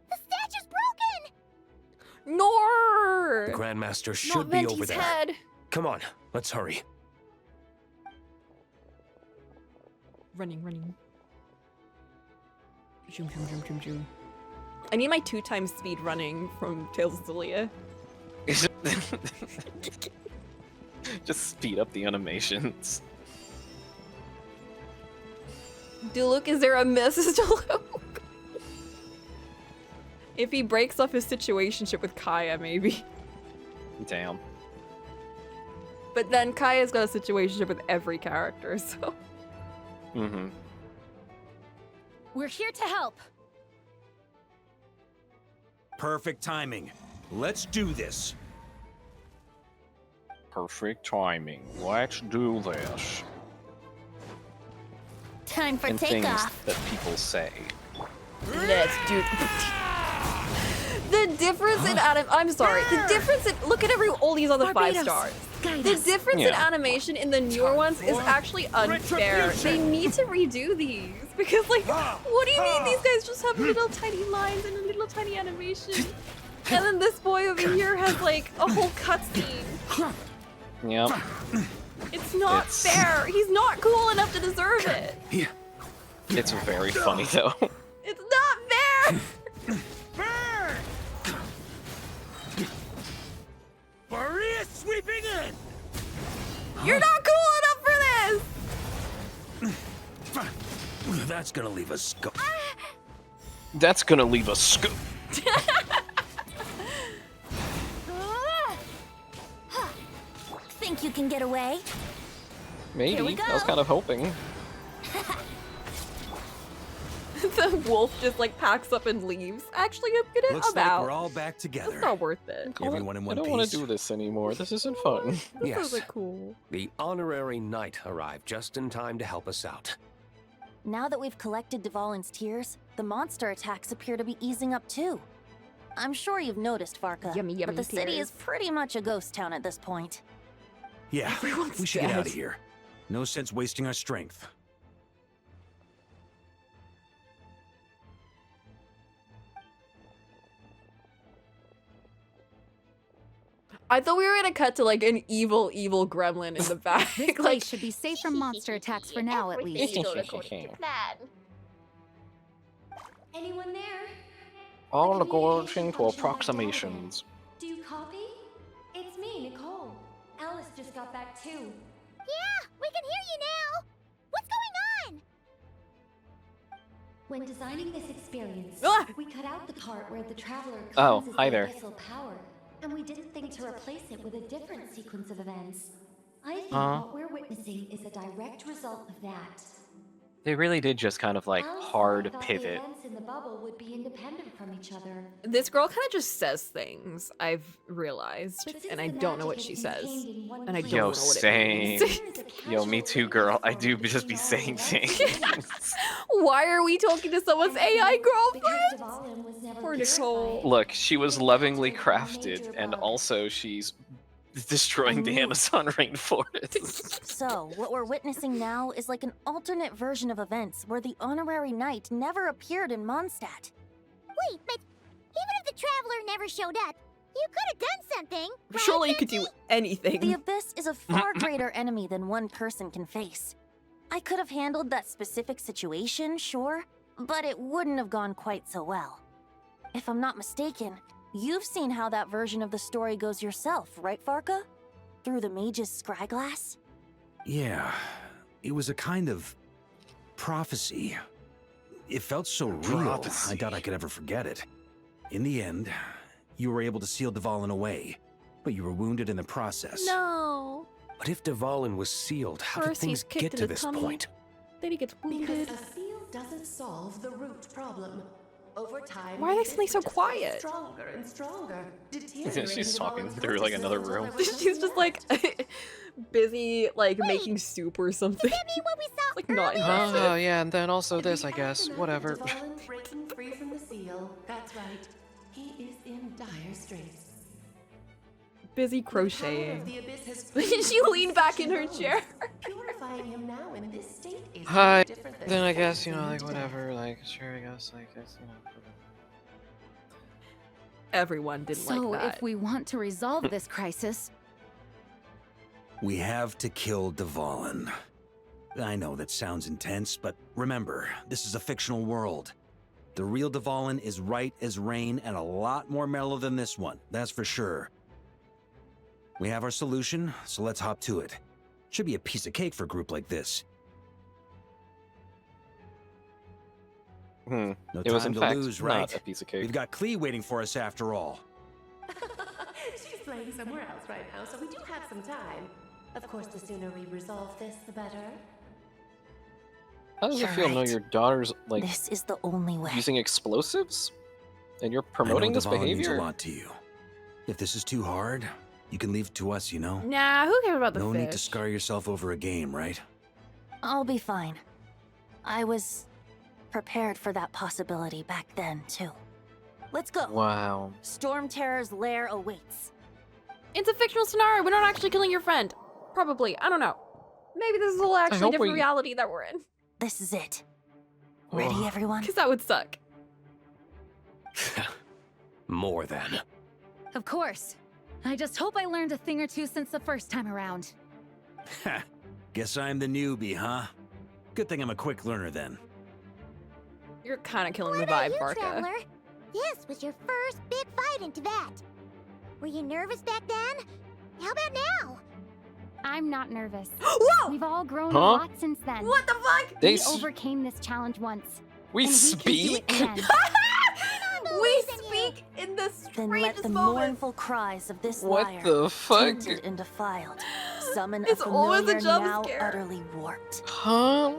The statue's broken! Nor! The Grandmaster Not should be over Venti's there. head. Come on, let's hurry. Running. Zoom. I need my 2x speed running from Tales of Xillia. Just speed up the animations. Diluc, is there a Mrs. Diluc? If he breaks off his situationship with Kaya, maybe. Damn. But then Kaya's got a situationship with every character, so... We're here to help. Perfect timing. Let's do this. Perfect timing. Let's do this. Time for And things takeoff. that people say. Let's do... The difference in I'm sorry. The difference in look at all these other 5 Barbados, stars. guide The us. difference in Yeah. animation in the newer ones is actually unfair. They need to redo these because like, what do you mean these guys just have little tiny lines and a little tiny animation, and then this boy over here has like a whole cutscene. Yep. It's not fair. He's not cool enough to deserve it. It's very funny though. It's not fair. Maria sweeping in! You're not cool enough for this! That's gonna leave us That's gonna leave a scoop. Think you can get away? Here we Maybe. go. I was kind of hoping. The wolf just like packs up and leaves. Actually, I'm gonna Looks about. like we're all back together. That's not worth it. Everyone in I one don't piece. want to do this anymore. This isn't fun. This Yes. is like cool. The honorary knight arrived just in time to help us out. Now that we've collected Dvalin's tears, the monster attacks appear to be easing up too. I'm sure you've noticed, Varka, Yummy, but the city tears. is pretty much a ghost town at this point. Yeah, Everyone's we should get out dead. of here. No sense wasting our strength. I thought we were gonna cut to like an evil gremlin in the back. This place like should be safe from monster attacks for now, at least. Anyone there? All according to approximations. Do you copy? It's me, Nicole. Alice just got back too. Yeah, we can hear you now. What's going on? When designing this experience, we cut out the part where the traveler Oh, cleanses hi the there. abyssal power, and we didn't think to replace it with a different sequence of events. I think Uh-huh. what we're witnessing is a direct result of that. They really did just kind of like Alice hard thought pivot. The events in the bubble would be independent from each other. this girl kind of just says things. I've realized, But since and I the don't know what magic she is says, contained in one and I place, don't know Yo, what same. it means. Yo, me too, girl. I do just be saying things. Why are we talking to someone's AI girlfriend? Because Dvalin was never Poor purified. Nicole. Look, she was lovingly crafted, and also she's destroying the Amazon rainforest. So, what we're witnessing now is like an alternate version of events where the honorary knight never appeared in Mondstadt. Wait, but even if the traveler never showed up, you could have done something. Right, Surely you could do anything. The Abyss is a far greater enemy than one person can face. I could have handled that specific situation, sure, but it wouldn't have gone quite so well. If I'm not mistaken, you've seen how that version of the story goes yourself, right, Varka? Through the mage's scryglass? Yeah, it was a kind of prophecy. It felt so real, I doubt I could ever forget it. In the end, you were able to seal Dvalin away, but you were wounded in the process. No. But if Dvalin was sealed, how did First he's things kicked get in to the this tummy, point? Then he gets wounded. Because a seal doesn't solve the root problem. Over time, Why are they suddenly so quiet? Stronger and stronger. She's talking through like another room. She's just like busy like making soup or something. Does that mean what we saw like not invested. Oh yeah, and then also this, I guess. Whatever. Dvalin breaking free from the seal. That's right. He is in dire straits. Busy The power of crocheting. the abyss has She leaned back in her chair. Purifying him now in this state is Hi. different than Then I guess, frozen like to whatever, like sure, I guess, Everyone didn't So, like that. if we want to resolve this crisis, We have to kill Dvalin. I know that sounds intense, but remember, this is a fictional world. The real Dvalin is right as rain and a lot more mellow than this one, that's for sure. We have our solution, so let's hop to it. Should be a piece of cake for a group like this. No It was time in to fact lose, not right? a piece of cake. We've got Klee waiting for us after all. She's playing somewhere else right now, so we do have some time. Of course, the sooner we resolve this, the better. How does it You're feel to know right. your daughter's like This is the only way. using explosives? And you're I promoting know this Dvalin means behavior? a lot to you. If this is too hard, you can leave it to us, you know? Nah, who cares about the No fish? need to scar yourself over a game, right? I'll be fine. I was prepared for that possibility back then, too. Let's go. Wow. Storm Terror's lair awaits. It's a fictional scenario. We're not actually killing your friend. Probably. I don't know. Maybe this is a actually hope different we- reality that we're in. This is it. Ready, everyone? Because that would suck. More than. of course. I just hope I learned a thing or two since the first time around. Ha! Guess I'm the newbie, huh? Good thing I'm a quick learner then. You're kind of killing What the about vibe, you, Barca. traveler? This was your first big fight in Tibet. Were you nervous back then? How about now? I'm not nervous. Whoa! We've all grown Huh? a lot since then. What the fuck? They We s- overcame this challenge once. We and we can do it speak? again. We speak in the Then let strangest the moment. mournful cries of this What liar, the fuck? tainted and defiled, summon It's a always a familiar jump now scare. utterly warped. Huh?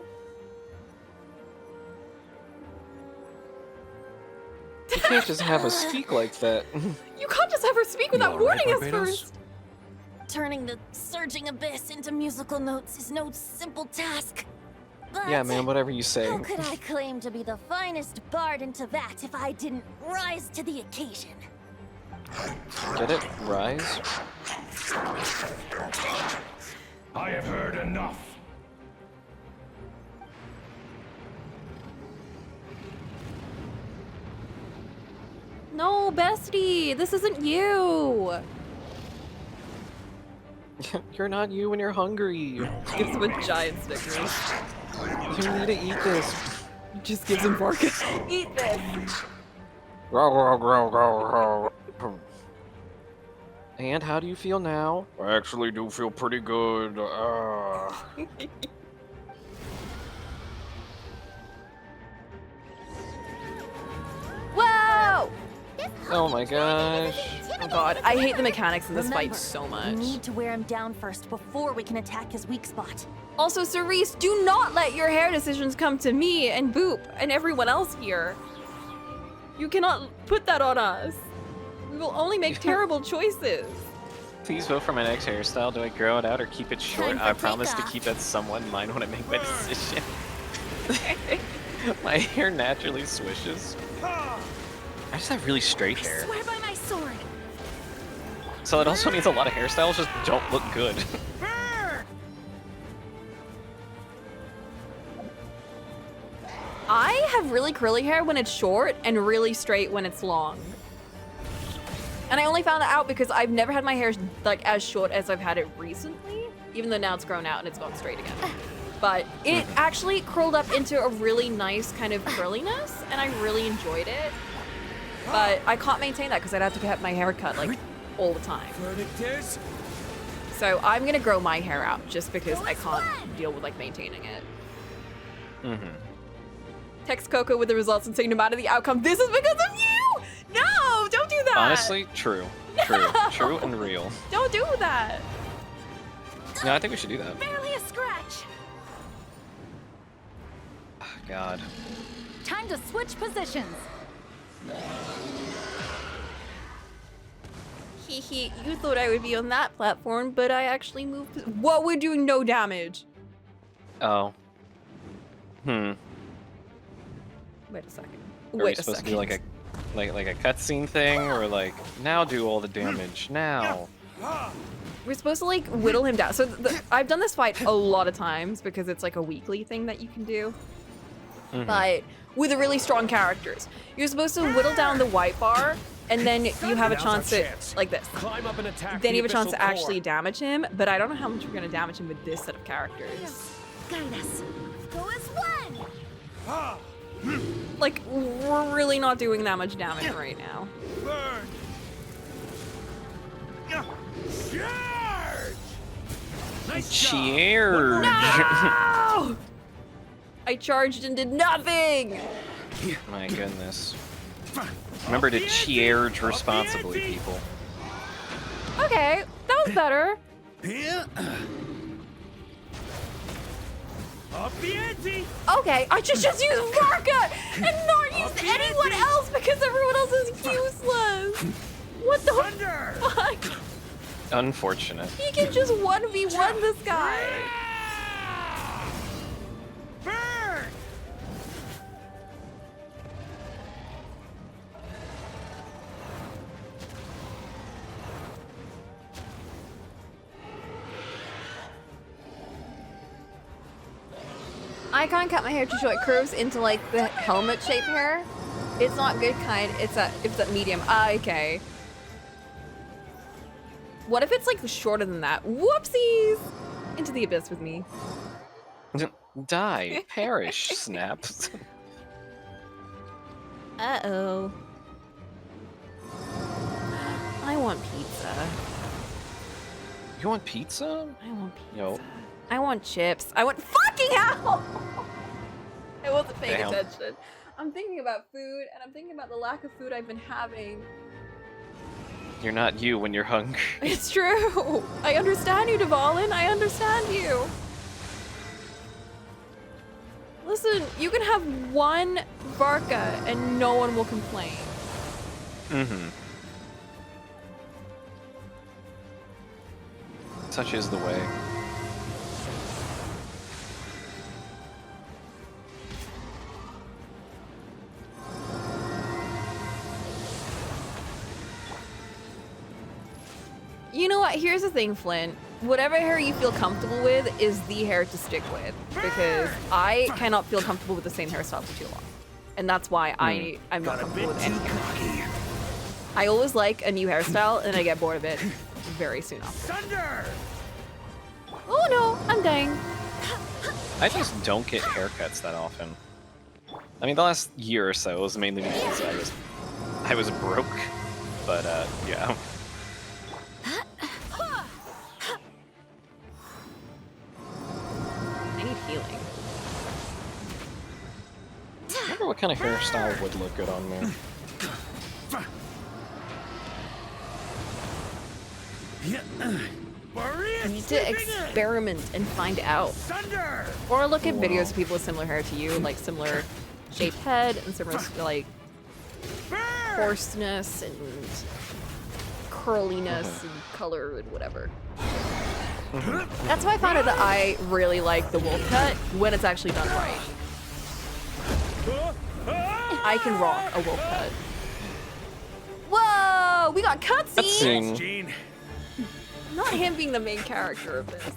You can't just have us speak like that. You can't just have her speak without all right, warning us Barbados? first. Turning the surging abyss into musical notes is no simple task. But Yeah, man, whatever you say. how could I claim to be the finest bard in Tibet if I didn't rise to the occasion? Get it? Rise? I have heard enough. No, bestie, this isn't you. You're not you when you're hungry. Gives him a giant Snickers. You need to eat this. Just gives him Barca. Eat this. And how do you feel now? I actually do feel pretty good. Whoa! Oh my gosh. Oh god, I hate the mechanics in this Remember, fight so we much. need to wear him down first before we can attack his weak spot. Also, Cerise, do not let your hair decisions come to me and Boop and everyone else here. You cannot put that on us. We will only make terrible choices. Please vote for my next hairstyle. Do I grow it out or keep it short? Time for I promise to takeoff. keep that somewhat in mind when I make my decision. My hair naturally swishes. I just have really straight hair. Swear by my sword. So it also means a lot of hairstyles just don't look good. I have really curly hair when it's short and really straight when it's long. And I only found that out because I've never had my hair like as short as I've had it recently, even though now it's grown out and it's gone straight again. But it actually curled up into a really nice kind of curliness, and I really enjoyed it. But I can't maintain that because I'd have to get my hair cut like all the time. So I'm gonna grow my hair out just because I can't deal with like maintaining it. Text Coco with the results and say no matter the outcome, this is because of you! No, don't do that! Honestly, true. True and real. Don't do that! No, I think we should do that. Barely a scratch. God. Time to switch positions. Hehe, you thought I would be on that platform, but I actually moved. What? We're doing no damage. Oh. Wait a second. Are we supposed to do like a cutscene thing, or like now do all the damage now? We're supposed to like whittle him down. So I've done this fight a lot of times because it's like a weekly thing that you can do. But with really strong characters, you're supposed to whittle down the white bar, and then you have a chance to like this. Climb up and attack Then you have a the chance to abyssal core. actually damage him. But I don't know how much we're gonna damage him with this set of characters. Guide us. Go as one. Like we're really not doing that much damage right now. Cheers! No! I charged and did nothing! My goodness. Remember to charge responsibly, people. Okay, that was better. Okay, I just used Varka and not use anyone else because everyone else is useless. What the fuck? Unfortunate. He can just 1v1 this guy. I can't cut my hair too short. It curves into like the helmet shape hair. It's not good kind. It's that medium. Okay. What if it's like shorter than that? Whoopsies! Into the abyss with me. Die. Perish. Snap. Uh-oh. I want pizza. You want pizza? I want pizza. Yo. I want chips. I want fucking hell! I wasn't paying Damn. attention. I'm thinking about food, and I'm thinking about the lack of food I've been having. You're not you when you're hungry. It's true. I understand you, Dvalin. I understand you. Listen, you can have one Varka and no one will complain. Such is the way. You know what? Here's the thing, Flint. Whatever hair you feel comfortable with is the hair to stick with, because I cannot feel comfortable with the same hairstyle for too long. And that's why I'm not comfortable with any hair. I always like a new hairstyle and I get bored of it very soon after. Oh no, I'm dying. I just don't get haircuts that often. I mean, the last year or so was mainly because I was broke, but yeah. I need healing. I wonder what kind of hairstyle would look good on me. I need to experiment and find out. Or look at videos of people with similar hair to you, like similar shaped head and similar like coarseness and curliness and color and whatever. That's why I found out that I really like the wolf cut when it's actually done right. I can rock a wolf cut. Whoa! We got cutscenes! Not him being the main character of this.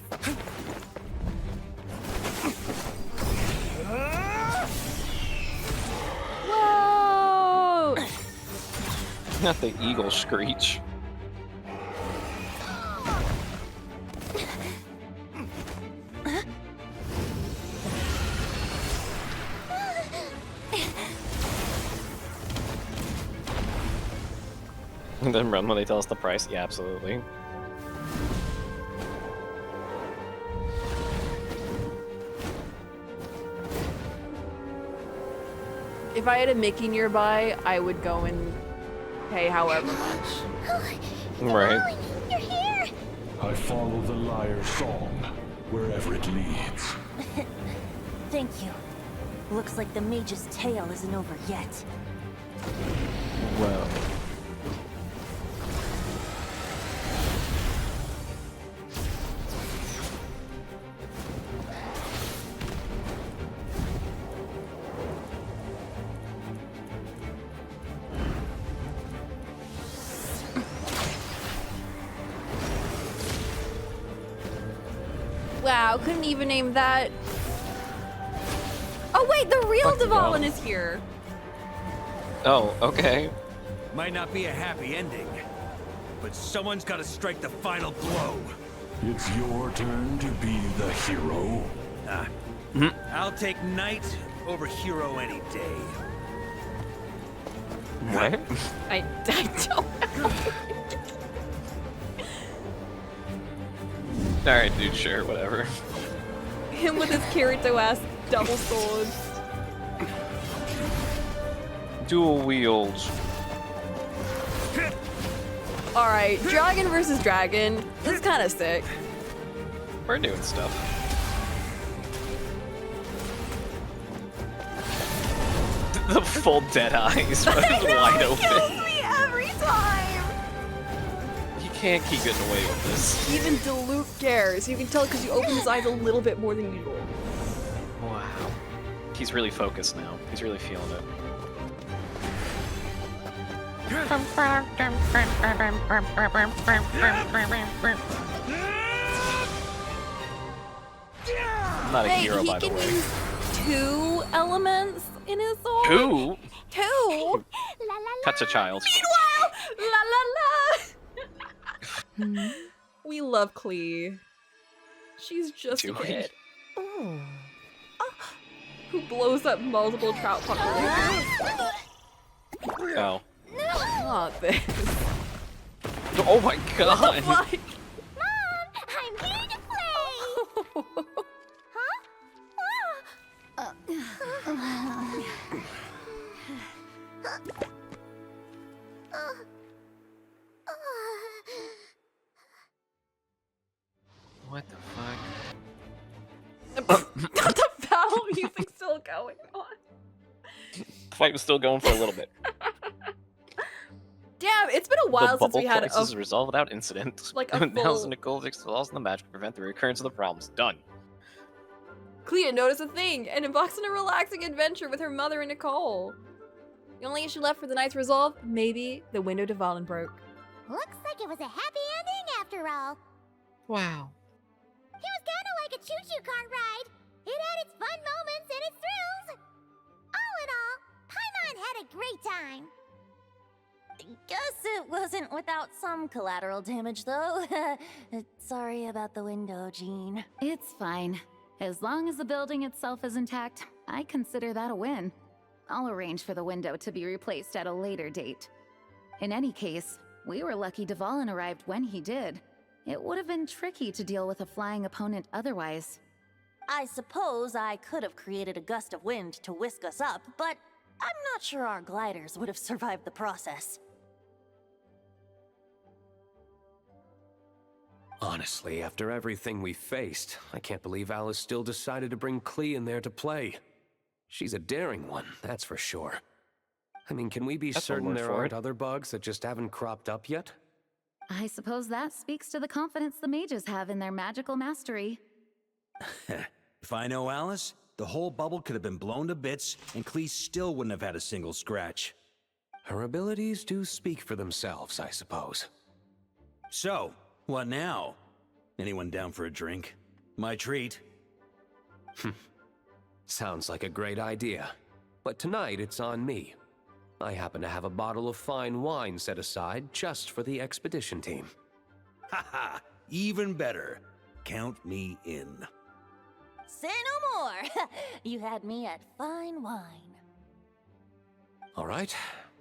Whoa! Not the eagle screech. And then run when they tell us the price? Yeah, absolutely. If I had a Mickey nearby, I would go and pay however much. Right. You're here! I follow the liar's song, wherever it leads. Thank you. Looks like the mage's tale isn't over yet. Well. Wow, couldn't even name that. Oh wait, the real Fucking Dvalin hell. is here. Oh, okay. Might not be a happy ending, but someone's got to strike the final blow. It's your turn to be the hero. I'll take knight over hero any day. What? I don't know. Alright, dude, sure, whatever. Him with his Kirito-ass double sword. Dual wields. Alright, dragon versus dragon. This is kind of sick. We're doing stuff. The full dead eyes, wide It open. kills me every time. You can't keep getting away with this. Even Diluc cares. You can tell because he opens his eyes a little bit more than usual. Wow. He's really focused now. He's really feeling it. I'm not a Hey, hero, he by the can way. use 2 elements in his sword. Two? 2? Touch a child. Meanwhile, la la la. We love Klee. She's just a Do we? kid. Who blows up multiple trout populations. Oh. Not this. Oh my god! Mom, I'm here to play! What the fuck? The battle music still going on. The fight was still going for a little bit. Damn, it's been a while The since we bubble had crisis is resolved without incident. like a Now's full- Nicole fix the laws and the magic to prevent the recurrence of the problems. Done. Clea noticed a thing and embarks on a relaxing adventure with her mother and Nicole. The only issue left for the night's resolve, maybe the window to Valen broke. Looks like it was a happy ending after all. Wow. It was kinda like a choo-choo car ride. It had its fun moments and its thrills. All in all, Paimon had a great time. Guess it wasn't without some collateral damage, though. Sorry about the window, Jean. It's fine. As long as the building itself is intact, I consider that a win. I'll arrange for the window to be replaced at a later date. In any case, we were lucky Dvalin arrived when he did. It would have been tricky to deal with a flying opponent otherwise. I suppose I could have created a gust of wind to whisk us up, but I'm not sure our gliders would have survived the process. Honestly, after everything we faced, I can't believe Alice still decided to bring Klee in there to play. She's a daring one, that's for sure. I mean, can we be That's one certain word there for aren't it. other bugs that just haven't cropped up yet? I suppose that speaks to the confidence the mages have in their magical mastery. If I know Alice, the whole bubble could have been blown to bits, and Clee still wouldn't have had a single scratch. Her abilities do speak for themselves, I suppose. So, What now? Anyone down for a drink? My treat. Sounds like a great idea. But tonight it's on me. I happen to have a bottle of fine wine set aside just for the expedition team. Haha, even better. Count me in. Say no more. You had me at fine wine. All right,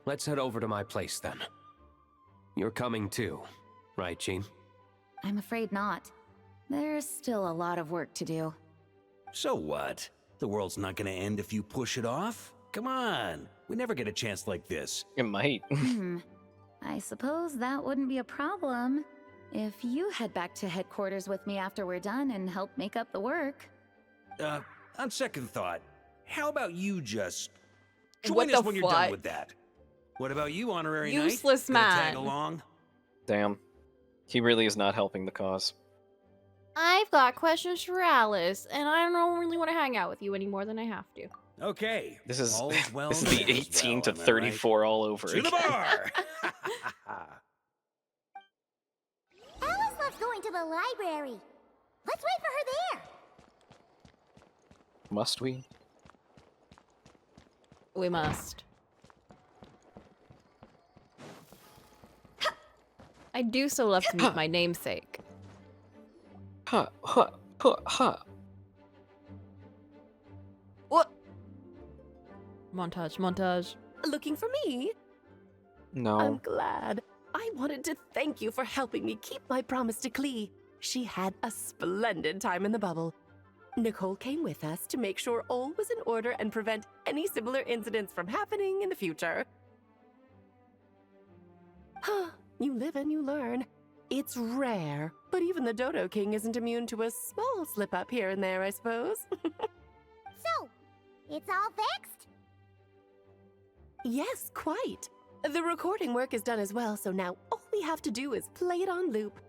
let's head over to my place then. You're coming too, right, Jean? I'm afraid not. There's still a lot of work to do. So what? The world's not gonna end if you push it off? Come on, we never get a chance like this. It might. I suppose that wouldn't be a problem if you head back to headquarters with me after we're done and help make up the work. On second thought, how about you just What join us the when you're done fuck? with that? What about you, Honorary Useless Knight? Gonna man. tag along? Damn. He really is not helping the cause. I've got questions for Alice, and I don't really want to hang out with you any more than I have to. Okay. This is all's well this is that the ends 18 well, to am I right? 34 all over To the again. bar! Alice loves going to the library. Let's wait for her there. Must we? We must. I do so love to meet my namesake. Ha, ha, ha, ha. What? Montage, montage. Looking for me? No. I'm glad. I wanted to thank you for helping me keep my promise to Klee. She had a splendid time in the bubble. Nicole came with us to make sure all was in order and prevent any similar incidents from happening in the future. You live and you learn. It's rare, but even the Dodo King isn't immune to a small slip-up here and there, I suppose. So, it's all fixed? Yes, quite. The recording work is done as well, so now all we have to do is play it on loop.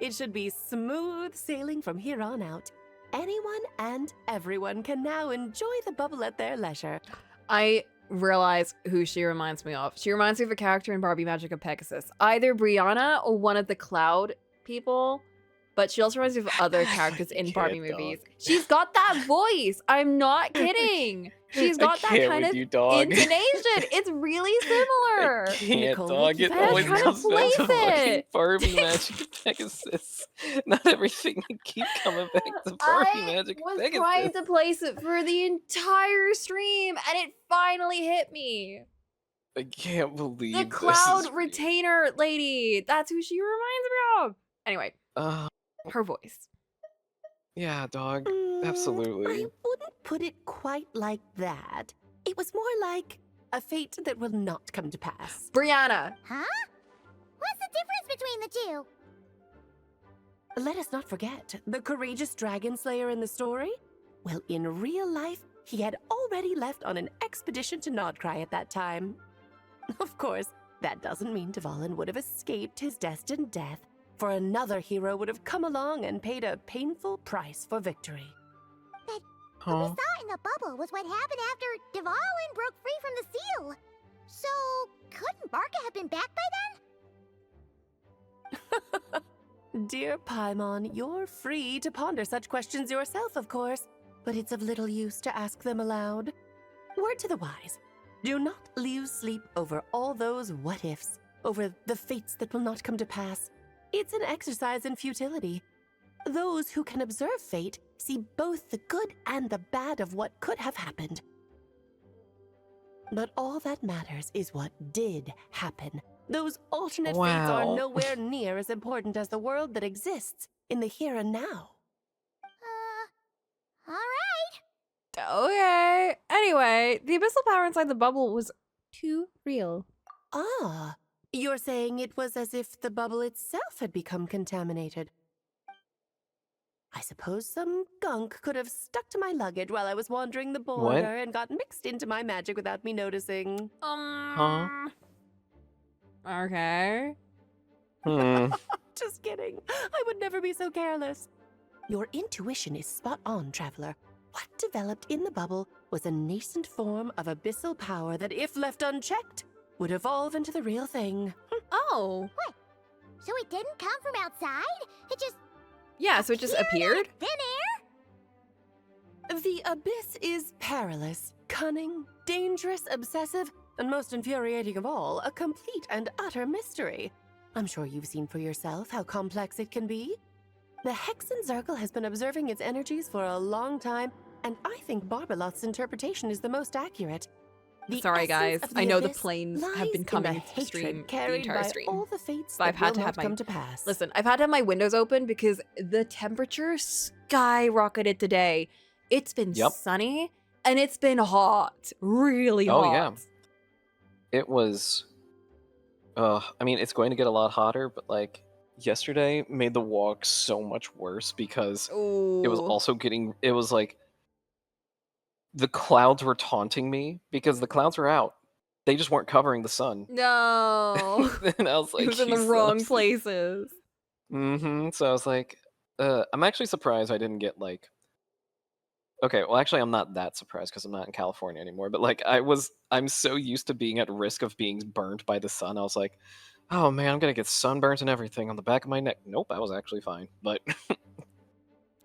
It should be smooth sailing from here on out. Anyone and everyone can now enjoy the bubble at their leisure. I realize who she reminds me of. She reminds me of a character in Barbie Magic of Pegasus. Either Brianna or one of the Cloud people. But she also reminds me of other characters in Barbie movies. She's got that voice. I'm not kidding. She's got that kind of you, dog. intonation. It's really similar. Can't, Nicole, dog. It I'm always trying to comes back to place fucking it. Barbie Magic of Pegasus. Not everything can keep coming back to Barbie I Magic of was Pegasus. trying to place it for the entire stream, and it finally hit me. I can't believe The this Cloud is... Retainer lady. That's who she reminds me of. Anyway, her voice. Yeah, dog. I Absolutely. wouldn't put it quite like that. It was more like a fate that will not come to pass. Brianna. Huh? What's the difference between the two? Let us not forget the courageous dragon slayer in the story. Well, in real life, he had already left on an expedition to Nodcry at that time. Of course, that doesn't mean Dvalin would have escaped his destined death, for another hero would have come along and paid a painful price for victory. What we saw in the bubble was what happened after Dvalin broke free from the seal. So, couldn't Barca have been back by then? Dear Paimon, you're free to ponder such questions yourself, of course, but it's of little use to ask them aloud. Word to the wise, do not lose sleep over all those what-ifs, over the fates that will not come to pass. It's an exercise in futility. Those who can observe fate see both the good and the bad of what could have happened. But all that matters is what did happen. Those alternate fates are Wow. nowhere near as important as the world that exists in the here and now. Alright. Okay. Anyway, the abyssal power inside the bubble was too real. Ah, you're saying it was as if the bubble itself had become contaminated. I suppose some gunk could have stuck to my luggage while I was wandering the border and got mixed into my magic without me noticing. Okay. Just kidding. I would never be so careless. Your intuition is spot on, Traveler. What developed in the bubble was a nascent form of abyssal power that, if left unchecked, would evolve into the real thing. Oh. What? So it didn't come from outside? It just Yeah, so it just appeared? thin air? The abyss is perilous, cunning, dangerous, obsessive, and most infuriating of all, a complete and utter mystery. I'm sure you've seen for yourself how complex it can be. The Hexen Circle has been observing its energies for a long time, and I think Barbalot's interpretation is the most accurate. The Sorry, guys. essence of I know the abyss planes have lies been in coming the to stream hatred the carried entire by stream. all the fates But I've that had will to not have my come to pass. Listen, I've had to have my windows open because the temperature skyrocketed today. It's been sunny and it's been hot, really hot. Oh yeah. It was. I mean, it's going to get a lot hotter, but like yesterday made the walk so much worse because it was Ooh. also getting. It was like the clouds were taunting me because the clouds were out. They just weren't covering the sun. No. And I was like, It was in the "You son of wrong a-" places. So I was like, I'm actually surprised I didn't get like. Okay, well, actually, I'm not that surprised because I'm not in California anymore. But like, I'm so used to being at risk of being burnt by the sun. I was like, oh man, I'm gonna get sunburnt and everything on the back of my neck. Nope, I was actually fine. But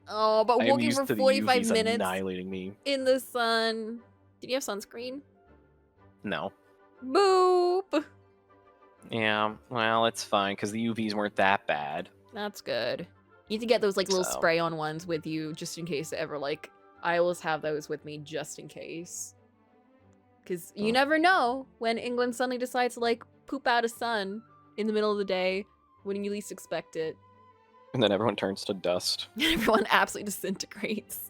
Oh, but I am walking used for to the 45 UVs minutes annihilating me. in the sun. Did you have sunscreen? No. Boop. Yeah, well, it's fine because the UVs weren't that bad. That's good. You need to get those like little So. spray-on ones with you just in case it ever like. I always have those with me just in case. Because you never know when England suddenly decides to like poop out a sun in the middle of the day when you least expect it. And then everyone turns to dust. Everyone absolutely disintegrates.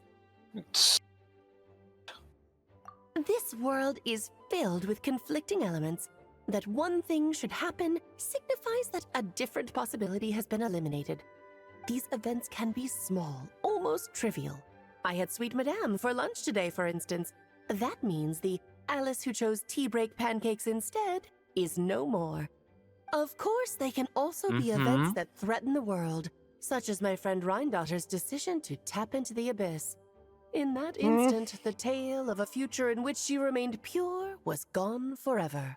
This world is filled with conflicting elements. That one thing should happen signifies that a different possibility has been eliminated. These events can be small, almost trivial. I had Sweet Madame for lunch today, for instance. That means the Alice who chose tea break pancakes instead is no more. Of course, they can also be events that threaten the world, such as my friend Rhindotter's decision to tap into the abyss. In that instant, the tale of a future in which she remained pure was gone forever.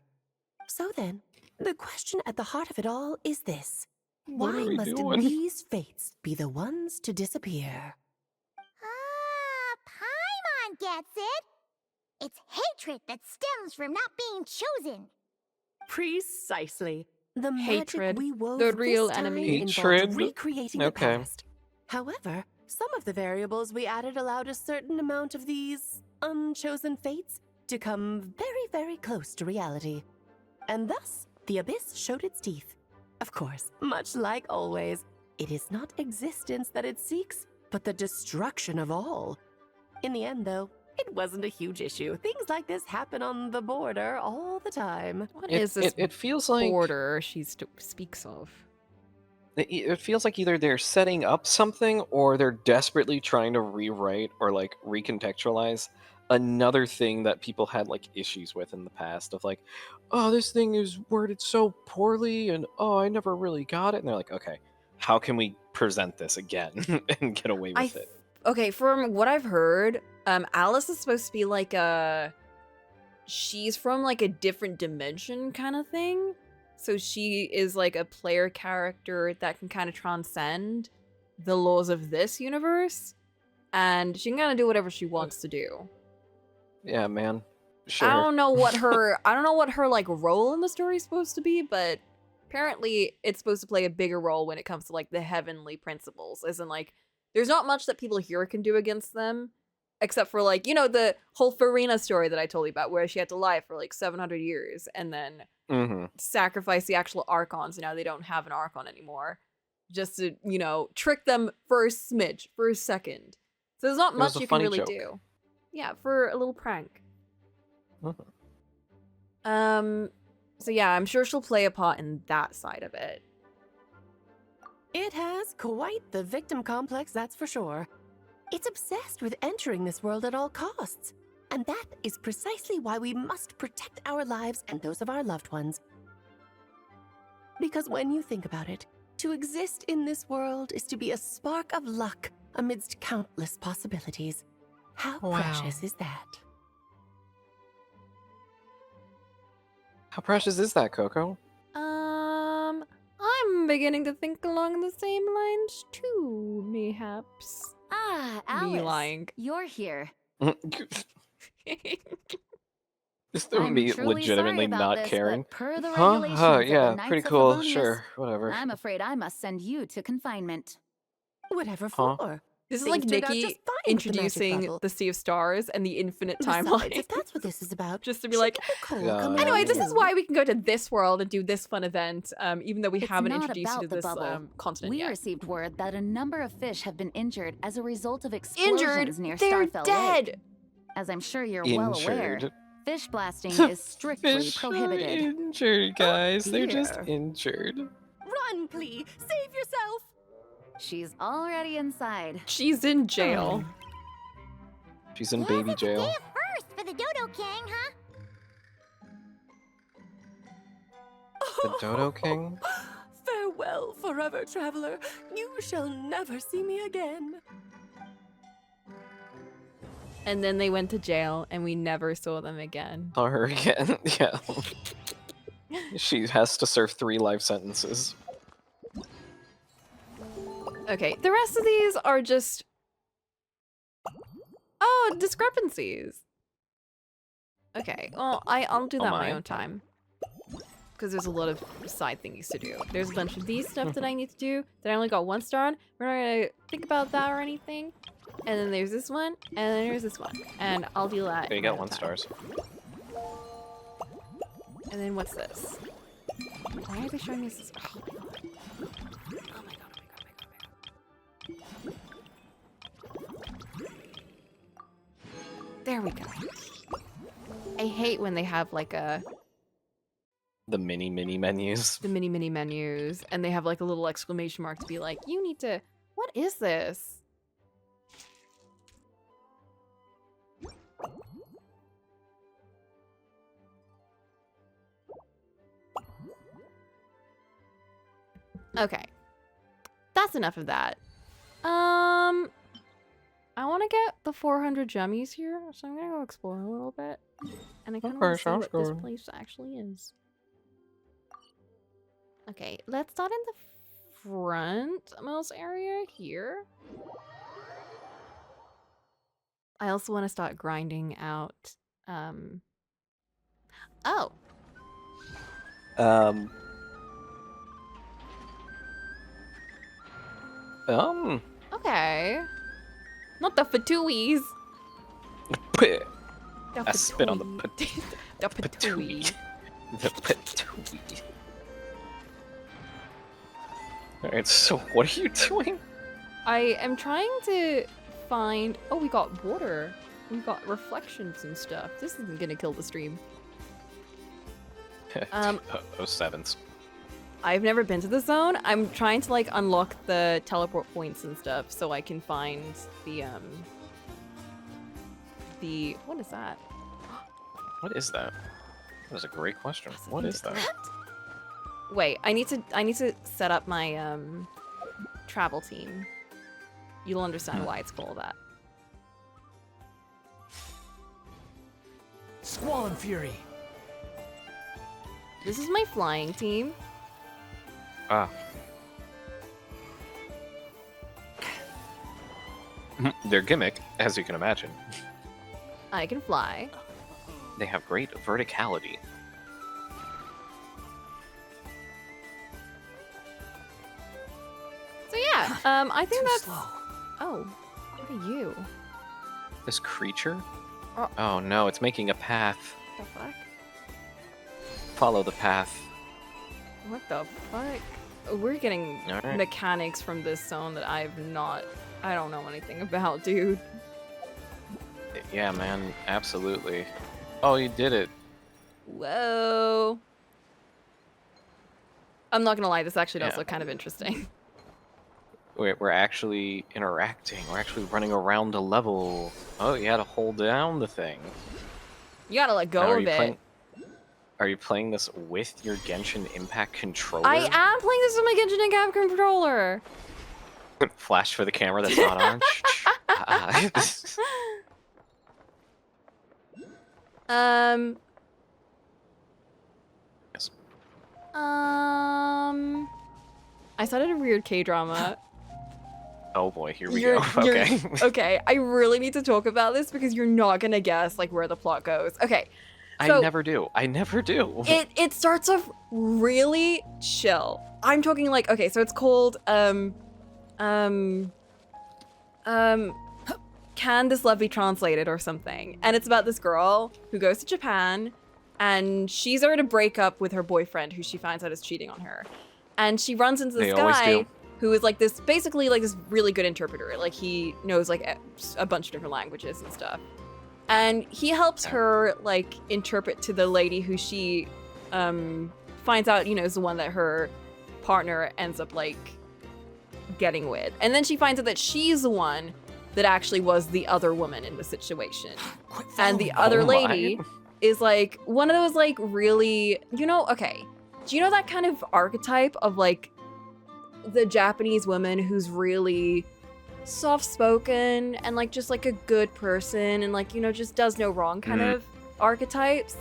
So then, the question at the heart of it all is this. What are Why we must doing? these fates be the ones to disappear? Paimon gets it. It's hatred that stems from not being chosen. Precisely. The Hatred, magic we wove the real this time enemy. involved Hatred? recreating the Okay. past. However, some of the variables we added allowed a certain amount of these unchosen fates to come very, very close to reality. And thus, the abyss showed its teeth. Of course, much like always, it is not existence that it seeks, but the destruction of all. In the end, though, it wasn't a huge issue. Things like this happen on the border all the time. What is this It feels like border she speaks of? it feels like either they're setting up something or they're desperately trying to rewrite or like recontextualize another thing that people had like issues with in the past of like, oh, this thing is worded so poorly and oh, I never really got it. And they're like, okay, how can we present this again and get away with it? Okay, from what I've heard, Alice is supposed to be like she's from like a different dimension kind of thing. So she is like a player character that can kind of transcend the laws of this universe. And she can kind of do whatever she wants to do. Yeah, man. Sure. I don't know what her like role in the story is supposed to be, but apparently it's supposed to play a bigger role when it comes to like the heavenly principles. As in like there's not much that people here can do against them, except for like, you know, the whole Farina story that I told you about where she had to lie for like 700 years and then sacrifice the actual Archons. Now they don't have an Archon anymore. Just to, you know, trick them for a smidge, for a second. So there's not much you can really do. Yeah, for a little prank. So yeah, I'm sure she'll play a part in that side of it. It has quite the victim complex, that's for sure. It's obsessed with entering this world at all costs. And that is precisely why we must protect our lives and those of our loved ones. Because when you think about it, to exist in this world is to be a spark of luck amidst countless possibilities. How precious is that? How precious is that, Coco? I'm I'm beginning to think along the same lines too, mayhaps. Ah, Me Alice, lying. you're here. Just I'm me truly sorry legitimately about not this, caring. but per the Huh? regulations of the Yeah, Knights pretty of cool. Favonius, Sure, whatever. I'm afraid I must send you to confinement. Whatever Huh? for? This is Things like turned out Nikki just fine with the magic introducing bubble. the Sea of Stars and the infinite Besides, timeline. if that's what this is about, Just to be like, Nicole come anyway, along this is too? why we can go to this world and do this fun event, even though we It's haven't not introduced you about to the this bubble. continent We yet. received word that a number of fish have been injured as a result of Injured? explosions near They're Starfell dead! Lake. As I'm sure you're well aware, Injured. fish blasting is strictly Fish prohibited. are injured, guys. They're just dear. injured. Run, please! Save yourself! She's already inside. She's in jail. She's in Yes, baby it's a day jail. of first for the Dodo King, huh? The Dodo King? Farewell, forever traveler. You shall never see me again. And then they went to jail, and we never saw them again. Saw her again. Yeah. She has to serve 3 life sentences. Okay, the rest of these are just... Oh, discrepancies. Okay, well, I'll do that my own time. Because there's a lot of side thingies to do. There's a bunch of these stuff that I need to do that I only got 1 star on. We're not gonna think about that or anything. And then there's this one, and then there's this one. And I'll do that. Okay, you my got own 1 time. stars. And then what's this? Why are they showing me this? Oh my god. Oh my god, oh my god, oh my god. There we go. I hate when they have like The mini menus. the mini menus and they have like a little exclamation mark to be like, you need to, what is this? Okay. That's enough of that. I want to get the 400 jummies here, so I'm gonna go explore a little bit. And I kind of want to see what this place actually is. Okay, let's start in the frontmost area here. I also want to start grinding out, Oh! Okay. Not the fatouis. I spit on the The patooey. The patooey. Alright, so what are you doing? I am trying to find... Oh, we got water. We got reflections and stuff. This isn't gonna kill the stream. 07s. I've never been to the zone. I'm trying to like unlock the teleport points and stuff so I can find the what is that? What is that? That is a great question. What is that? Wait, I need to set up my travel team. You'll understand why it's called that. Squall and Fury. This is my flying team. Ah. Their gimmick, as you can imagine, I can fly. they have great verticality. So yeah, I think that's... Oh, what are you? This creature? Oh. Oh no, it's making a path. The fuck? Follow the path. What the fuck? We're getting Alright. mechanics from this zone that I don't know anything about, dude. Yeah, man, absolutely. Oh, you did it. Whoa. I'm not gonna lie, this is actually Yeah. also kind of interesting. We're actually interacting. We're actually running around a level. Oh, you had to hold down the thing. You gotta let Now, go of it. Are you playing this with your Genshin Impact controller? I am playing this with my Genshin Impact controller. Flash for the camera that's not on. Yes. I started a weird K-drama. Oh boy, here we go. Okay. Okay, I really need to talk about this because you're not gonna guess like where the plot goes. Okay. So I never do. I never do. it starts off really chill. I'm talking like, okay, so it's called Can This Love Be Translated or something. And it's about this girl who goes to Japan and she's already to break up with her boyfriend who she finds out is cheating on her. And she runs into this guy who is like this, basically like this really good interpreter. Like he knows like a bunch of different languages and stuff. And he helps her like interpret to the lady who she finds out, you know, is the one that her partner ends up like getting with. And then she finds out that she's the one that actually was the other woman in the situation. And the other lady is like one of those like really, you know, okay. Do you know that kind of archetype of like the Japanese woman who's really soft-spoken and like just like a good person and like, you know, just does no wrong kind of archetypes?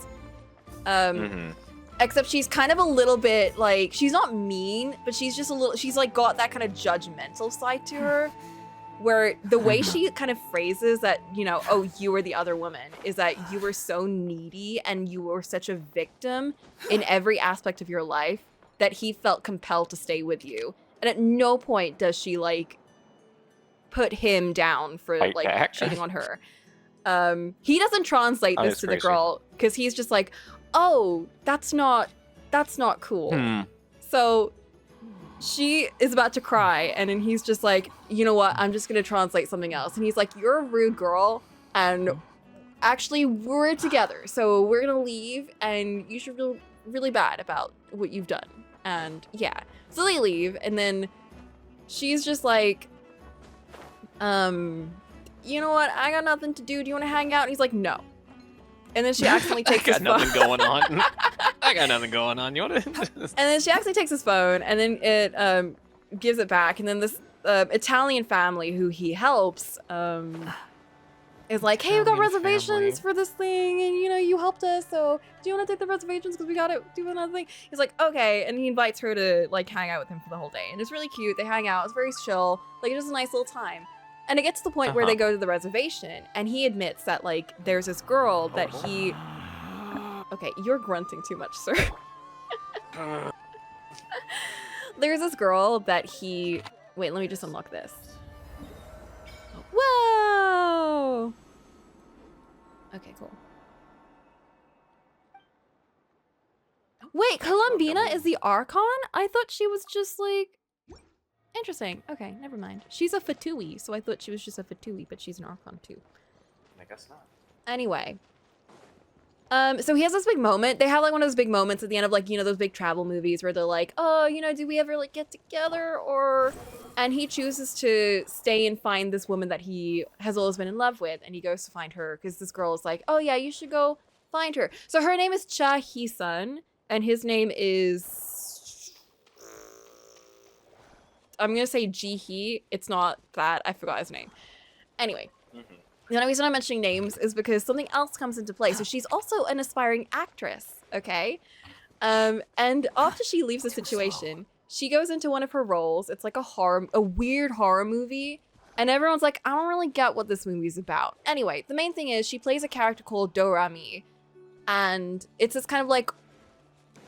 Except she's kind of a little bit like, she's not mean, but she's just a little, she's like got that kind of judgmental side to her where the way she kind of phrases that, you know, oh, you were the other woman, is that you were so needy and you were such a victim in every aspect of your life that he felt compelled to stay with you. And at no point does she like put him down for like cheating on her. He doesn't translate this to the girl because he's just like, oh, that's not cool. So she is about to cry and then he's just like, you know what, I'm just gonna translate something else. And he's like, you're a rude girl and actually we're together, so we're gonna leave and you should feel really bad about what you've done. And yeah, so they leave and then she's just like, you know what, I got nothing to do, you want to hang out? And he's like, no. And then she accidentally takes his phone. I got nothing going on. I got nothing going on. You want to? And then she accidentally takes his phone and then it gives it back. And then this Italian family who he helps is like, hey, we got reservations for this thing and, you know, you helped us, so do you want to take the reservations because we got to do another thing? He's like, okay. And he invites her to like hang out with him for the whole day. And it's really cute. They hang out. It's very chill. Like, it's just a nice little time. And it gets to the point where they go to the reservation and he admits that like there's this girl that he... Okay, you're grunting too much, sir. There's this girl that he... Wait, let me just unlock this. Whoa! Okay, cool. Wait, Columbina is the Archon? I thought she was just like... Interesting. Okay, never mind. She's a Fatui, so I thought she was just a Fatui, but she's an Archon too. I guess not. Anyway. So he has this big moment. They have like one of those big moments at the end of like, you know, those big travel movies where they're like, oh, you know, do we ever like get together or... And he chooses to stay and find this woman that he has always been in love with. And he goes to find her because this girl is like, oh yeah, you should go find her. So her name is Cha Hee-sun and his name is... I'm going to say Ji-hee. It's not that. I forgot his name. Anyway. The only reason I'm mentioning names is because something else comes into play. So she's also an aspiring actress, okay? And after she leaves the situation, she goes into one of her roles. It's like a weird horror movie. And everyone's like, I don't really get what this movie's about. Anyway, the main thing is she plays a character called Dorami. And it's this kind of like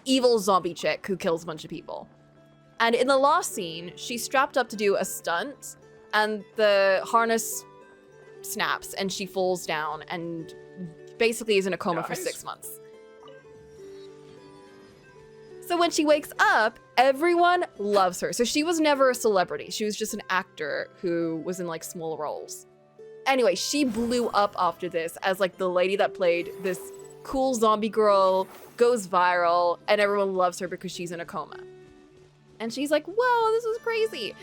evil zombie chick who kills a bunch of people. And in the last scene, she's strapped up to do a stunt and the harness snaps and she falls down and basically is in a coma for 6 months. So when she wakes up, everyone loves her. So she was never a celebrity. She was just an actor who was in like small roles. Anyway, she blew up after this as like the lady that played this cool zombie girl, goes viral, and everyone loves her because she's in a coma. And she's like, whoa, this is crazy.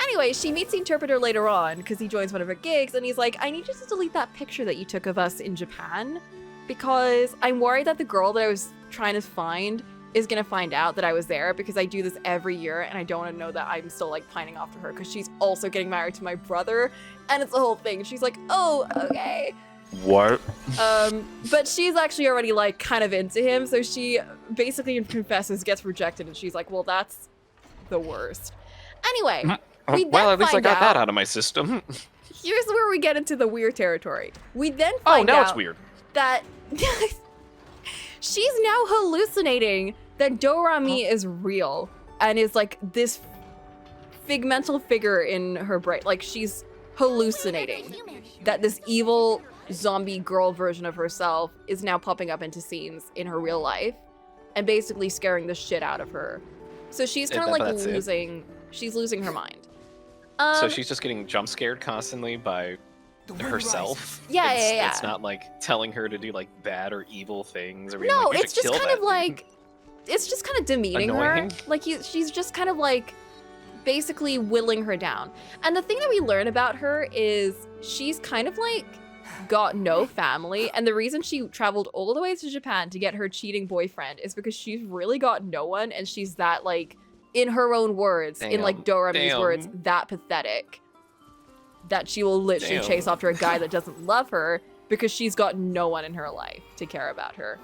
Anyway, she meets the interpreter later on because he joins one of her gigs and he's like, I need you to delete that picture that you took of us in Japan because I'm worried that the girl that I was trying to find is going to find out that I was there because I do this every year and I don't want to know that I'm still like pining after her because she's also getting married to my brother and it's the whole thing. She's like, oh, okay. What? But she's actually already like kind of into him. So she basically confesses, gets rejected and she's like, well, that's the worst. Anyway, we then Well, at least I find got that out- out of my system. Here's where we get into the weird territory. We then Oh, find now out it's weird. that she's now hallucinating that Dorami is real and is like this figmental figure in her brain. Like she's hallucinating that this evil zombie girl version of herself is now popping up into scenes in her real life and basically scaring the shit out of her. So she's kind of like That's it. she's losing her mind. So she's just getting jump scared constantly by herself. Yeah, It's not like telling her to do like bad or evil things or being No, like, "You it's should just kill kind that of like, it's just kind of demeaning Annoying. her. Like she's just kind of like basically willing her down. And the thing that we learn about her is she's kind of like got no family. And the reason she traveled all the way to Japan to get her cheating boyfriend is because she's really got no one. And she's that like, in her own words, in like Dorami's words, that pathetic. That she will literally chase after a guy that doesn't love her because she's got no one in her life to care about her.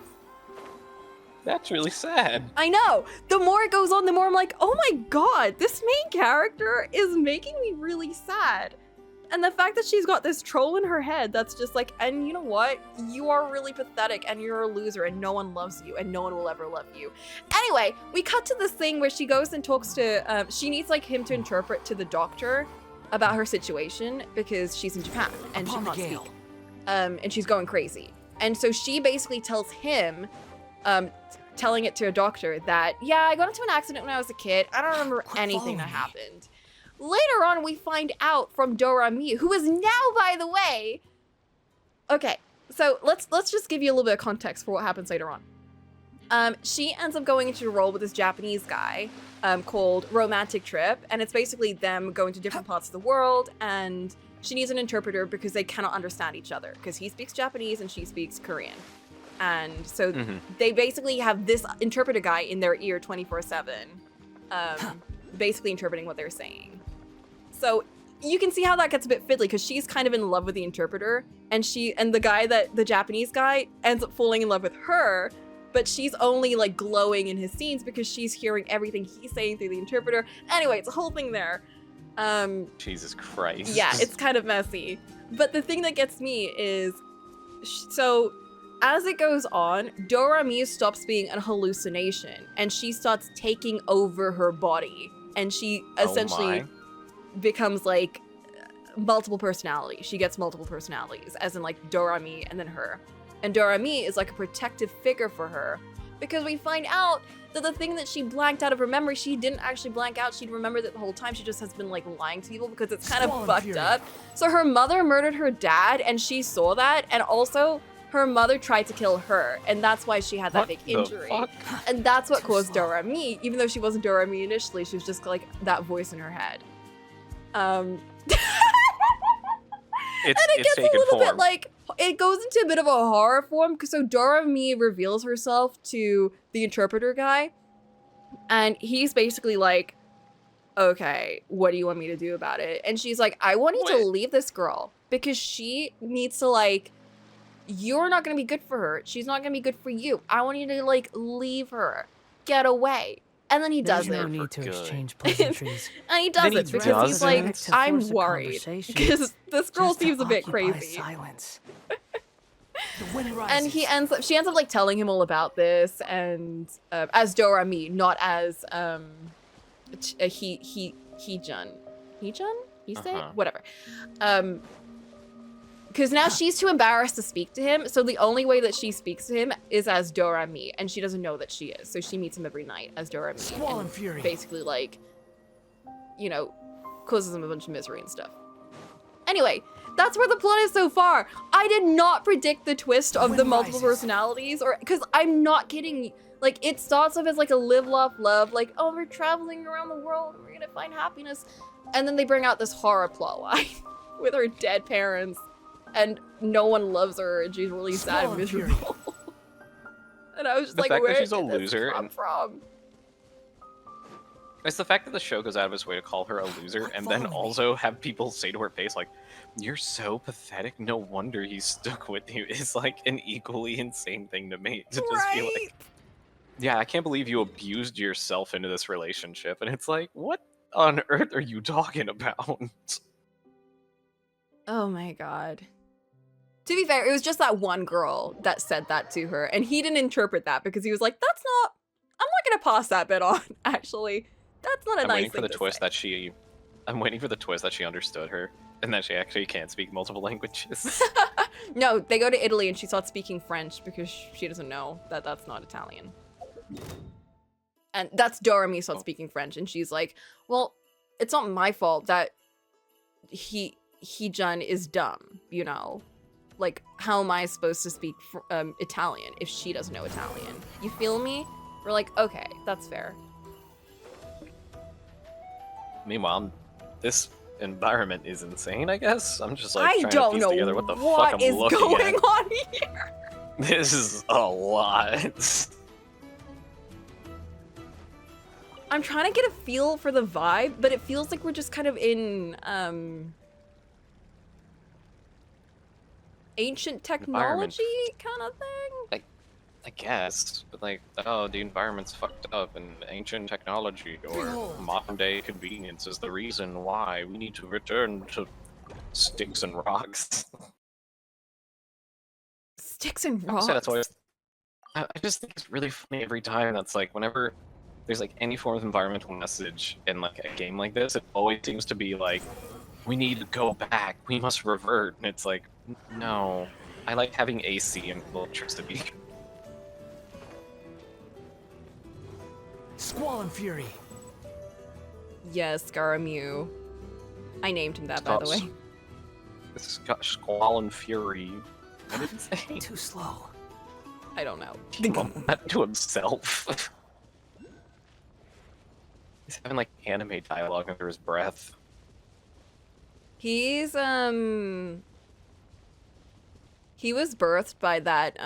That's really sad. I know. The more it goes on, the more I'm like, oh my god, this main character is making me really sad. And the fact that she's got this troll in her head that's just like, and you know what? You are really pathetic and you're a loser and no one loves you and no one will ever love you. Anyway, we cut to this thing where she goes and talks to, she needs like him to interpret to the doctor about her situation because she's in Japan and she can't speak. And she's going crazy. And so she basically tells him, telling it to a doctor that, yeah, I got into an accident when I was a kid. I don't remember anything that happened. Later on, we find out from Dorami, who is now, by the way... Okay, so let's just give you a little bit of context for what happens later on. She ends up going into a role with this Japanese guy called Romantic Trip, and it's basically them going to different parts of the world, and she needs an interpreter because they cannot understand each other, because he speaks Japanese and she speaks Korean. And so they basically have this interpreter guy in their ear 24/7, basically interpreting what they're saying. So you can see how that gets a bit fiddly because she's kind of in love with the interpreter, and the Japanese guy ends up falling in love with her, but she's only like glowing in his scenes because she's hearing everything he's saying through the interpreter. Anyway, it's a whole thing there. Jesus Christ. Yeah, it's kind of messy. But the thing that gets me is, so as it goes on, Dorami stops being a hallucination and she starts taking over her body. And she essentially becomes like multiple personalities. She gets multiple personalities, as in like Dorami and then her. And Dorami is like a protective figure for her because we find out that the thing that she blanked out of her memory, she didn't actually blank out. She'd remembered it the whole time. She just has been like lying to people because it's kind of fucked up. So her mother murdered her dad and she saw that. And also her mother tried to kill her. And that's why she had that big injury. And that's what caused Dorami. Even though she wasn't Dorami initially, she was just like that voice in her head. It's gets taken a little form. bit like, it goes into a bit of a horror form. So Dorami reveals herself to the interpreter guy. And he's basically like, okay, what do you want me to do about it? And she's like, I want you to leave this girl because she needs to like, you're not going to be good for her. She's not going to be good for you. I want you to like leave her, get away. And then he does There's it. no need to exchange pleasantries. And he does it because he's like, I'm worried because this girl seems a bit crazy. Silence. And she ends up like telling him all about this, and as Dorami, not as Heejun, you say whatever, because now she's too embarrassed to speak to him. So the only way that she speaks to him is as Dorami, and she doesn't know that she is. So she meets him every night as Dorami, and fury. basically like, you know, causes him a bunch of misery and stuff. Anyway, that's where the plot is so far. I did not predict the twist of the multiple personalities, or because I'm not kidding. Like, it starts off as like a live, laugh, love, like, oh, we're traveling around the world and we're gonna find happiness. And then they bring out this horror plot line with her dead parents and no one loves her and she's really sad and miserable. And I was just The like, fact where that she's a did this loser come and- from? It's the fact that the show goes out of its way to call her a loser and then also have people say to her face, like, you're so pathetic, no wonder he stuck with you. It's like an equally insane thing to me. To just be like, yeah, I can't believe you abused yourself into this relationship. And it's like, what? on earth are you talking about? Oh my god. To be fair, it was just that one girl that said that to her, and he didn't interpret that because he was like, that's not, I'm not gonna pass that bit on, actually. That's not a I'm nice waiting for thing the to twist say. that she. I'm waiting for the twist that she understood her, and that she actually can't speak multiple languages. No, they go to Italy and she starts speaking French because she doesn't know that that's not Italian. And that's Doremi starts speaking French, and she's like, well, it's not my fault that He-jun is dumb, you know? Like, how am I supposed to speak Italian if she doesn't know Italian? You feel me? We're like, okay, that's fair. Meanwhile, this environment is insane, I guess. I'm just like I trying to don't piece know together what the fuck what I'm is looking going at. on here. This is a lot. I'm trying to get a feel for the vibe, but it feels like we're just kind of in ancient technology kind of thing. I guess, but like, oh, the environment's fucked up, and ancient technology or modern day convenience is the reason why we need to return to sticks and rocks. Sticks and I rocks. say that's always. I just think it's really funny every time. That's like whenever there's like any form of environmental message in like a game like this, it always seems to be like, we need to go back, we must revert, and it's like, no, I like having AC and electricity. Squall and Fury. Yes, Scaramew. I named him that, by the way. This got Squall and Fury. What did he say? Too slow. I don't know. He mumbled that to himself. He's having like anime dialogue under his breath. He's he was birthed by that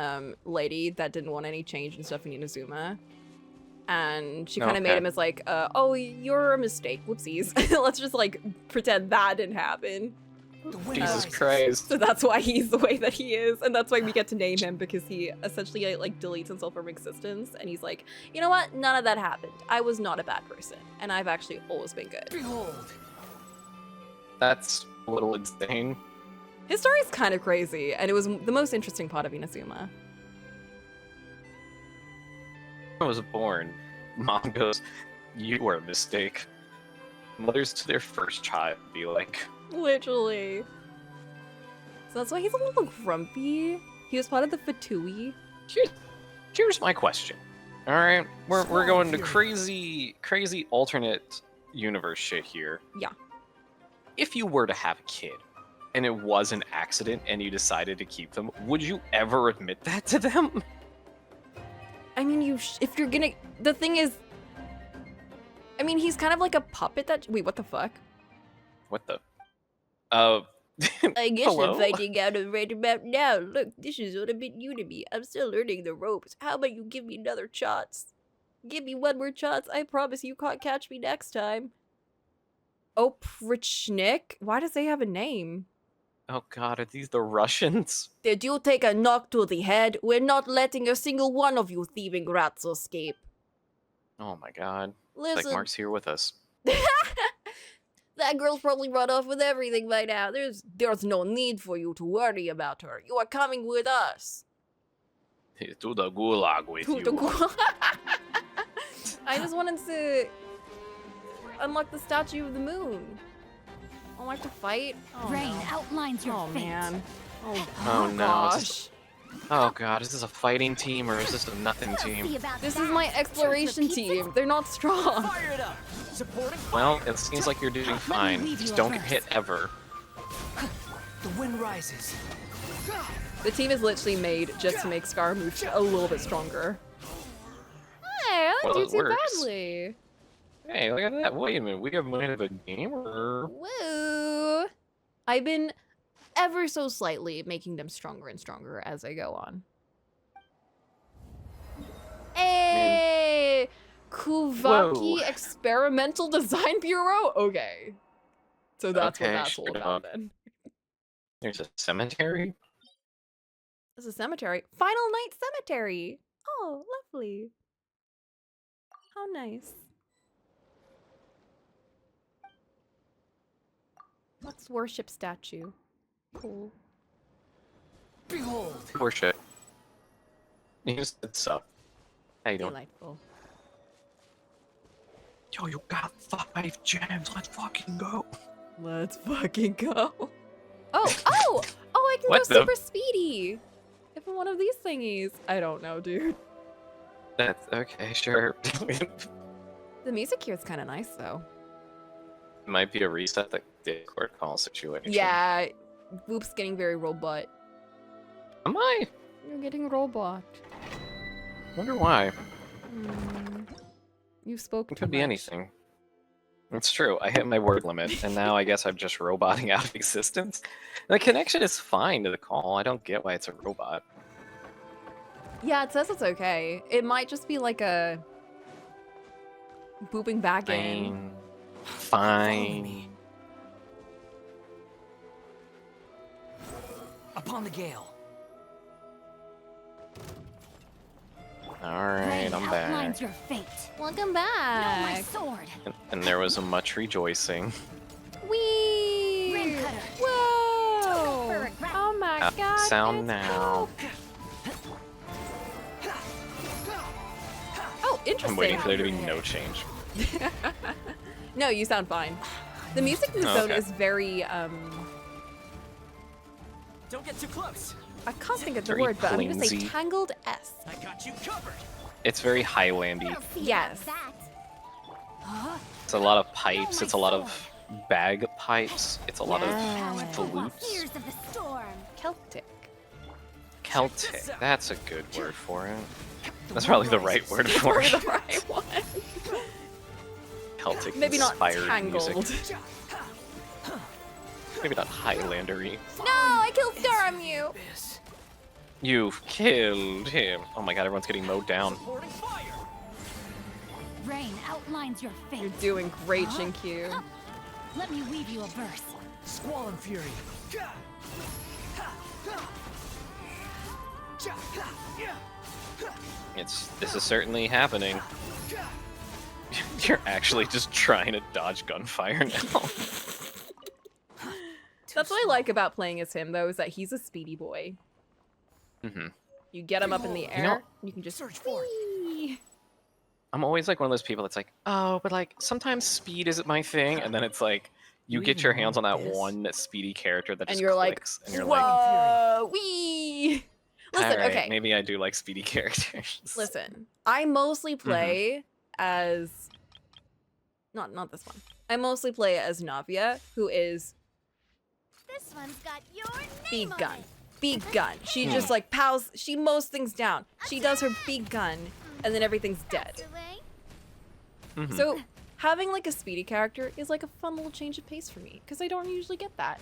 lady that didn't want any change and stuff in Inazuma. And she kind of made him as like, oh, you're a mistake. Whoopsies. Let's just like pretend that didn't happen. Jesus Christ. So that's why he's the way that he is, and that's why we get to name him, because he essentially like deletes himself from existence, and he's like, you know what? None of that happened. I was not a bad person, and I've actually always been good. Behold. That's a little insane. His story is kind of crazy, and it was the most interesting part of Inazuma. I was born. Mom goes, you were a mistake. Mothers to their first child be like, Literally. So that's why he's a little grumpy. He was part of the Fatui. Here's my question. All right, we're going to crazy alternate universe shit here. Yeah. If you were to have a kid, and it was an accident, and you decided to keep them, would you ever admit that to them? I mean, if you're gonna, the thing is, I mean, he's kind of like a puppet that. Wait, what the fuck? What the? I guess hello? I'm finding out right about now. Look, this is all a bit new to me. I'm still learning the ropes. How about you give me another chance? Give me one more chance. I promise you can't catch me next time. Oh, Prichnik? Why does they have a name? Oh god, are these the Russians? Did you take a knock to the head? We're not letting a single one of you thieving rats escape. Oh my god. It's Listen. like Mark's here with us. That girl's probably run off with everything by now. There's no need for you to worry about her. You are coming with us. To the gulag with To you. the I just wanted to unlock the Statue of the Moon. I want to fight. Oh, Rain no. outlines your fate. Man. Oh no. Gosh. Oh god, is this a fighting team or is this a nothing team? This is my exploration team. They're not strong. Fire it up. Supporting. Well, it seems like you're doing fine. Just don't get hit ever. The wind rises. The team is literally made just to make Scaramouche a little bit stronger. Hey, I Well, didn't it do too works. badly. Hey, look at that. Wait a minute, we have mind of a gamer. Woo! I've been ever so slightly making them stronger and stronger as I go on. Hey! Kuvaki Whoa. Experimental Design Bureau? Okay. So that's what Okay, that's all sure about enough. then. There's a cemetery? This is a cemetery. Final Night Cemetery! Oh, lovely. How nice. Let's worship statue. Cool. Behold. Poor shit. You just did suck. How you doing? Delightful. Yo, you got 5 gems. Let's fucking go. Let's fucking go. Oh, I can What go the- super speedy. If I'm one of these thingies. I don't know, dude. That's okay, sure. The music here is kind of nice, though. Might be a reset the Discord call situation. Yeah, Boop's getting very robot. Am I? You're getting robot. Wonder why. You spoke It too could be much. anything. It's true. I hit my word limit, and now I guess I'm just roboting out of existence. The connection is fine to the call. I don't get why it's a robot. Yeah, it says it's okay. It might just be like a booping back in. Fine. Upon the gale. Alright, I'm back. Your fate. Welcome My back. sword. And there was a much rejoicing. Whee! Rim cutter. Whoa! Oh my Out god. sound it's now. Oh, interesting. I'm waiting for there to be no change. No, you sound fine. The music in the zone Okay. is very Don't get too close. I can't think of the Very word, but I'm gonna say plainsy. tangled S. I got you covered. It's very Highlandy. Yes. It's a lot of pipes. It's a lot of bagpipes. It's a lot of flutes. Fears of the storm. Celtic. Celtic. That's a good word for it. That's probably the right word for Probably it. the right one. Celtic Maybe not inspired tangled. music. Maybe not Highlandery. No, I killed Saramu. You've killed him. Oh my god, everyone's getting mowed down. Rain outlines your fate. You're doing great, Shinkyu. Let me weave you a verse. Squall and fury. This is certainly happening. You're actually just trying to dodge gunfire now. That's what I like about playing as him, though, is that he's a speedy boy. You get him up in the air, know- you can just search for it. I'm always like one of those people that's like, oh, but like sometimes speed isn't my thing, and then it's like you get your hands on that one speedy character that And just you're like, clicks, and you're like, whoa, wee. Listen, alright, okay. maybe I do like speedy characters. Listen, I mostly play as not this one. I mostly play as Navia, who is This one's got your speed gun. Speed gun. She just like pows. She mows things down. She does her speed gun, and then everything's dead. So having like a speedy character is like a fun little change of pace for me, because I don't usually get that.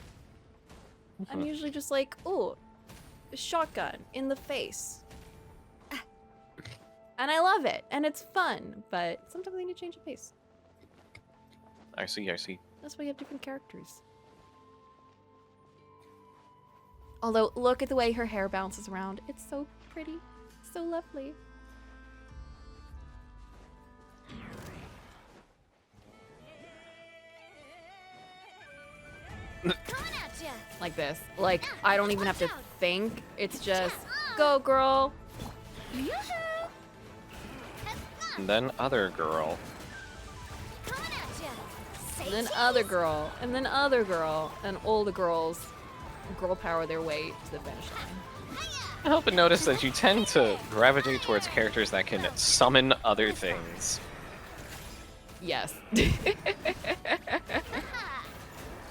I'm usually just like, oh, a shotgun in the face. And I love it, and it's fun, but sometimes I need to change of pace. I see. That's why you have different characters. Although, look at the way her hair bounces around. It's so pretty. So lovely. Like this. Like, I don't even have to think. It's just, go girl. And then other girl. And then other girl. And then other girl. And all the girls girl power their way to the finish line. I hope and notice that you tend to gravitate towards characters that can summon other things. Yes.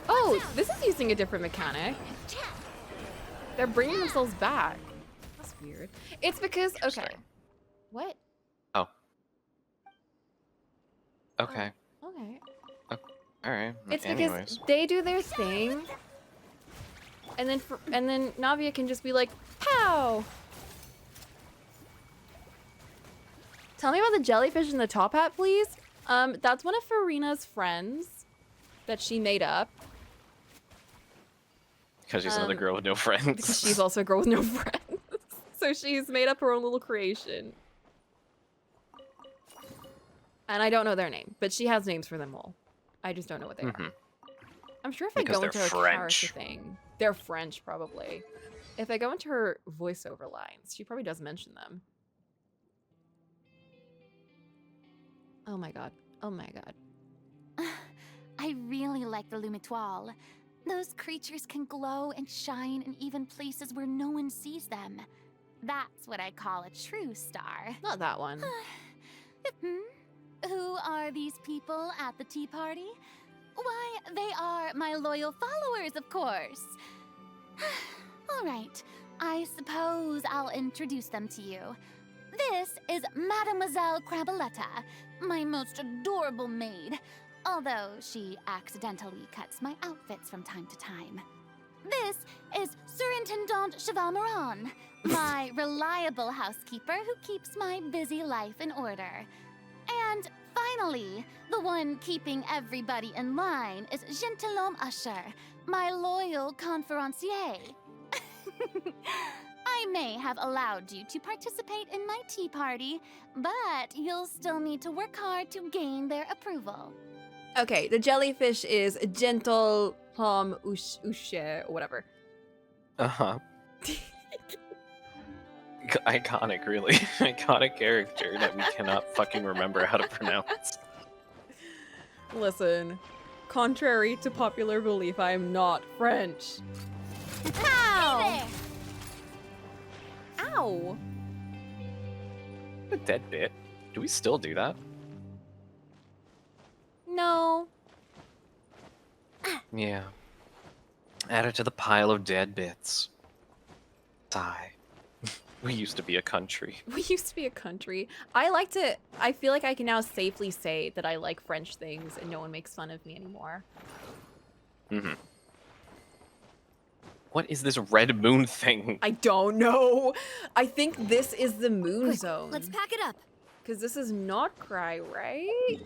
Oh, this is using a different mechanic. They're bringing themselves back. That's weird. It's because, okay. What? Oh. Okay. Okay. Alright. It's Anyways. because they do their thing, and then Navia can just be like, pow! Tell me about the jellyfish in the top hat, please. That's one of Farina's friends that she made up. Because she's another girl with no friends. Because she's also a girl with no friends. So she's made up her own little creation. And I don't know their name, but she has names for them all. I just don't know what they are. I'm sure if I Because go they're into her French. character thing, they're French probably. If I go into her voiceover lines, she probably does mention them. Oh my god. Oh my god. I really like the Lumitoile. Those creatures can glow and shine in even places where no one sees them. That's what I call a true star. Not that one. Who are these people at the tea party? Why, they are my loyal followers, of course. All right, I suppose I'll introduce them to you. This is Mademoiselle Crabaletta, my most adorable maid, although she accidentally cuts my outfits from time to time. This is Surintendant Cheval-Moran, my reliable housekeeper who keeps my busy life in order. And finally, the one keeping everybody in line is Gentilhomme Usher, my loyal conférencier. I may have allowed you to participate in my tea party, but you'll still need to work hard to gain their approval. Okay, the jellyfish is Gentilhomme Usher or whatever. Uh-huh. Iconic, really. Iconic character that we cannot fucking remember how to pronounce. Listen, contrary to popular belief, I am not French. Ow! Ow! A dead bit. Do we still do that? No. Yeah. Add it to the pile of dead bits. Sigh. We used to be a country. We used to be a country. I feel like I can now safely say that I like French things and no one makes fun of me anymore. Mm-hmm. What is this red moon thing? I don't know. I think this is the moon zone. Let's pack it up. Because this is not Cry, right?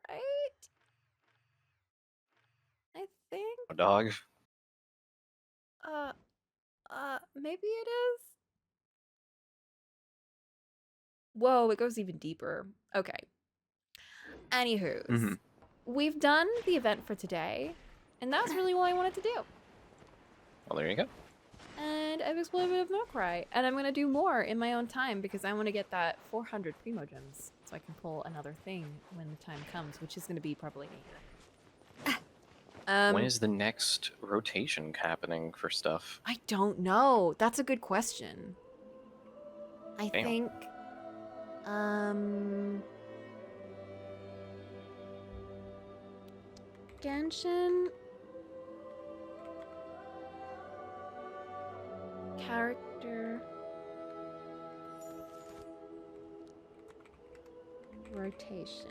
Right? I think. Dog. Maybe it is? Whoa, it goes even deeper. Okay. Anywho, we've done the event for today, and that's really what I wanted to do. Well, there you go. And I've explored a bit of Milkrai, and I'm gonna do more in my own time because I want to get that 400 Primo Gems so I can pull another thing when the time comes, which is gonna be probably a year. When is the next rotation happening for stuff? I don't know. That's a good question. I Damn. think, Genshin character rotation.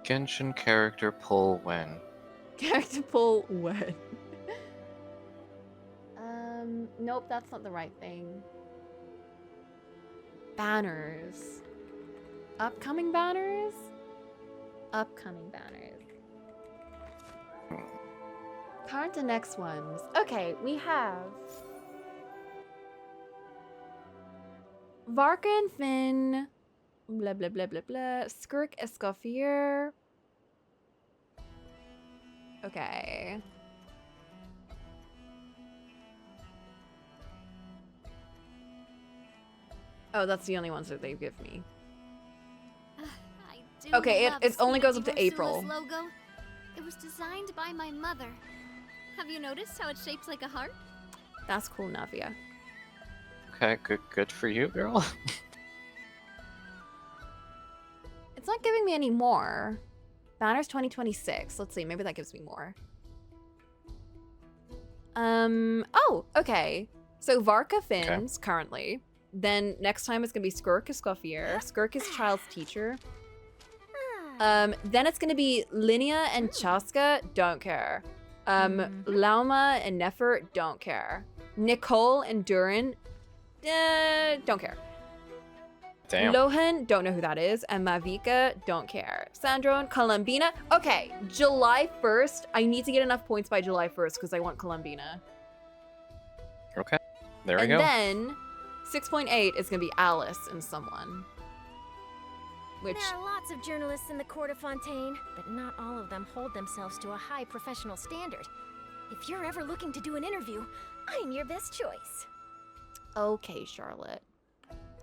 Genshin character pull when? Character pull when? Nope, that's not the right thing. Banners. Upcoming banners? Upcoming banners. Current and next ones. Okay, we have Varka and Finn. Blah blah blah blah blah. Skirk Escoffier. Okay. Oh, that's the only ones that they give me. I do Okay, love it only goes up Sweet to April. Ursula's logo. It was designed by my mother. Have you noticed how it's shaped like a heart? That's cool, Navia. Okay, good for you, girl. It's not giving me any more. Banners 2026. Let's see, maybe that gives me more. Oh, okay. So Varka Finns currently. Then next time it's gonna be Skirk Escoffier. Skirk is Child's teacher. Then it's gonna be Linnea and Chaska, don't care. Lauma and Nefer, don't care. Nicole and Durin, don't care. Damn. Lohan, don't know who that is. And Mavika, don't care. Sandro and Columbina. Okay, July 1st. I need to get enough points by July 1st because I want Columbina. Okay, there we And go. then 6.8 is going to be Alice and someone. Which There are lots of journalists in the court of Fontaine, but not all of them hold themselves to a high professional standard. If you're ever looking to do an interview, I'm your best choice. Okay, Charlotte.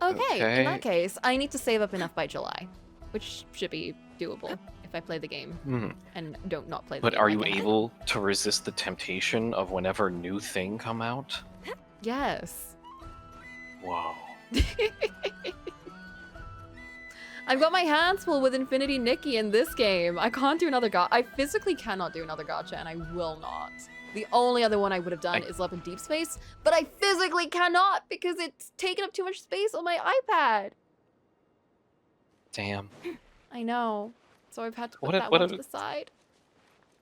Okay, in that case, I need to save up enough by July, which should be doable if I play the game and don't not play the But game. are you able to resist the temptation of whenever new thing come out? Yes. Wow. I've got my hands full with Infinity Nikki in this game. I can't do another gacha. I physically cannot do another gacha, and I will not. The only other one I would have done is Love in Deep Space, but I physically cannot because it's taken up too much space on my iPad. Damn. I know. So I've had to put What a- that what one a- to the side.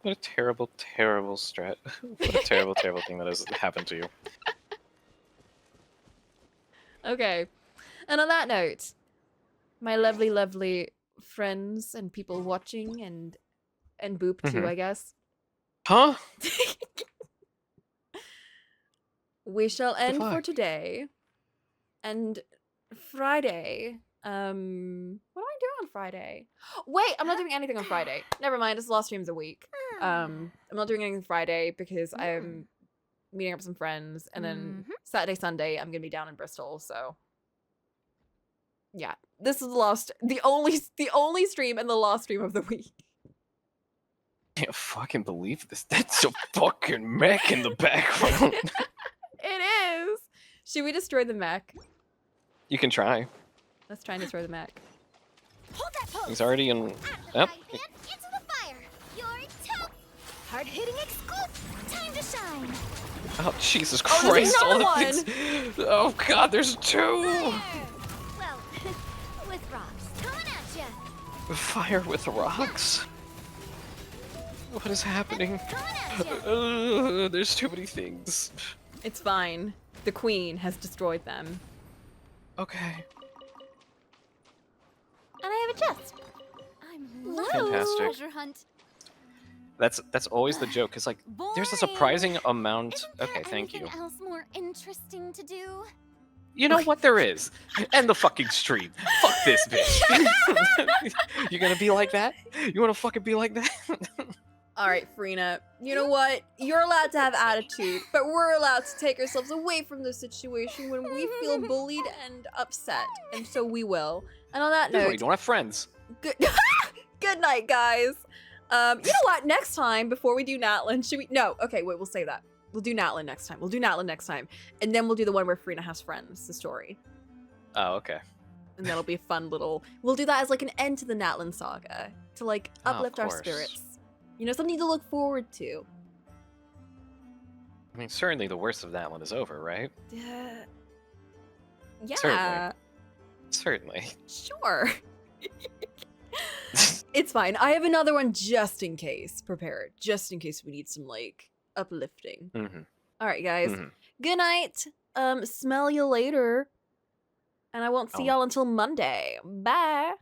What a terrible, terrible strat. What a terrible, terrible thing that has happened to you. Okay. And on that note, my lovely, lovely friends and people watching and Boop too, I guess. Huh? We shall end for fuck? today. And Friday, what am I doing on Friday? Wait, I'm not doing anything on Friday. Never mind, it's the last streams a week. I'm not doing anything Friday because I'm meeting up with some friends, and then Saturday, Sunday, I'm gonna be down in Bristol, so yeah. This is the only stream and the last stream of the week. Can't fucking believe this. That's a fucking mech in the background. It is! Should we destroy the mech? You can try. Let's try and destroy the mech. Hold that pose. He's already in. Yep. Into the fire. You're top. Hard-hitting exclusive. Time to shine. Oh, Jesus Oh, there's Christ. All another the things. Oh, God, there's two. Well, with rocks coming at ya. Fire with rocks? What is happening? There's too many things. It's fine. The queen has destroyed them. Okay. And I have a chest. I'm Fantastic. Treasure hunt. That's always the joke, because, like, there's a surprising amount. Okay, thank you. Anything else more interesting to do? You know what there is? End the fucking stream. Fuck this bitch. You gonna be like that? You wanna fucking be like that? Alright, Frina. You know what? You're allowed to have attitude, but we're allowed to take ourselves away from the situation when we feel bullied and upset. And so we will. And on that No, note, you don't have friends. good good night, guys. You know what? Next time, before we do Natlin, should we? No, okay, wait, we'll say that. We'll do Natlin next time. We'll do Natlin next time. And then we'll do the one where Frina has friends, the story. Oh, okay. And that'll be a fun little... We'll do that as like an end to the Natlin saga. To like uplift our course. spirits. You know, something to look forward to. I mean, certainly the worst of that one is over, right? Yeah. Certainly. Sure. It's fine. I have another one just in case prepared. Just in case we need some like uplifting. All right, guys. Good night. Smell you later. And I won't see y'all until Monday. Bye.